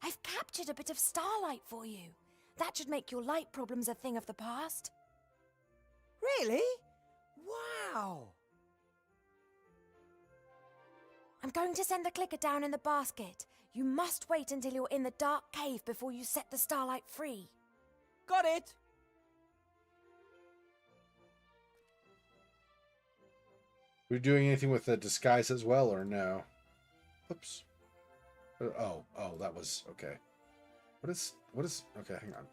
I've captured a bit of starlight for you. That should make your light problems a thing of the past. Really? Wow! I'm going to send the clicker down in the basket. You must wait until you're in the dark cave before you set the starlight free. Got it! We're doing anything with the disguise as well, or no? Oops. Oh, that was okay. What is? Okay, hang on.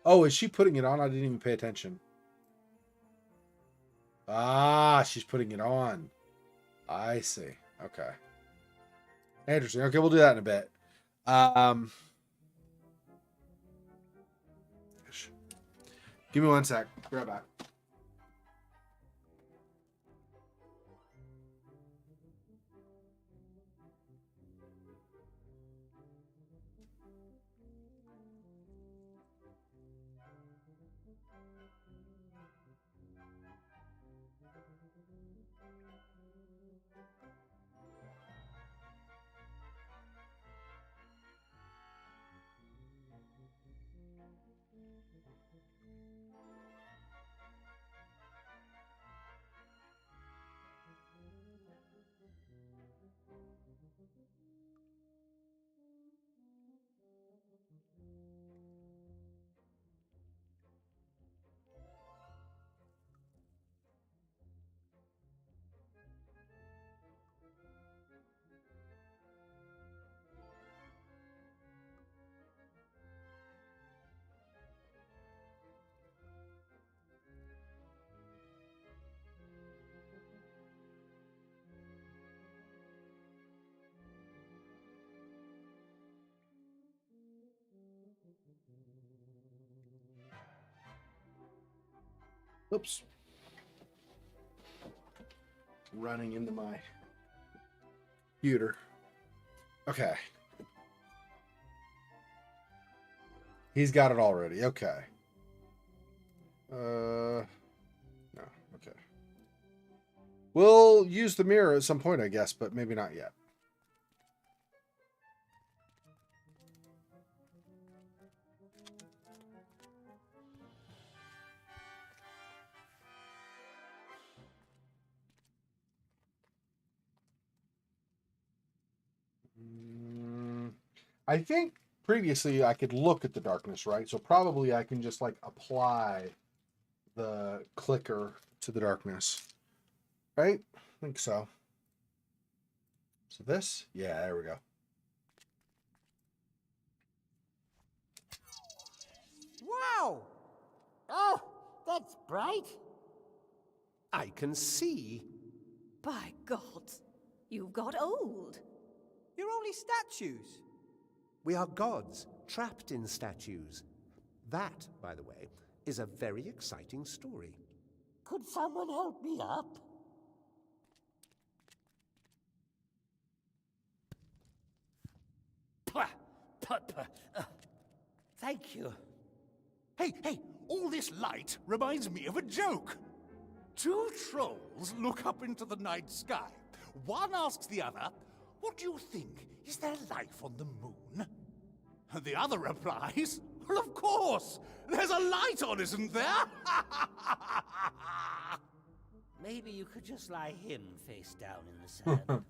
Oh, is she putting it on? I didn't even pay attention. Ah, she's putting it on. I see. Okay. Interesting. Okay, we'll do that in a bit. Give me 1 sec. Be right back. Oops. Running into my computer. Okay. He's got it already. Okay. No. Okay. We'll use the mirror at some point, I guess, but maybe not yet. I think previously I could look at the darkness, right? So probably I can just like apply the clicker to the darkness, right? I think so. So this, yeah, there we go. Wow! Oh, that's bright. I can see. By God, you've got old. You're only statues. We are gods, trapped in statues. That, by the way, is a very exciting story. Could someone help me up? Pah, pah, pah. Thank you. Hey, all this light reminds me of a joke. Two trolls look up into the night sky. One asks the other, "What do you think? Is there life on the moon?" And the other replies, "Well, of course! There's a light on, isn't there?" Maybe you could just lie him face down in the sand.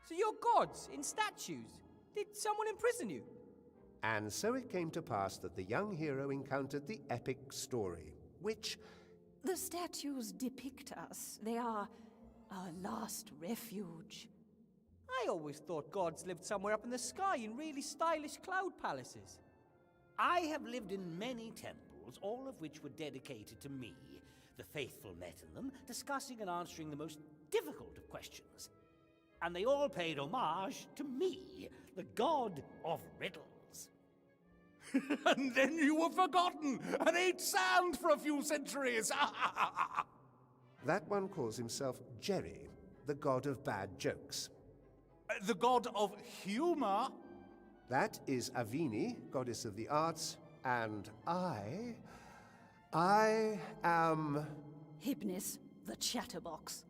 So you're gods in statues. Did someone imprison you? And so it came to pass that the young hero encountered the epic story. Which? The statues depict us. They are our last refuge. I always thought gods lived somewhere up in the sky in really stylish cloud palaces. I have lived in many temples, all of which were dedicated to me. The faithful met in them, discussing and answering the most difficult of questions. And they all paid homage to me, the god of riddles. And then you were forgotten and ate sand for a few centuries. That one calls himself Jerry, the god of bad jokes. The god of humor? That is Avini, goddess of the arts, and I am... Hypnis, the chatterbox.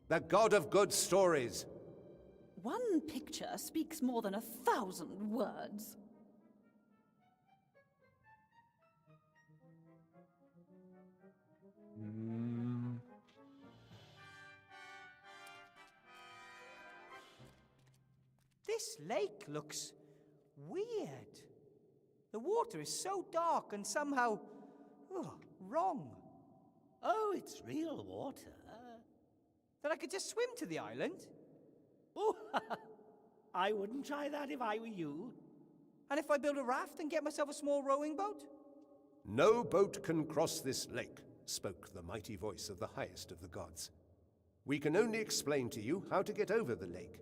the god of good stories. One picture speaks more than 1,000 words. This lake looks weird. The water is so dark and somehow wrong. Oh, it's real water. That I could just swim to the island. Oh, I wouldn't try that if I were you. And if I build a raft and get myself a small rowing boat? No boat can cross this lake, spoke the mighty voice of the highest of the gods. We can only explain to you how to get over the lake.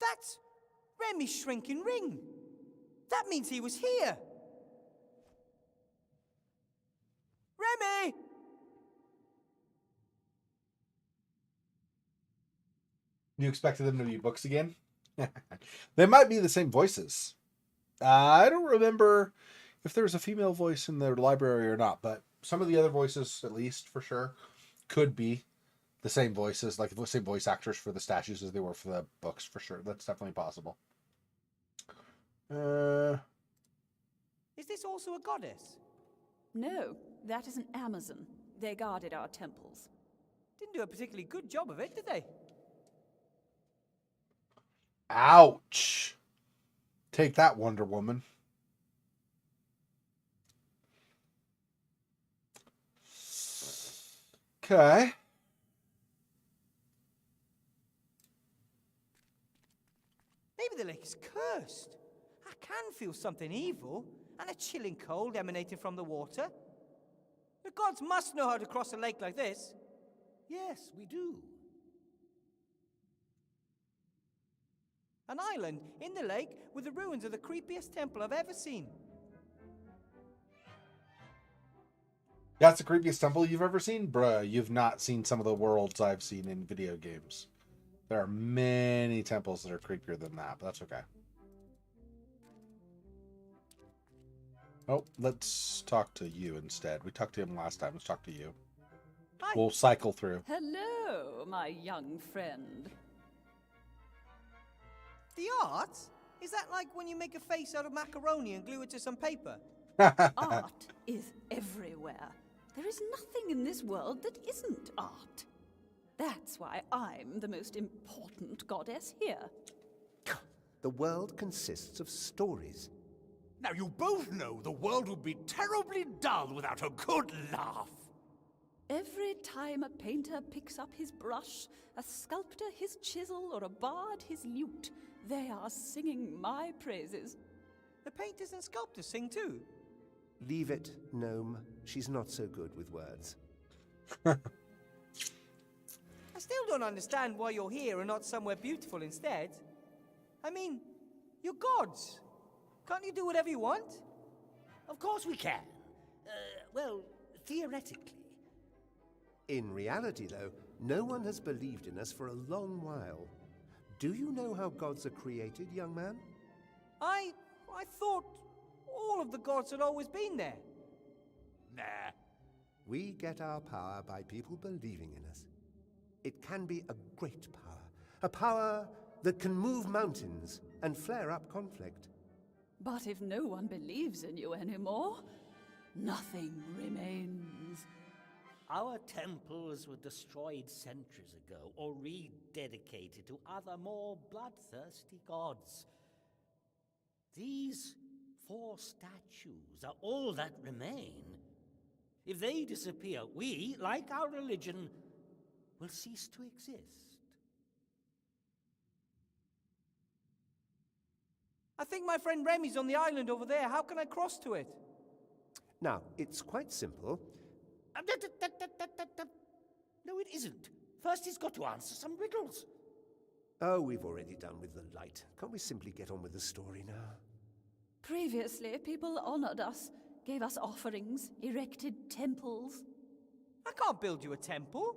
That's Remy's shrinking ring. That means he was here. Remy! You expected them to be books again? They might be the same voices. I don't remember if there was a female voice in the library or not, but some of the other voices, at least for sure, could be the same voices, like the same voice actors for the statues as they were for the books, for sure. That's definitely possible. Is this also a goddess? No, that is an Amazon. They guarded our temples. Didn't do a particularly good job of it, did they? Ouch. Take that, Wonder Woman. Okay. Maybe the lake is cursed. I can feel something evil and a chilling cold emanating from the water. The gods must know how to cross a lake like this. Yes, we do. An island in the lake with the ruins of the creepiest temple I've ever seen. That's the creepiest temple you've ever seen? Bruh, you've not seen some of the worlds I've seen in video games. There are many temples that are creepier than that, but that's okay. Oh, let's talk to you instead. We talked to him last time. Let's talk to you. Hi. We'll cycle through. Hello, my young friend. The art? Is that like when you make a face out of macaroni and glue it to some paper? Art is everywhere. There is nothing in this world that isn't art. That's why I'm the most important goddess here. The world consists of stories. Now, you both know the world would be terribly dull without a good laugh. Every time a painter picks up his brush, a sculptor his chisel, or a bard his lute, they are singing my praises. The painters and sculptors sing too. Leave it, Gnome. She's not so good with words. I still don't understand why you're here and not somewhere beautiful instead. I mean, you're gods. Can't you do whatever you want? Of course we can. Well, theoretically. In reality, though, no one has believed in us for a long while. Do you know how gods are created, young man? I thought all of the gods had always been there. Nah. We get our power by people believing in us. It can be a great power. A power that can move mountains and flare up conflict. But if no one believes in you anymore, nothing remains. Our temples were destroyed centuries ago or rededicated to other more bloodthirsty gods. These 4 statues are all that remain. If they disappear, we, like our religion, will cease to exist. I think my friend Remy's on the island over there. How can I cross to it? Now, it's quite simple. No, it isn't. First, he's got to answer some riddles. Oh, we've already done with the light. Can't we simply get on with the story now? Previously, people honored us, gave us offerings, erected temples. I can't build you a temple.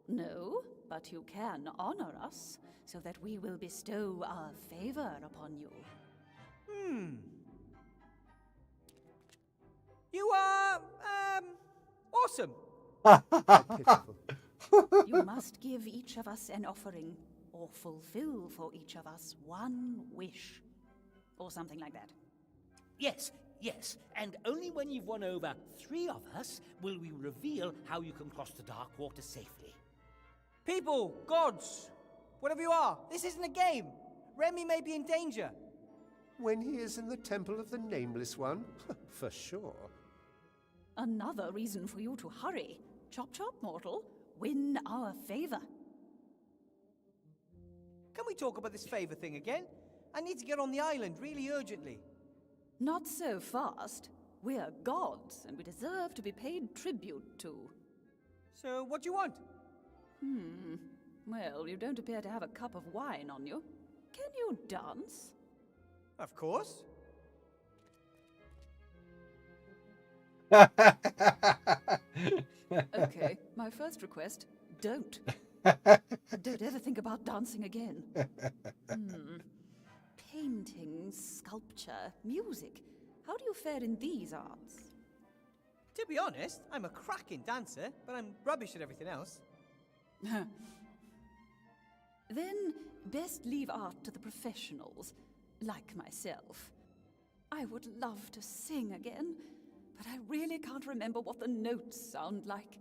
No, but you can honor us, so that we will bestow our favor upon you. You are, awesome. Pitiful. You must give each of us an offering, or fulfill for each of us one wish. Or something like that. Yes, yes, and only when you've won over 3 of us will we reveal how you can cross the dark water safely. People, gods, whatever you are, this isn't a game. Remy may be in danger. When he is in the Temple of the Nameless One? For sure. Another reason for you to hurry. Chop chop, mortal. Win our favor. Can we talk about this favor thing again? I need to get on the island really urgently. Not so fast. We're gods, and we deserve to be paid tribute to. So, what do you want? Well, you don't appear to have a cup of wine on you. Can you dance? Of course. Okay, my first request, don't. Don't ever think about dancing again. Painting, sculpture, music. How do you fare in these arts? To be honest, I'm a cracking dancer, but I'm rubbish at everything else. Then, best leave art to the professionals, like myself. I would love to sing again, but I really can't remember what the notes sound like.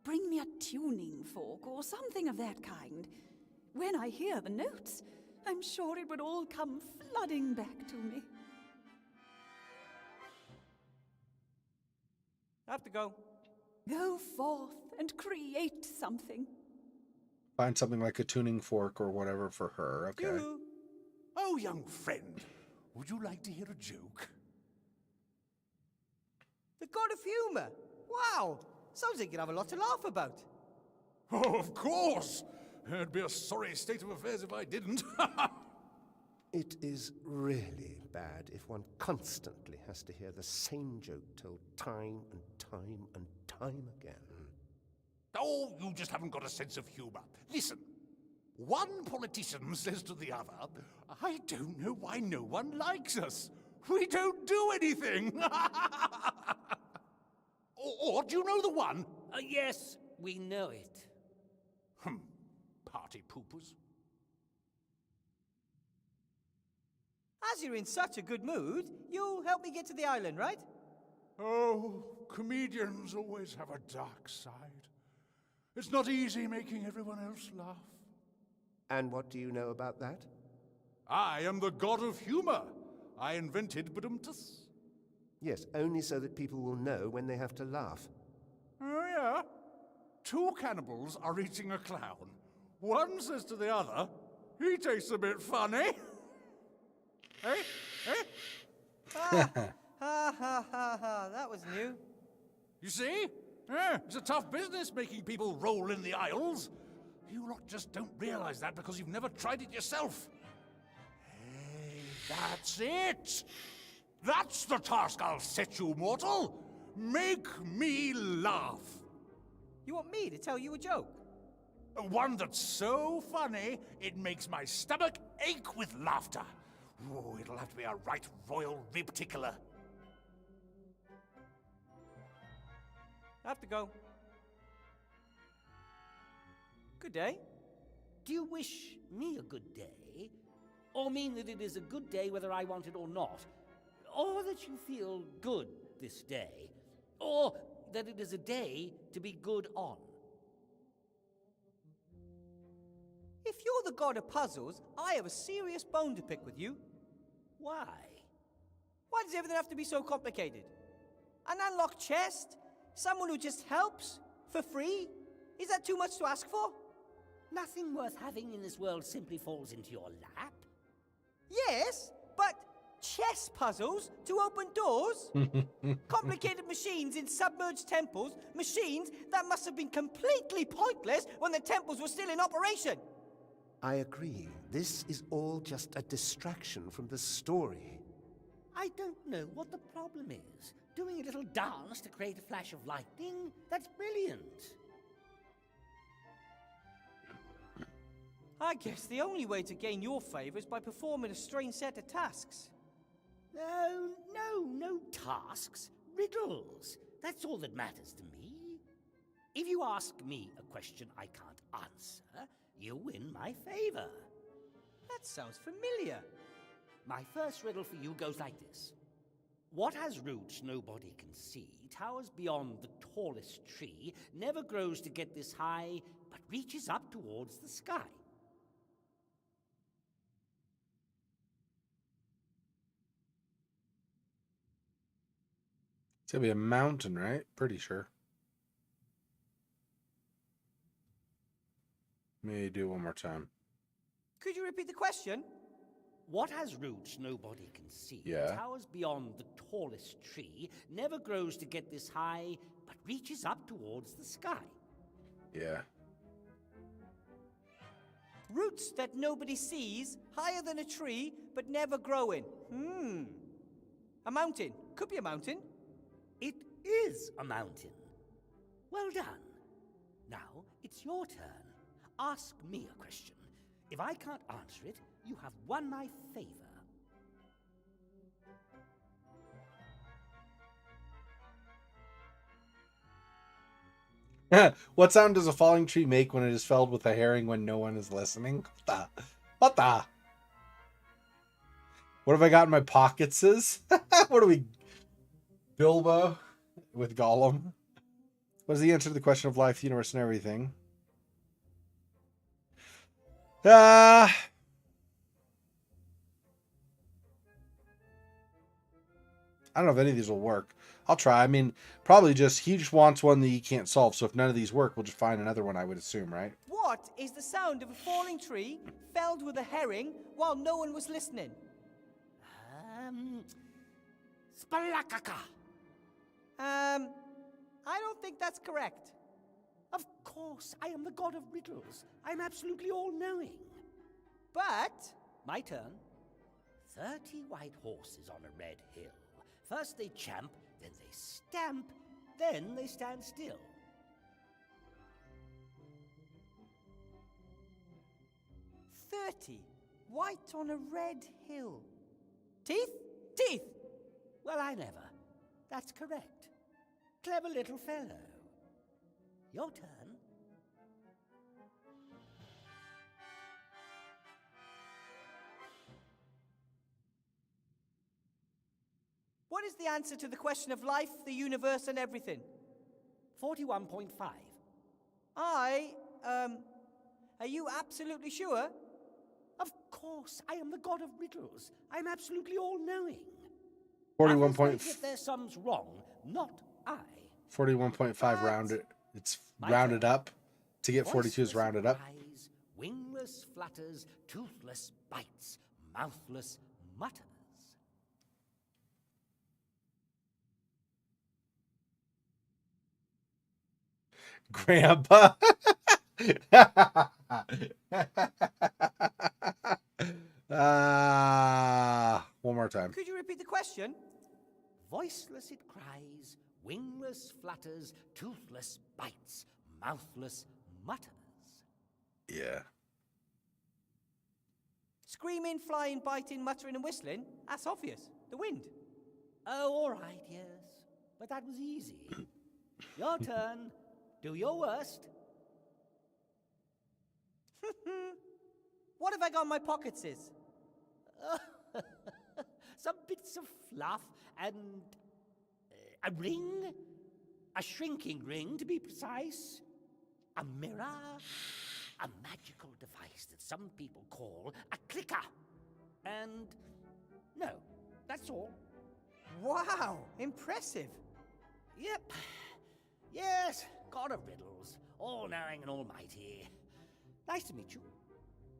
Bring me a tuning fork or something of that kind. When I hear the notes, I'm sure it would all come flooding back to me. I have to go. Go forth and create something. Find something like a tuning fork or whatever for her, okay? Yoo-hoo. Oh, young friend, would you like to hear a joke? The God of Humour. Wow. Sounds like you'd have a lot to laugh about. Oh, of course! It'd be a sorry state of affairs if I didn't. It is really bad if one constantly has to hear the same joke told time and time and time again. Oh, you just haven't got a sense of humour. Listen, one politician says to the other, I don't know why no one likes us. We don't do anything. or do you know the one? Yes, we know it. Party poopers. As you're in such a good mood, you'll help me get to the island, right? Oh, comedians always have a dark side. It's not easy making everyone else laugh. And what do you know about that? I am the god of humor. I invented badumtus. Yes, only so that people will know when they have to laugh. Oh, yeah? 2 cannibals are eating a clown. One says to the other, he tastes a bit funny. Eh? Ha ha ha, that was new. You see? Yeah, it's a tough business making people roll in the aisles. You lot just don't realize that because you've never tried it yourself. Hey, that's it! That's the task I'll set you, mortal! Make me laugh! You want me to tell you a joke? One that's so funny, it makes my stomach ache with laughter. Oh, it'll have to be a right royal rib tickler. I have to go. Good day. Do you wish me a good day? Or mean that it is a good day whether I want it or not? Or that you feel good this day? Or that it is a day to be good on. If you're the god of puzzles, I have a serious bone to pick with you. Why? Why does everything have to be so complicated? An unlocked chest? Someone who just helps? For free? Is that too much to ask for? Nothing worth having in this world simply falls into your lap. Yes, but chess puzzles to open doors? Complicated machines in submerged temples? Machines that must have been completely pointless when the temples were still in operation. I agree. This is all just a distraction from the story. I don't know what the problem is. Doing a little dance to create a flash of lightning? That's brilliant. I guess the only way to gain your favor is by performing a strange set of tasks. No tasks. Riddles. That's all that matters to me. If you ask me a question I can't answer, you win my favor. That sounds familiar. My first riddle for you goes like this. What has roots nobody can see, towers beyond the tallest tree, never grows to get this high, but reaches up towards the sky? It's gonna be a mountain, right? Pretty sure. Let me do it one more time. Could you repeat the question? What has roots nobody can see, Yeah. towers beyond the tallest tree, never grows to get this high, but reaches up towards the sky? Yeah. Roots that nobody sees, higher than a tree, but never growing. A mountain. Could be a mountain. It is a mountain. Well done. Now it's your turn. Ask me a question. If I can't answer it, you have won my favor. What sound does a falling tree make when it is felled with a herring when no one is listening? What the? What have I got in my pockets? What are we? Bilbo with Gollum? What is the answer to the question of life, the universe, and everything? I don't know if any of these will work. I'll try. I mean, probably he just wants one that he can't solve. So if none of these work, we'll just find another one, I would assume, right? What is the sound of a falling tree felled with a herring while no one was listening? Spalakaka. I don't think that's correct. Of course, I am the god of riddles. I'm absolutely all-knowing. But... My turn. 30 white horses on a red hill. First they champ, then they stamp, then they stand still. White on a red hill. Teeth? Teeth! Well, I never. That's correct. Clever little fellow. Your turn. What is the answer to the question of life, the universe, and everything? 41.5. Are you absolutely sure? Of course, I am the god of riddles. I'm absolutely all-knowing. 41 Others might get their sums wrong, not I. 41.5 rounded. It's rounded up. To get 42 is rounded up. Cries, wingless flutters, toothless bites, mouthless mutters. Grandpa. One more time. Could you repeat the question? Voiceless it cries, wingless flutters, toothless bites, mouthless mutters. Yeah. Screaming, flying, biting, muttering, and whistling? That's obvious. The wind. Oh, all right, yes. But that was easy. Your turn. Do your worst. What have I got in my pockets, Sis? Some bits of fluff and a ring, A shrinking ring, to be precise. A mirror. A magical device that some people call a clicker. And no, that's all. Wow, impressive. Yep. Yes, god of riddles, all-knowing and almighty. Nice to meet you.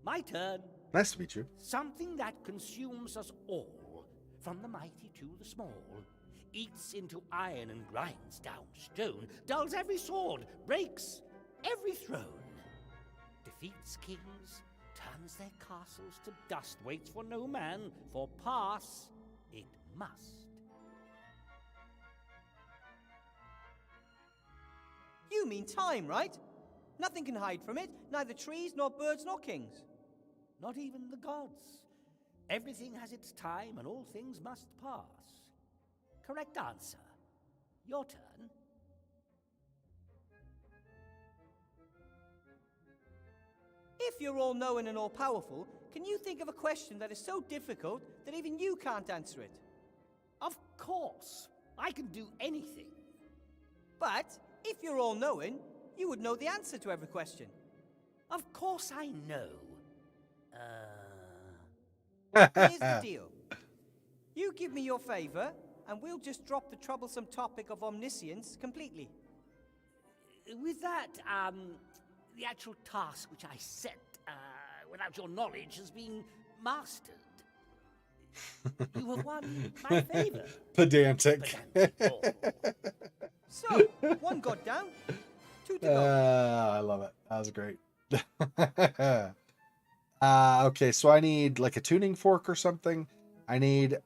My turn. Nice to meet you. Something that consumes us all, from the mighty to the small, eats into iron and grinds down stone, dulls every sword, breaks every throne, defeats kings, turns their castles to dust, waits for no man, for pass it must. You mean time, right? Nothing can hide from it, neither trees, nor birds, nor kings. Not even the gods. Everything has its time, and all things must pass. Correct answer. Your turn. If you're all-knowing and all-powerful, can you think of a question that is so difficult that even you can't answer it? Of course. I can do anything. But if you're all-knowing, you would know the answer to every question. Of course I know. Here's the deal. You give me your favor, and we'll just drop the troublesome topic of omniscience completely. With that, the actual task which I set, without your knowledge, has been mastered. You have won my favor. Pedantic. So, one got down, two to go. I love it. That was great. Okay, so I need like a tuning fork or something. I need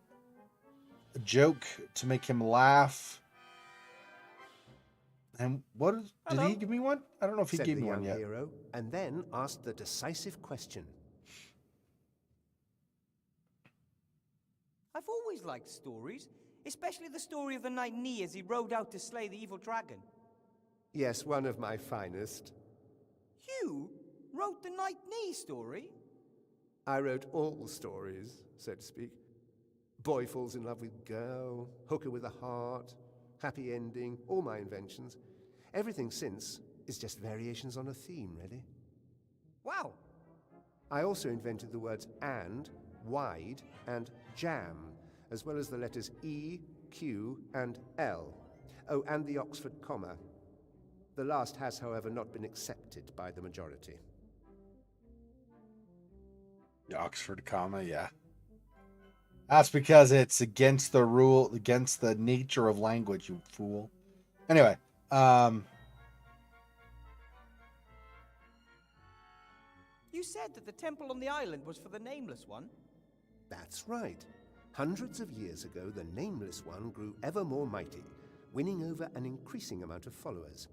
a joke to make him laugh. And what is, did he give me one? I don't know if he gave me one yet. Hero, and then asked the decisive question. I've always liked stories, especially the story of the knight Ni as he rode out to slay the evil dragon. Yes, one of my finest. You wrote the knight Ni story? I wrote all stories, so to speak. Boy falls in love with girl, hooker with a heart, happy ending, all my inventions. Everything since is just variations on a theme, really. Wow. I also invented the words and, wide, and jam, as well as the letters E, Q, and L. Oh, and the Oxford comma. The last has, however, not been accepted by the majority. The Oxford comma, yeah. That's because it's against the rule, against the nature of language, you fool. Anyway, You said that the temple on the island was for the Nameless One? That's right. Hundreds of years ago, the Nameless One grew ever more mighty, winning over an increasing amount of followers.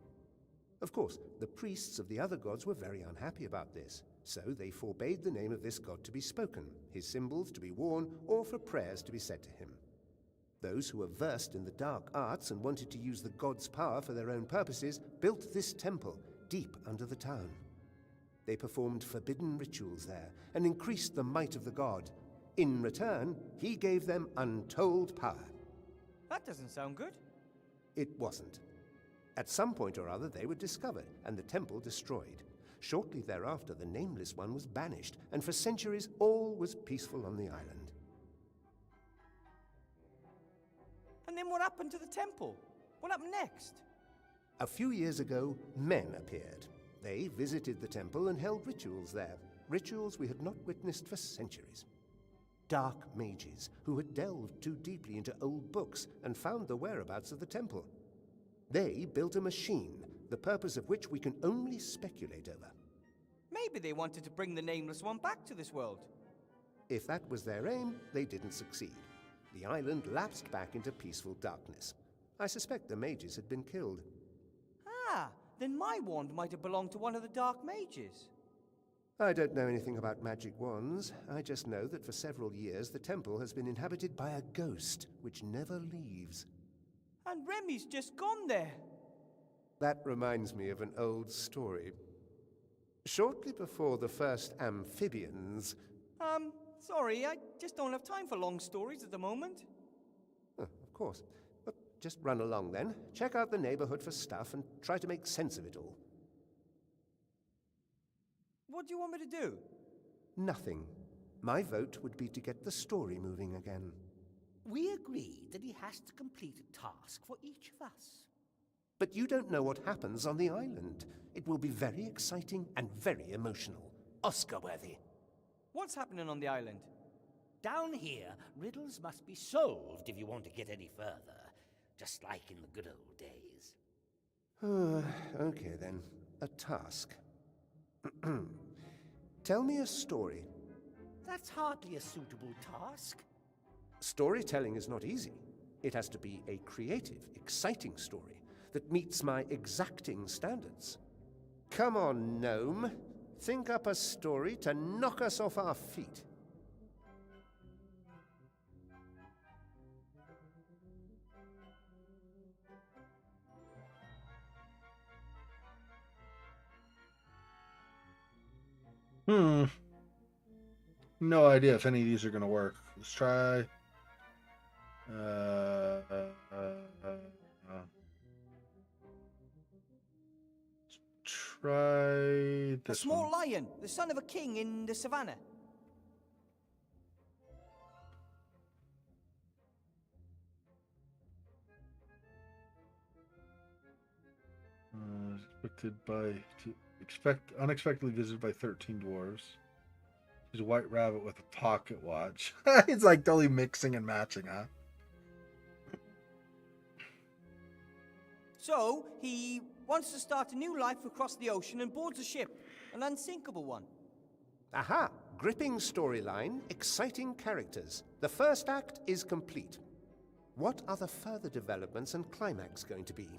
Of course, the priests of the other gods were very unhappy about this, so they forbade the name of this god to be spoken, his symbols to be worn, or for prayers to be said to him. Those who were versed in the dark arts and wanted to use the god's power for their own purposes built this temple deep under the town. They performed forbidden rituals there and increased the might of the god. In return, he gave them untold power. That doesn't sound good. It wasn't. At some point or other, they were discovered and the temple destroyed. Shortly thereafter, the Nameless One was banished, and for centuries, all was peaceful on the island. And then what happened to the temple? What happened next? A few years ago, men appeared. They visited the temple and held rituals there, rituals we had not witnessed for centuries. Dark mages who had delved too deeply into old books and found the whereabouts of the temple. They built a machine, the purpose of which we can only speculate over. Maybe they wanted to bring the Nameless One back to this world. If that was their aim, they didn't succeed. The island lapsed back into peaceful darkness. I suspect the mages had been killed. Ah, then my wand might have belonged to one of the Dark Mages. I don't know anything about magic wands. I just know that for several years the temple has been inhabited by a ghost which never leaves. And Remy's just gone there. That reminds me of an old story. Shortly before the first amphibians... Sorry, I just don't have time for long stories at the moment. Of course. But Just run along then, check out the neighborhood for stuff, and try to make sense of it all. What do you want me to do? Nothing. My vote would be to get the story moving again. We agreed that he has to complete a task for each of us. But you don't know what happens on the island. It will be very exciting and very emotional. Oscar-worthy. What's happening on the island? Down here, riddles must be solved if you want to get any further, just like in the good old days. Okay then, a task. Tell me a story. That's hardly a suitable task. Storytelling is not easy. It has to be a creative, exciting story that meets my exacting standards. Come on, gnome. Think up a story to knock us off our feet. No idea if any of these are going to work. Let's try. Try this A small one. lion, the son of a king in the savannah. Unexpectedly visited by 13 dwarves. He's a white rabbit with a pocket watch. It's like totally mixing and matching, huh? So, he wants to start a new life across the ocean and boards a ship, an unsinkable one. Aha! Gripping storyline, exciting characters. The first act is complete. What are the further developments and climax going to be?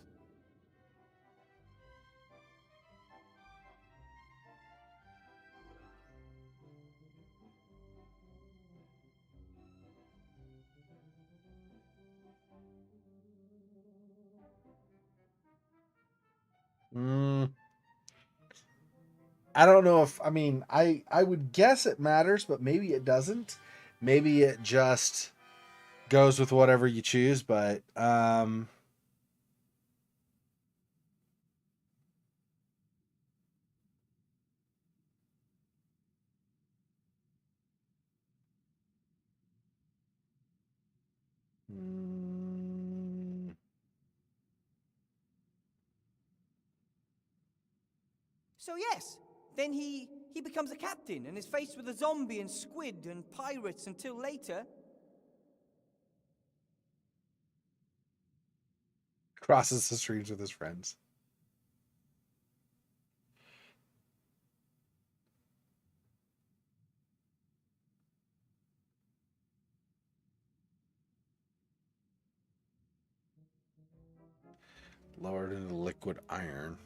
I don't know if I would guess it matters, but maybe it doesn't. Maybe it just goes with whatever you choose, but So yes, then he becomes a captain and is faced with a zombie and squid and pirates until later. crosses the streams with his friends. Lowered into liquid iron.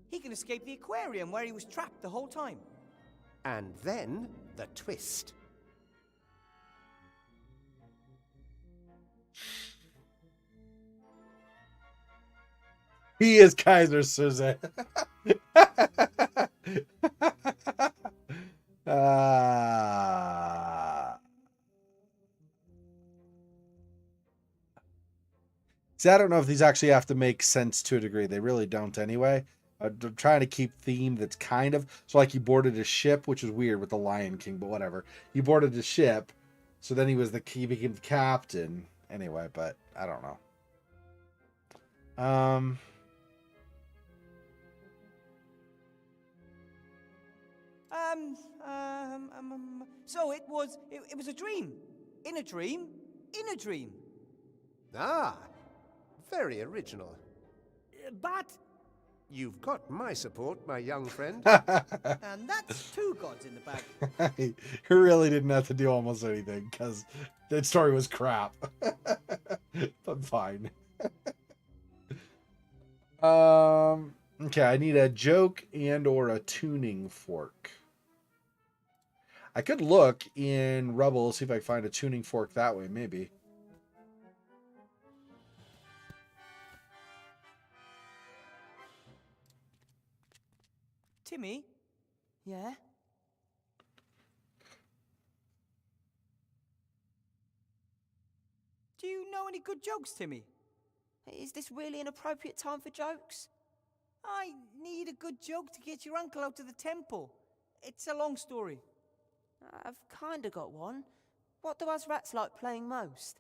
He can escape the aquarium where he was trapped the whole time. And then, the twist. He is Kaiser Soze. See, I don't know if these actually have to make sense to a degree. They really don't anyway. I'm trying to keep theme that's kind of... So like he boarded a ship, which is weird with the Lion King, but whatever. He boarded a ship, so then he became the captain. Anyway, but I don't know. So it was a dream. In a dream. In a dream. Ah, very original. But... You've got my support, my young friend. And that's two gods in the bag. He really didn't have to do almost anything, because that story was crap. But fine. Okay, I need a joke and or a tuning fork. I could look in Rubble, see if I can find a tuning fork that way, maybe. Timmy? Yeah? Do you know any good jokes, Timmy? Is this really an appropriate time for jokes? I need a good joke to get your uncle out of the temple. It's a long story. I've kinda got one. What do us rats like playing most?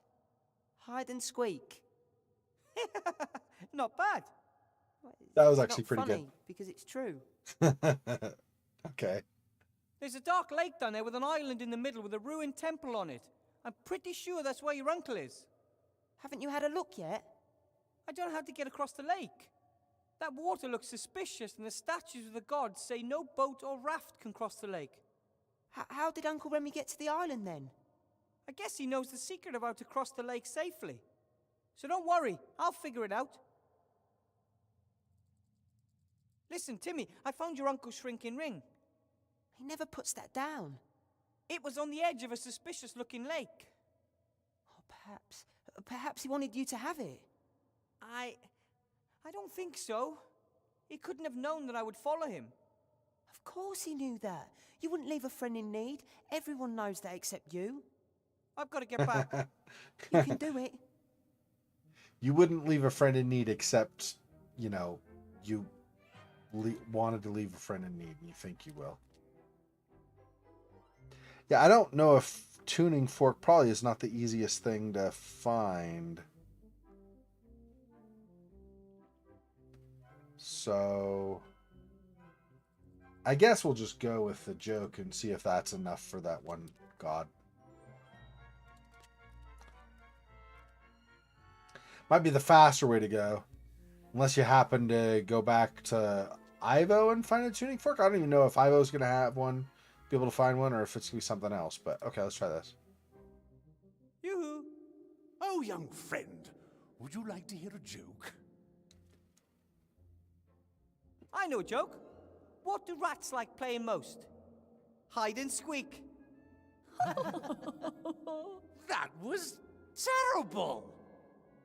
Hide and squeak. Not bad. That was It's actually not pretty funny, because it's true. good. Okay. There's a dark lake down there with an island in the middle with a ruined temple on it. I'm pretty sure that's where your uncle is. Haven't you had a look yet? I don't know how to get across the lake. That water looks suspicious, and the statues of the gods say no boat or raft can cross the lake. How did Uncle Remy get to the island then? I guess he knows the secret of how to cross the lake safely. So don't worry, I'll figure it out. Listen, Timmy, I found your uncle's shrinking ring. He never puts that down. It was on the edge of a suspicious-looking lake. Oh, perhaps he wanted you to have it. I don't think so. He couldn't have known that I would follow him. Of course he knew that. You wouldn't leave a friend in need. Everyone knows that except you. I've got to get back. You can do it. You wouldn't leave a friend in need except, you wanted to leave a friend in need, and you think you will. Yeah, I don't know if tuning fork probably is not the easiest thing to find. So I guess we'll just go with the joke and see if that's enough for that one god. Might be the faster way to go. Unless you happen to go back to Ivo and find a tuning fork. I don't even know if Ivo's going to have one, be able to find one, or if it's going to be something else. But okay, let's try this. Yoo-hoo. Oh, young friend, would you like to hear a joke? I know a joke. What do rats like playing most? Hide and squeak. That was terrible.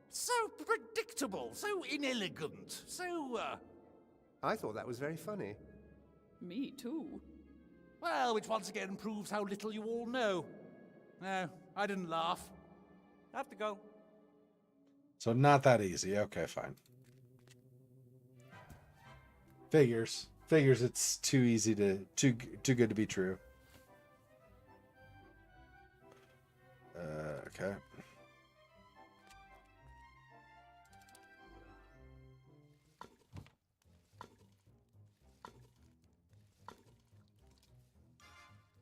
So predictable, so inelegant, so, I thought that was very funny. Me too. Well, which once again proves how little you all know. No, I didn't laugh. I have to go. So not that easy. Okay, fine. Figures it's too easy to too good to be true. Okay.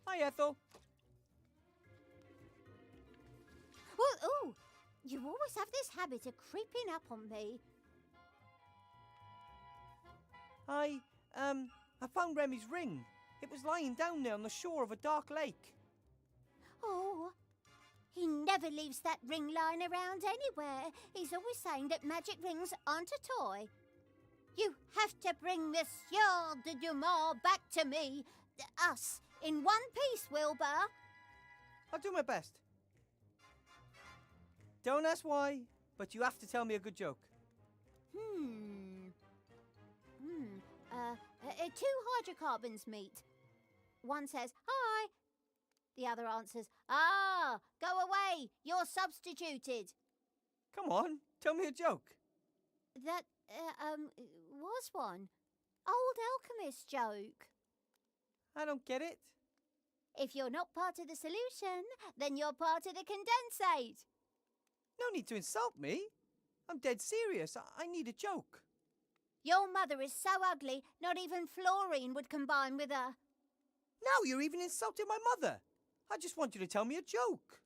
Hi, Ethel. Ooh, you always have this habit of creeping up on me. I found Remy's ring. It was lying down there on the shore of a dark lake. Oh, he never leaves that ring lying around anywhere. He's always saying that magic rings aren't a toy. You have to bring Monsieur de Dumont back to me. Us, in one piece, Wilbur. I'll do my best. Don't ask why, but you have to tell me a good joke. Two hydrocarbons meet. One says, hi. The other answers, ah, go away, you're substituted. Come on, tell me a joke. That, was one. Old alchemist joke. I don't get it. If you're not part of the solution, then you're part of the condensate. No need to insult me. I'm dead serious. I need a joke. Your mother is so ugly, not even fluorine would combine with her. Now you're even insulting my mother. I just want you to tell me a joke.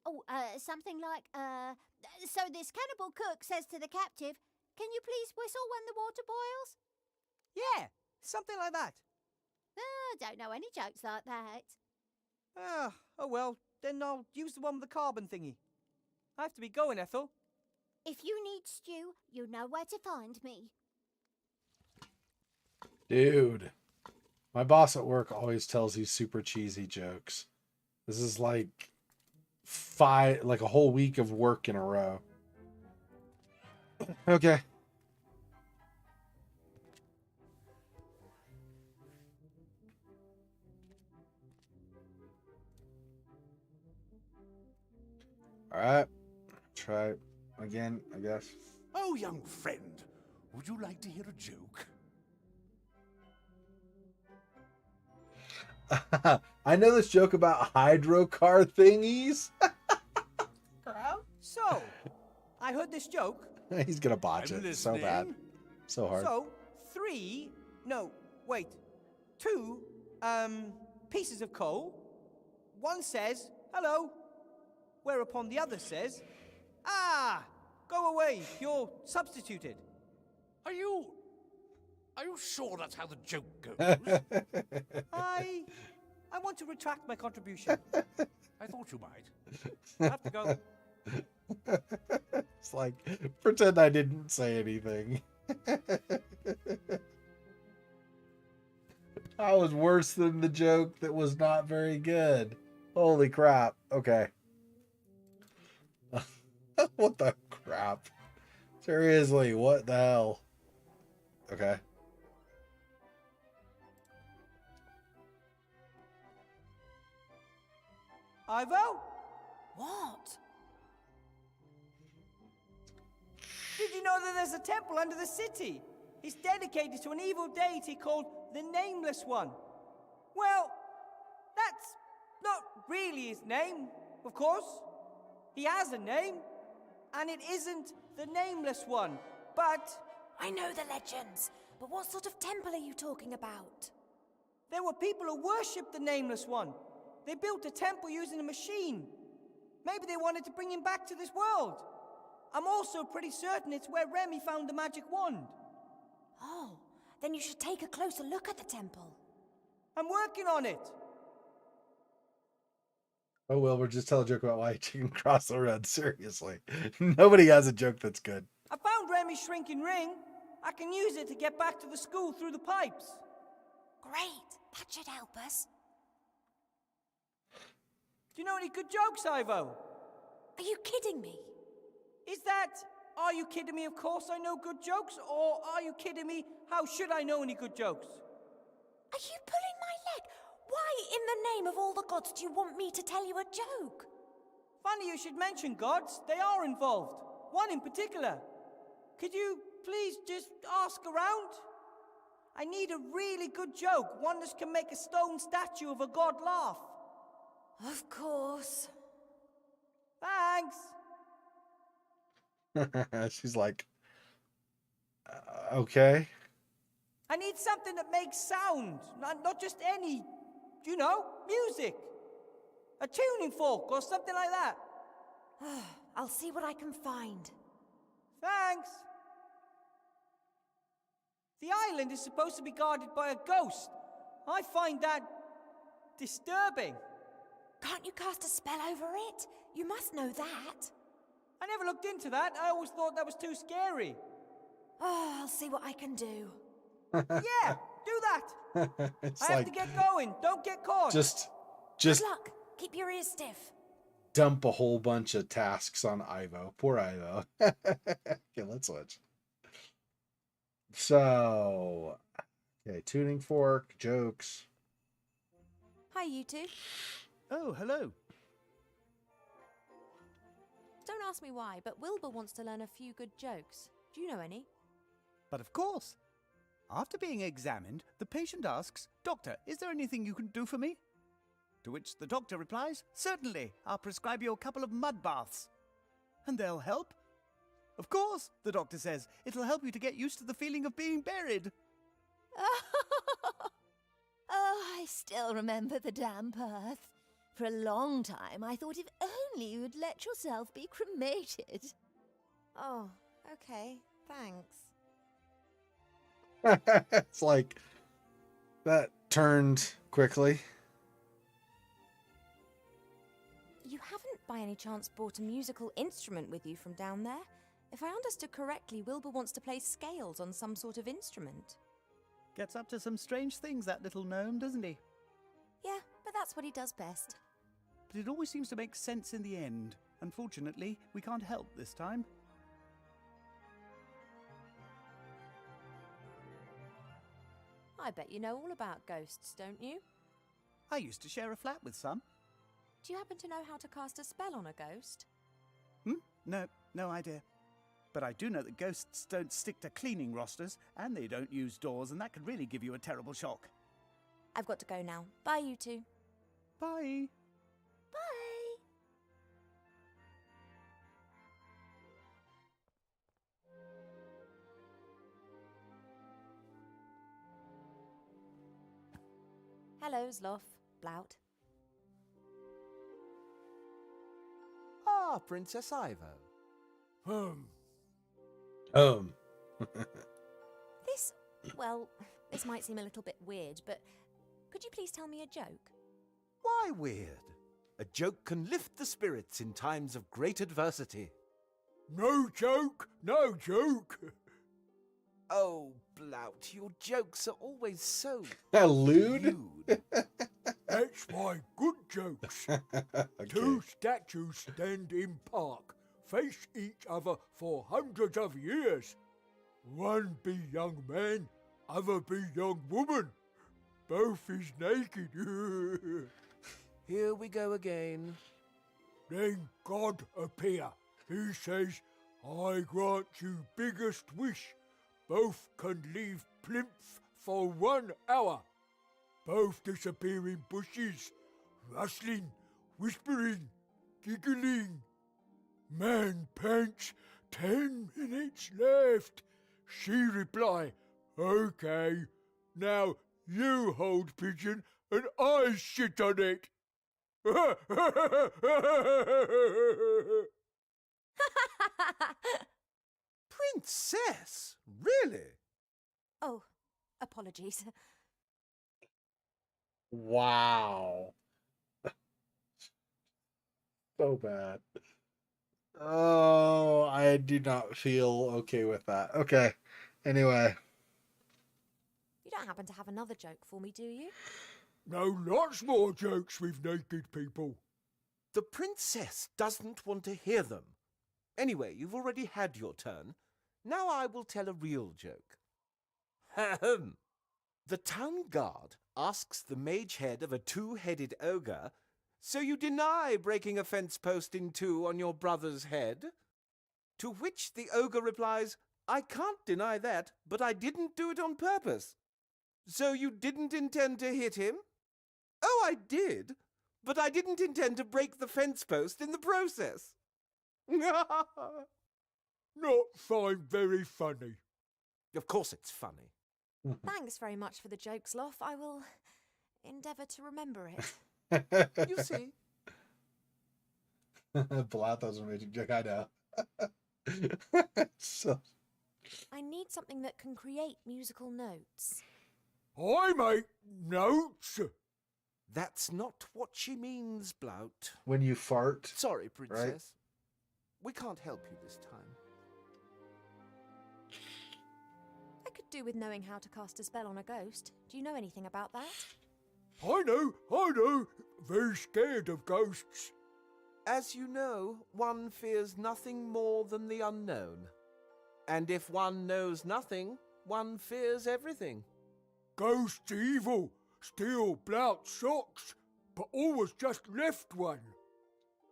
Oh, something like, so this cannibal cook says to the captive, can you please whistle when the water boils? Yeah, something like that. Don't know any jokes like that. Oh well, then I'll use the one with the carbon thingy. I have to be going, Ethel. If you need stew, you know where to find me. Dude. My boss at work always tells these super cheesy jokes. This is like a whole week of work in a row. Okay. All right. Try again, I guess. Oh, young friend, would you like to hear a joke? I know this joke about hydro car thingies. So, I heard this joke. He's gonna botch I'm it so bad, listening. so hard. So, two pieces of coal. One says, hello, whereupon the other says, ah, go away, you're substituted. Are you sure that's how the joke goes? I want to retract my contribution. I thought you might. I have to go. It's like, pretend I didn't say anything. That was worse than the joke that was not very good. Holy crap. Okay. What the crap? Seriously, what the hell? Okay. Ivo? What? Did you know that there's a temple under the city? It's dedicated to an evil deity called the Nameless One. Well, that's not really his name, of course. He has a name, and it isn't the Nameless One, but... I know the legends, but what sort of temple are you talking about? There were people who worshipped the Nameless One. They built a temple using a machine. Maybe they wanted to bring him back to this world. I'm also pretty certain it's where Remy found the magic wand. Oh, then you should take a closer look at the temple. I'm working on it. Oh, well, we're just telling a joke about why chicken crossed the road. Seriously. Nobody has a joke that's good. I found Remy's shrinking ring. I can use it to get back to the school through the pipes. Great, that should help us. Do you know any good jokes, Ivo? Are you kidding me? Is that, are you kidding me, of course I know good jokes, or are you kidding me, how should I know any good jokes? Are you pulling my leg? Why in the name of all the gods do you want me to tell you a joke? Funny you should mention gods. They are involved. One in particular. Could you please just ask around? I need a really good joke, one that can make a stone statue of a god laugh. Of course. Thanks. She's like, okay. I need something that makes sound, not just any, music. A tuning fork or something like that. I'll see what I can find. Thanks. The island is supposed to be guarded by a ghost. I find that disturbing. Can't you cast a spell over it? You must know that. I never looked into that. I always thought that was too scary. Oh, I'll see what I can do. Yeah, do that. I have to get going. Don't get caught. Just Good luck. Keep your ears stiff. dump a whole bunch of tasks on Ivo. Poor Ivo. Okay, let's switch. So, okay, tuning fork, jokes. Hi, you two. Oh, hello. Don't ask me why, but Wilbur wants to learn a few good jokes. Do you know any? But of course. After being examined, the patient asks, "Doctor, is there anything you can do for me?" To which the doctor replies, "Certainly, I'll prescribe you a couple of mud baths." "And they'll help?" "Of course," the doctor says, "it'll help you to get used to the feeling of being buried." Oh, I still remember the damp earth. For a long time, I thought if only you'd let yourself be cremated. Oh, okay. Thanks. It's like, that turned quickly. You haven't by any chance brought a musical instrument with you from down there? If I understood correctly, Wilbur wants to play scales on some sort of instrument. Gets up to some strange things, that little gnome, doesn't he? Yeah, but that's what he does best. But it always seems to make sense in the end. Unfortunately, we can't help this time. I bet you know all about ghosts, don't you? I used to share a flat with some. Do you happen to know how to cast a spell on a ghost? No idea. But I do know that ghosts don't stick to cleaning rosters, and they don't use doors, and that could really give you a terrible shock. I've got to go now. Bye, you two. Bye. Bye. Hello, Zloff. Blout. Ah, Princess Ivo. This might seem a little bit weird, but could you please tell me a joke? Why weird? A joke can lift the spirits in times of great adversity. No joke, no joke. Oh, Blout, your jokes are always so lewd. That's why good jokes. Okay. Two statues stand in park, face each other for hundreds of years. One be young man, other be young woman. Both is naked. Here we go again. Then God appear. He says, I grant you biggest wish. Both can leave plinth for 1 hour. Both disappear in bushes, rustling, whispering, giggling. Man pants, 10 minutes left. She reply, okay, now you hold pigeon and I sit on it. Princess? Really? Oh, apologies. Wow. So bad. Oh, I do not feel okay with that. Okay. Anyway. You don't happen to have another joke for me, do you? No, lots more jokes with naked people. The princess doesn't want to hear them. Anyway, you've already had your turn. Now I will tell a real joke. Ahem. The town guard asks the mage head of a two-headed ogre, so you deny breaking a fence post in two on your brother's head? To which the ogre replies, I can't deny that, but I didn't do it on purpose. So you didn't intend to hit him? Oh, I did, but I didn't intend to break the fence post in the process. Not find very funny. Of course it's funny. Thanks very much for the joke, Sloth. I will endeavour to remember it. You see? Blout was an amazing joke, I know. So... I need something that can create musical notes. I make notes. That's not what she means, Blout. When you fart. Sorry, Princess. Right? We can't help you this time. I could do with knowing how to cast a spell on a ghost. Do you know anything about that? I know. Very scared of ghosts. As you know, one fears nothing more than the unknown. And if one knows nothing, one fears everything. Ghosts evil. Steal Blout socks, but always just left one.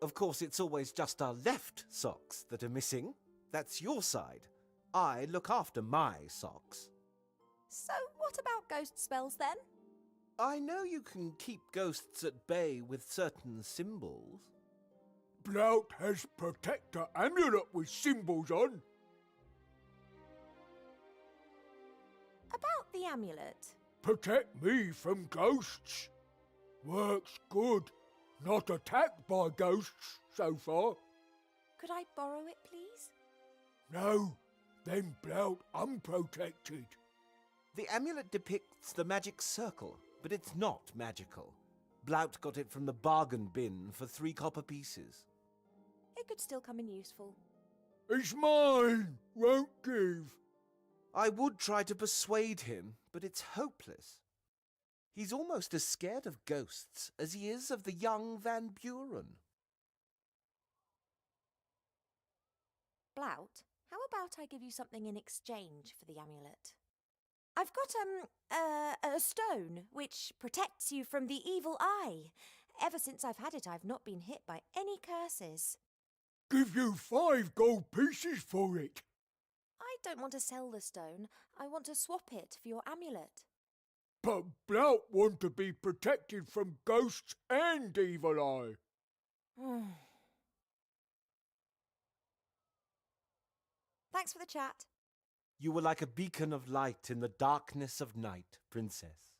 Of course, it's always just our left socks that are missing. That's your side. I look after my socks. So what about ghost spells then? I know you can keep ghosts at bay with certain symbols. Blout has protector amulet with symbols on. About the amulet. Protect me from ghosts. Works good. Not attacked by ghosts so far. Could I borrow it, please? No, then Blout unprotected. The amulet depicts the magic circle, but it's not magical. Blout got it from the bargain bin for 3 copper pieces. It could still come in useful. It's mine. Won't give. I would try to persuade him, but it's hopeless. He's almost as scared of ghosts as he is of the young Van Buren. Blout, how about I give you something in exchange for the amulet? I've got, a stone which protects you from the evil eye. Ever since I've had it, I've not been hit by any curses. Give you 5 gold pieces for it. I don't want to sell the stone. I want to swap it for your amulet. But Blout want to be protected from ghosts and evil eye. Thanks for the chat. You were like a beacon of light in the darkness of night, princess.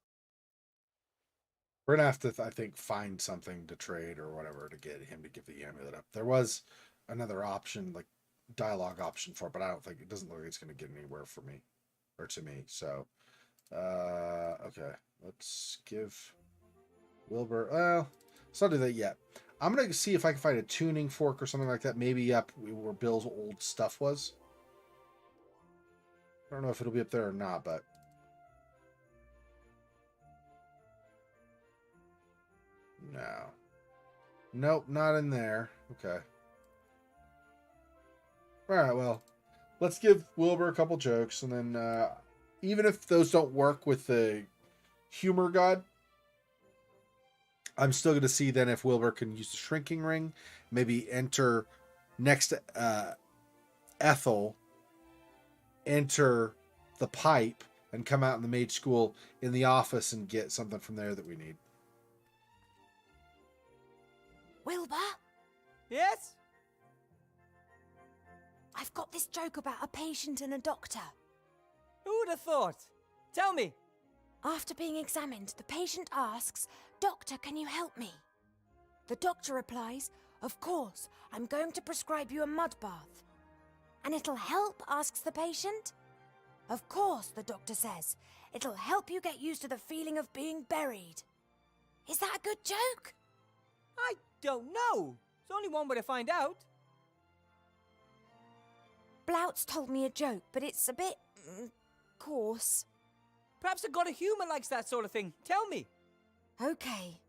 We're gonna have to, I think, find something to trade or whatever to get him to give the amulet up. There was another option, like dialogue option for it, but I don't think it doesn't look like it's gonna get anywhere for me or to me. So, okay, let's give Wilbur. Well, let's not do that yet. I'm gonna see if I can find a tuning fork or something like that. Maybe up where Bill's old stuff was. I don't know if it'll be up there or not, but no. Nope, not in there. Okay. Alright, well, let's give Wilbur a couple jokes, and then even if those don't work with the humor god, I'm still going to see then if Wilbur can use the shrinking ring, maybe enter next to Ethel, enter the pipe, and come out in the maid school in the office and get something from there that we need. Wilbur? Yes? I've got this joke about a patient and a doctor. Who would have thought? Tell me. After being examined, the patient asks, "Doctor, can you help me?" The doctor replies, "Of course, I'm going to prescribe you a mud bath." "And it'll help?" asks the patient. "Of course," the doctor says. "It'll help you get used to the feeling of being buried." Is that a good joke? I don't know. There's only one way to find out. Blout's told me a joke, but it's a bit coarse. Perhaps a god of humour likes that sort of thing. Tell me. Okay.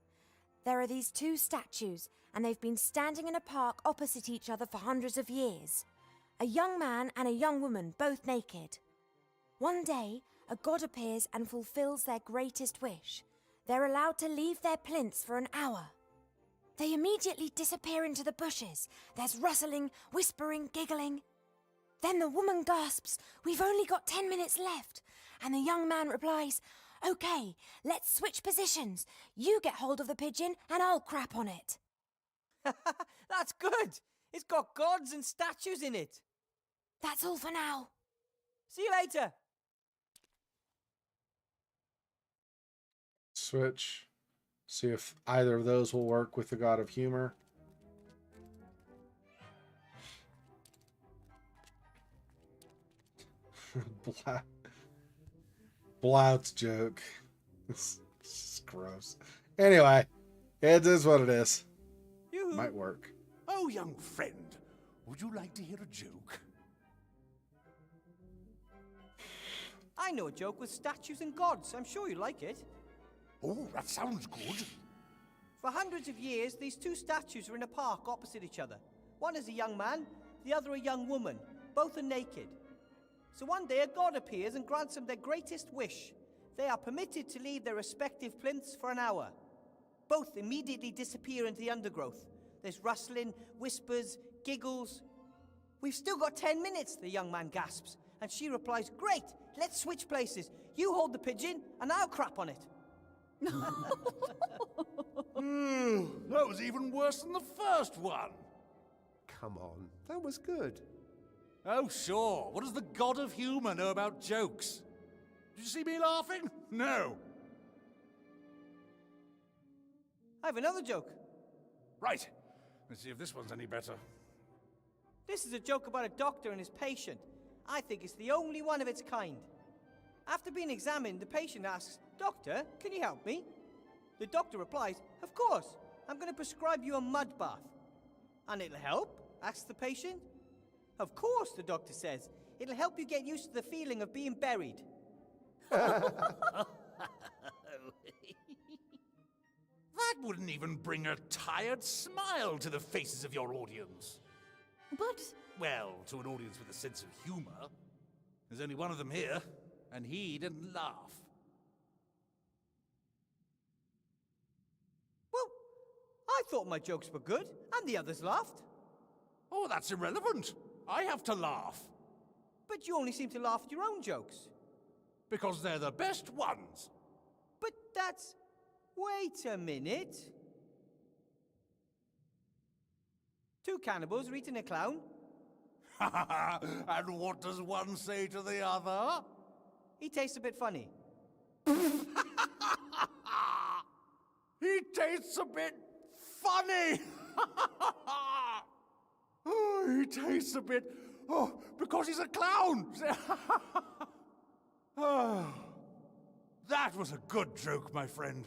There are these 2 statues, and they've been standing in a park opposite each other for hundreds of years. A young man and a young woman, both naked. One day, a god appears and fulfills their greatest wish. They're allowed to leave their plinths for an hour. They immediately disappear into the bushes. There's rustling, whispering, giggling. Then the woman gasps, "We've only got 10 minutes left." And the young man replies, "Okay, let's switch positions. You get hold of the pigeon and I'll crap on it." That's good. It's got gods and statues in it. That's all for now. See you later. Switch. See if either of those will work with the god of humor. Blout's joke. It's just gross. Anyway, it is what it is. Yoo-hoo. Might work. Oh, young friend, would you like to hear a joke? I know a joke with statues and gods. I'm sure you like it. Oh, that sounds good. For hundreds of years, these 2 statues are in a park opposite each other. One is a young man, the other a young woman. Both are naked. So one day a god appears and grants them their greatest wish. They are permitted to leave their respective plinths for an hour. Both immediately disappear into the undergrowth. There's rustling, whispers, giggles. "We've still got 10 minutes, the young man gasps. And she replies, "Great, let's switch places. You hold the pigeon and I'll crap on it." That was even worse than the first one. Come on, that was good. Oh, sure. What does the god of humour know about jokes? Did you see me laughing? No. I have another joke. Right. Let's see if this one's any better. This is a joke about a doctor and his patient. I think it's the only one of its kind. After being examined, the patient asks, "Doctor, can you help me?" The doctor replies, "Of course. I'm going to prescribe you a mud bath." "And it'll help?" asks the patient. "Of course," the doctor says. "It'll help you get used to the feeling of being buried." That wouldn't even bring a tired smile to the faces of your audience. But Well, to an audience with a sense of humor. There's only one of them here, and he didn't laugh. Well, I thought my jokes were good, and the others laughed. Oh, that's irrelevant. I have to laugh. But you only seem to laugh at your own jokes. Because they're the best ones. But that's... Wait a minute. 2 cannibals are eating a clown. And what does one say to the other? He tastes a bit funny. He tastes a bit funny. Oh, he tastes a bit... Oh, because he's a clown. Oh, that was a good joke, my friend.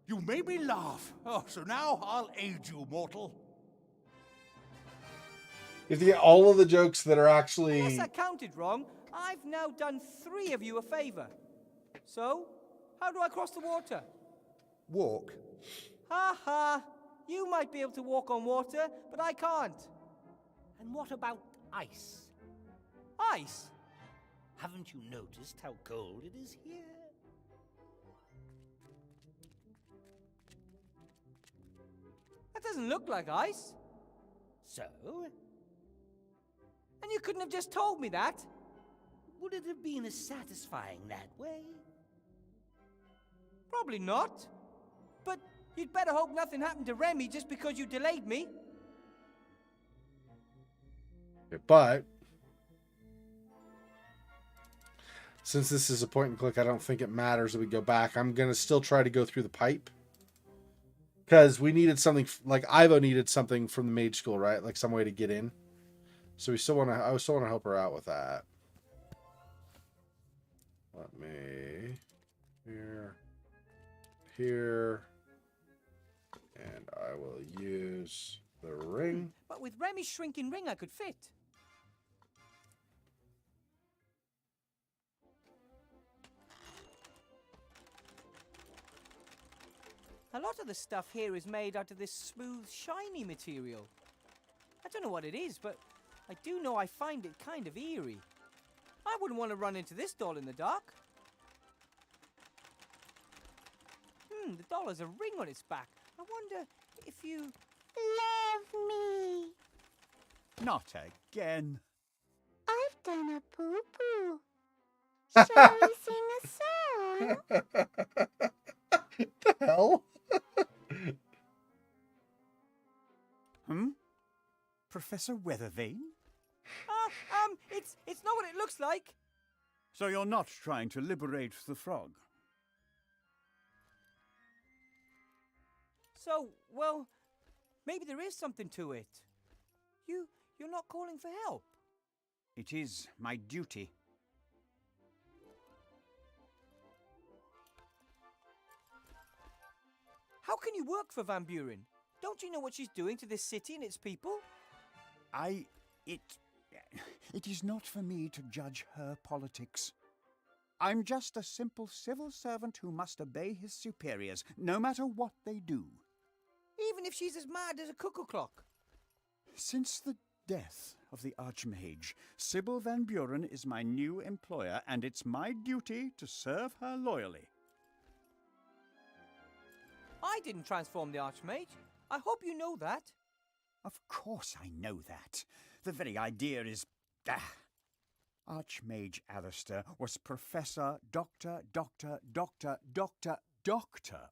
You made me laugh. Oh, so now I'll aid you, mortal. You have to get all of the jokes that are actually... Unless I counted wrong, I've now done 3 of you a favour. So, how do I cross the water? Walk. Ha ha! You might be able to walk on water, but I can't. And what about ice? Ice? Haven't you noticed how cold it is here? That doesn't look like ice. So? And you couldn't have just told me that? Would it have been as satisfying that way? Probably not. But you'd better hope nothing happened to Remy just because you delayed me. But since this is a point and click, I don't think it matters that we go back. I'm going to still try to go through the pipe. Because we needed something, like Ivo needed something from the mage school, right? Like some way to get in. So we still want to, I still want to help her out with that. Let me, here, and I will use the ring. But with Remy's shrinking ring, I could fit. A lot of the stuff here is made out of this smooth, shiny material. I don't know what it is, but I do know I find it kind of eerie. I wouldn't want to run into this doll in the dark. The doll has a ring on its back. I wonder if you... Love me. Not again. I've done a poo-poo. Shall we sing a song? The hell? Professor Weathervane? It's not what it looks like. So you're not trying to liberate the frog? So, well, maybe there is something to it. You're not calling for help. It is my duty. How can you work for Van Buren? Don't you know what she's doing to this city and its people? It is not for me to judge her politics. I'm just a simple civil servant who must obey his superiors, no matter what they do. Even if she's as mad as a cuckoo clock. Since the death of the Archmage, Sybil Van Buren is my new employer, and it's my duty to serve her loyally. I didn't transform the Archmage. I hope you know that. Of course I know that. The very idea is... Archmage Alistair was Professor, Doctor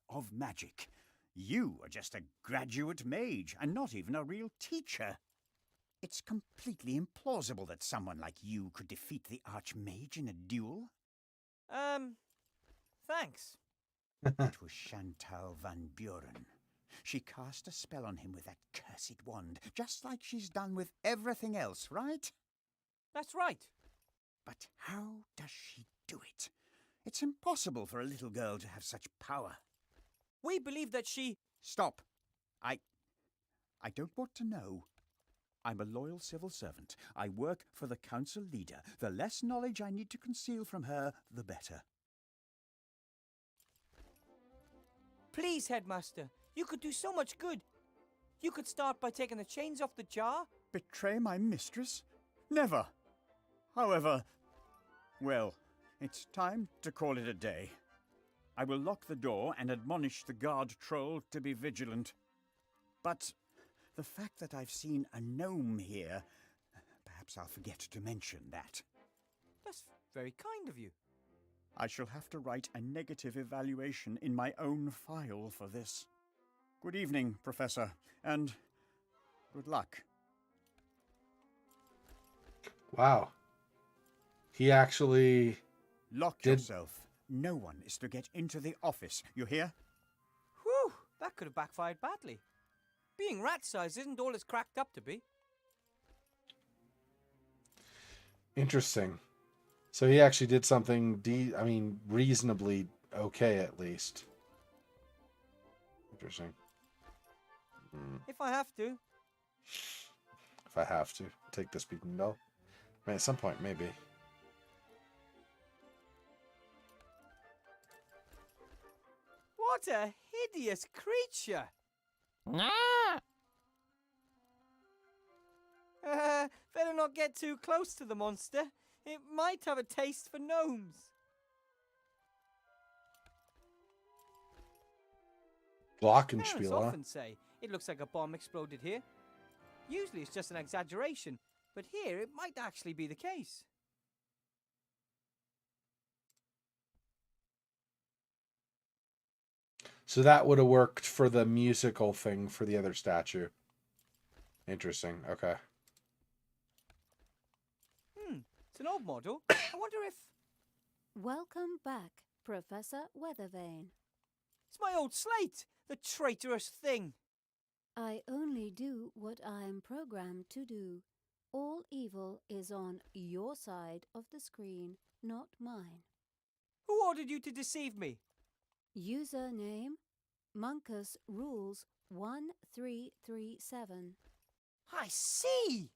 of Magic. You are just a graduate mage, and not even a real teacher. It's completely implausible that someone like you could defeat the Archmage in a duel. Thanks. It was Chantal Van Buren. She cast a spell on him with that cursed wand, just like she's done with everything else, right? That's right. But how does she do it? It's impossible for a little girl to have such power. We believe that she... Stop. I don't want to know. I'm a loyal civil servant. I work for the council leader. The less knowledge I need to conceal from her, the better. Please, Headmaster. You could do so much good. You could start by taking the chains off the jar. Betray my mistress? Never. However, well, it's time to call it a day. I will lock the door and admonish the guard troll to be vigilant. But the fact that I've seen a gnome here, perhaps I'll forget to mention that. That's very kind of you. I shall have to write a negative evaluation in my own file for this. Good evening, Professor, and good luck. Wow. He actually Lock yourself. No one is to get into the office, you hear? Whew, that could have backfired badly. Being rat-sized isn't all it's cracked up to be. Interesting. So he actually did something, reasonably okay at least. Interesting. If I have to. If I have to. Take the speaking bell. I mean, at some point, maybe. What a hideous creature! Better not get too close to the monster. It might have a taste for gnomes. Parents Glockenspiel, huh? often say it looks like a bomb exploded here. Usually it's just an exaggeration, but here it might actually be the case. So that would have worked for the musical thing for the other statue. Interesting. Okay. It's an old model. I wonder if... Welcome back, Professor Weathervane. It's my old slate! The traitorous thing! I only do what I am programmed to do. All evil is on your side of the screen, not mine. Who ordered you to deceive me? Username Monkus Rules 1337. I see!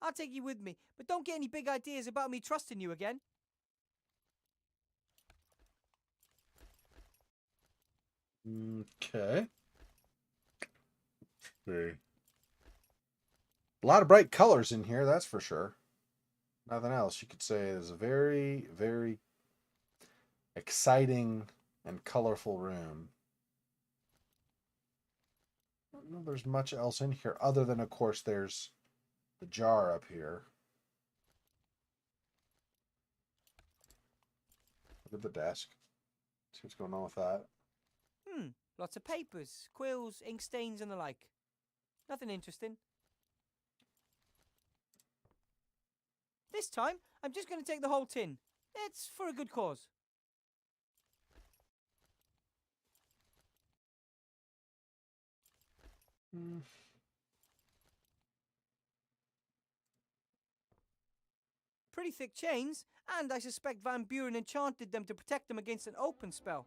I'll take you with me, but don't get any big ideas about me trusting you again. Okay. A lot of bright colors in here, that's for sure. Nothing else you could say. It's a very, very exciting and colorful room. I don't know there's much else in here other than, of course, there's the jar up here. Look at the desk. See what's going on with that. Lots of papers, quills, ink stains and the like. Nothing interesting. This time, I'm just going to take the whole tin. It's for a good cause. Pretty thick chains, and I suspect Van Buren enchanted them to protect them against an open spell.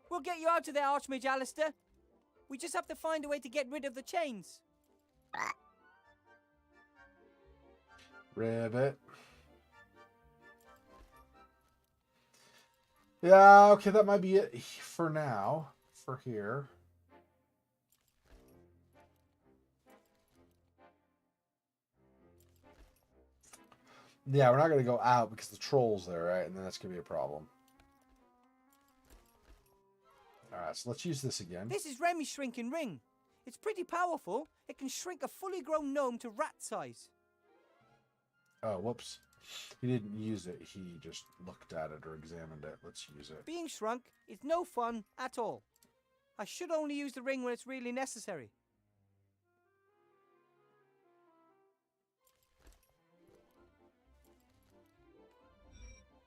We'll get you out of there, Archmage Alistair. We just have to find a way to get rid of the chains. Ribbit. Yeah, okay, that might be it for now. For here. Yeah, we're not going to go out because the troll's there, right? And then that's going to be a problem. Alright, so let's use this again. This is Remy's shrinking ring. It's pretty powerful. It can shrink a fully grown gnome to rat size. Oh, whoops. He didn't use it. He just looked at it or examined it. Let's use it. Being shrunk is no fun at all. I should only use the ring when it's really necessary.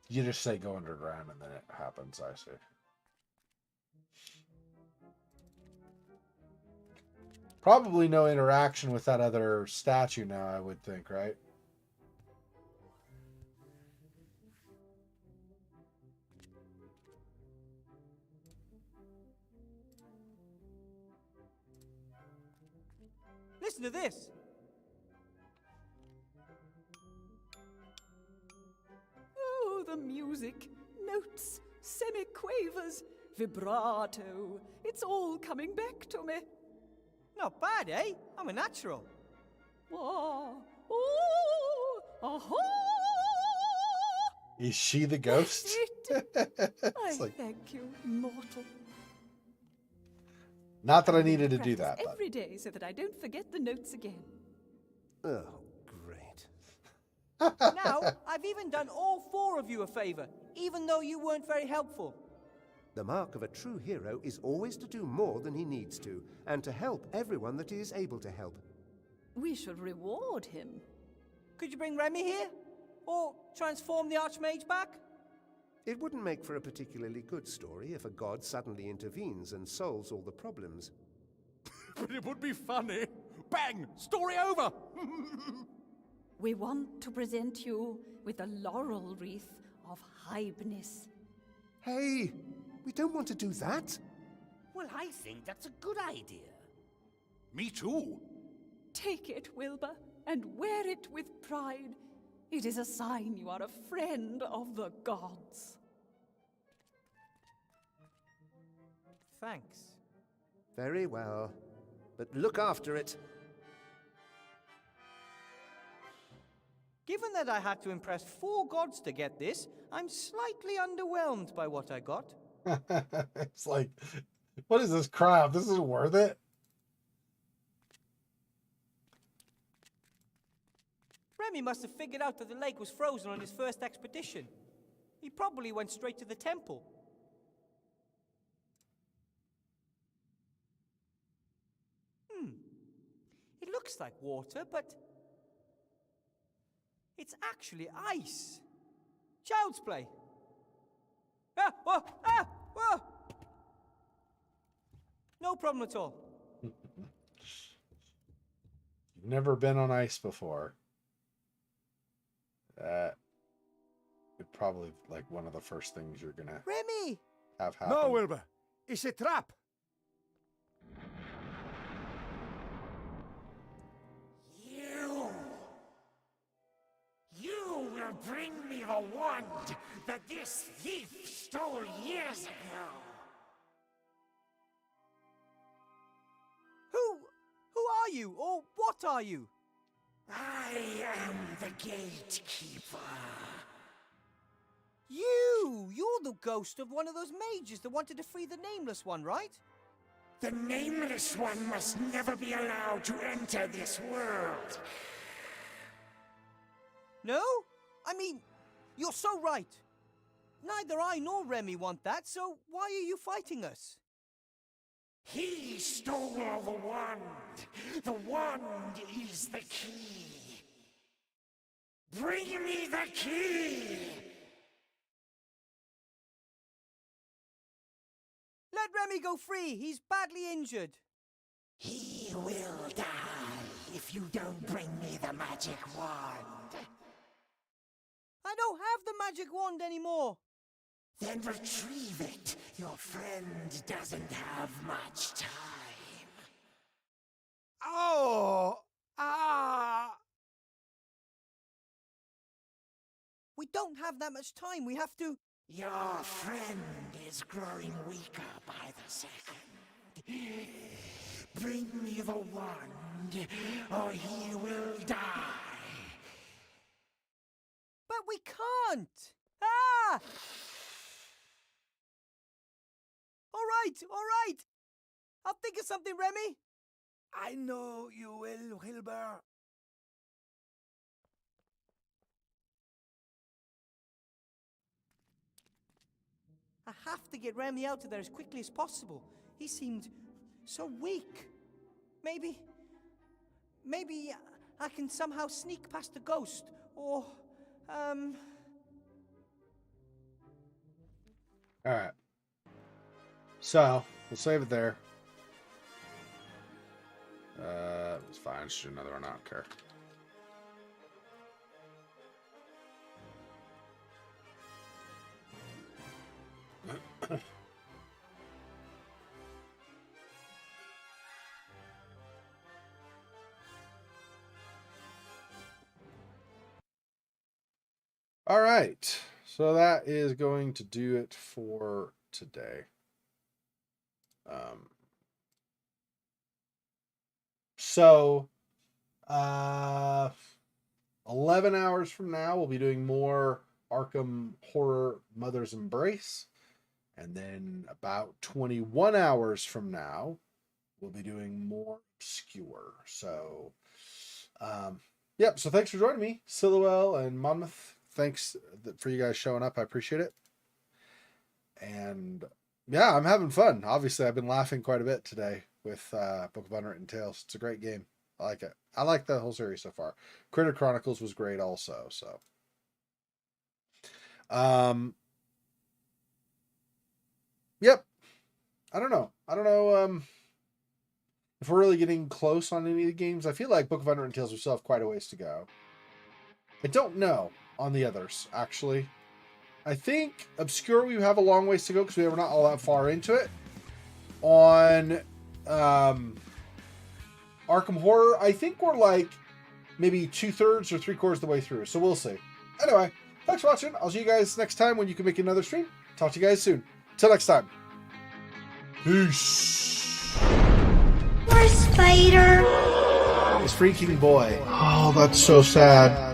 You just say go underground and then it happens, I see. Probably no interaction with that other statue now, I would think, right? Listen to this. the music. Notes, semiquavers, vibrato. It's all coming back to me. Not bad, eh? I'm a natural. Oh, oh, aha! Is she the ghost? I It's like, thank you, mortal. not that I I'm going needed to do practice that, but every day so that I don't forget the notes again. Oh, great. Now, I've even done all 4 of you a favor, even though you weren't very helpful. The mark of a true hero is always to do more than he needs to, and to help everyone that he is able to help. We should reward him. Could you bring Remy here? Or transform the Archmage back? It wouldn't make for a particularly good story if a god suddenly intervenes and solves all the problems. But it would be funny. Bang! Story over! We want to present you with a laurel wreath of hybnis. Hey, we don't want to do that. Well, I think that's a good idea. Me too. Take it, Wilbur, and wear it with pride. It is a sign you are a friend of the gods. Thanks. Very well. But look after it. Given that I had to impress 4 gods to get this, I'm slightly underwhelmed by what I got. It's like, what is this crap? This isn't worth it. Remy must have figured out that the lake was frozen on his first expedition. He probably went straight to the temple. It looks like water, but it's actually ice. Child's play. Ah! Whoa! Ah! Whoa! No problem at all. You've never been on ice before. It's probably like one of the first things you're gonna Remy! have happen. No, Wilbur. It's a trap. You will bring me the wand that this thief stole years ago. Who are you, or what are you? I am the gatekeeper. You're the ghost of one of those mages that wanted to free the Nameless One, right? The Nameless One must never be allowed to enter this world. No? I mean, you're so right. Neither I nor Remy want that, so why are you fighting us? He stole the wand. The wand is the key. Bring me the key! Let Remy go free. He's badly injured. He will die if you don't bring me the magic wand. I don't have the magic wand anymore. Then retrieve it. Your friend doesn't have much time. Oh! Ah! We don't have that much time. We have to... Your friend is growing weaker by the second. Bring me the wand, or he will die. But we can't! Ah! All right! I'll think of something, Remy. I know you will, Wilbur. I have to get Remy out of there as quickly as possible. He seemed so weak. Maybe I can somehow sneak past the ghost, or, Alright. So, we'll save it there. It's fine. Let's do another one. I don't care. All right. So that is going to do it for today. 11 hours from now, we'll be doing more Arkham Horror Mother's Embrace. And then about 21 hours from now, we'll be doing more Obscure. So, yep. So thanks for joining me, Silhouette and Monmouth. Thanks for you guys showing up. I appreciate it. And yeah, I'm having fun. Obviously, I've been laughing quite a bit today with Book of Unwritten Tales. It's a great game. I like it. I like the whole series so far. Critter Chronicles was great also. So, yep. I don't know if we're really getting close on any of the games. I feel like Book of Unwritten Tales, we still have quite a ways to go. I don't know on the others, actually. I think Obscure, we have a long ways to go because we were not all that far into it. On Arkham Horror, I think we're like maybe 2/3 or 3/4 of the way through. So we'll see. Anyway, thanks for watching. I'll see you guys next time when you can make another stream. Talk to you guys soon. Till next time. Peace. Poor Spider. This freaking boy. Oh, that's so sad.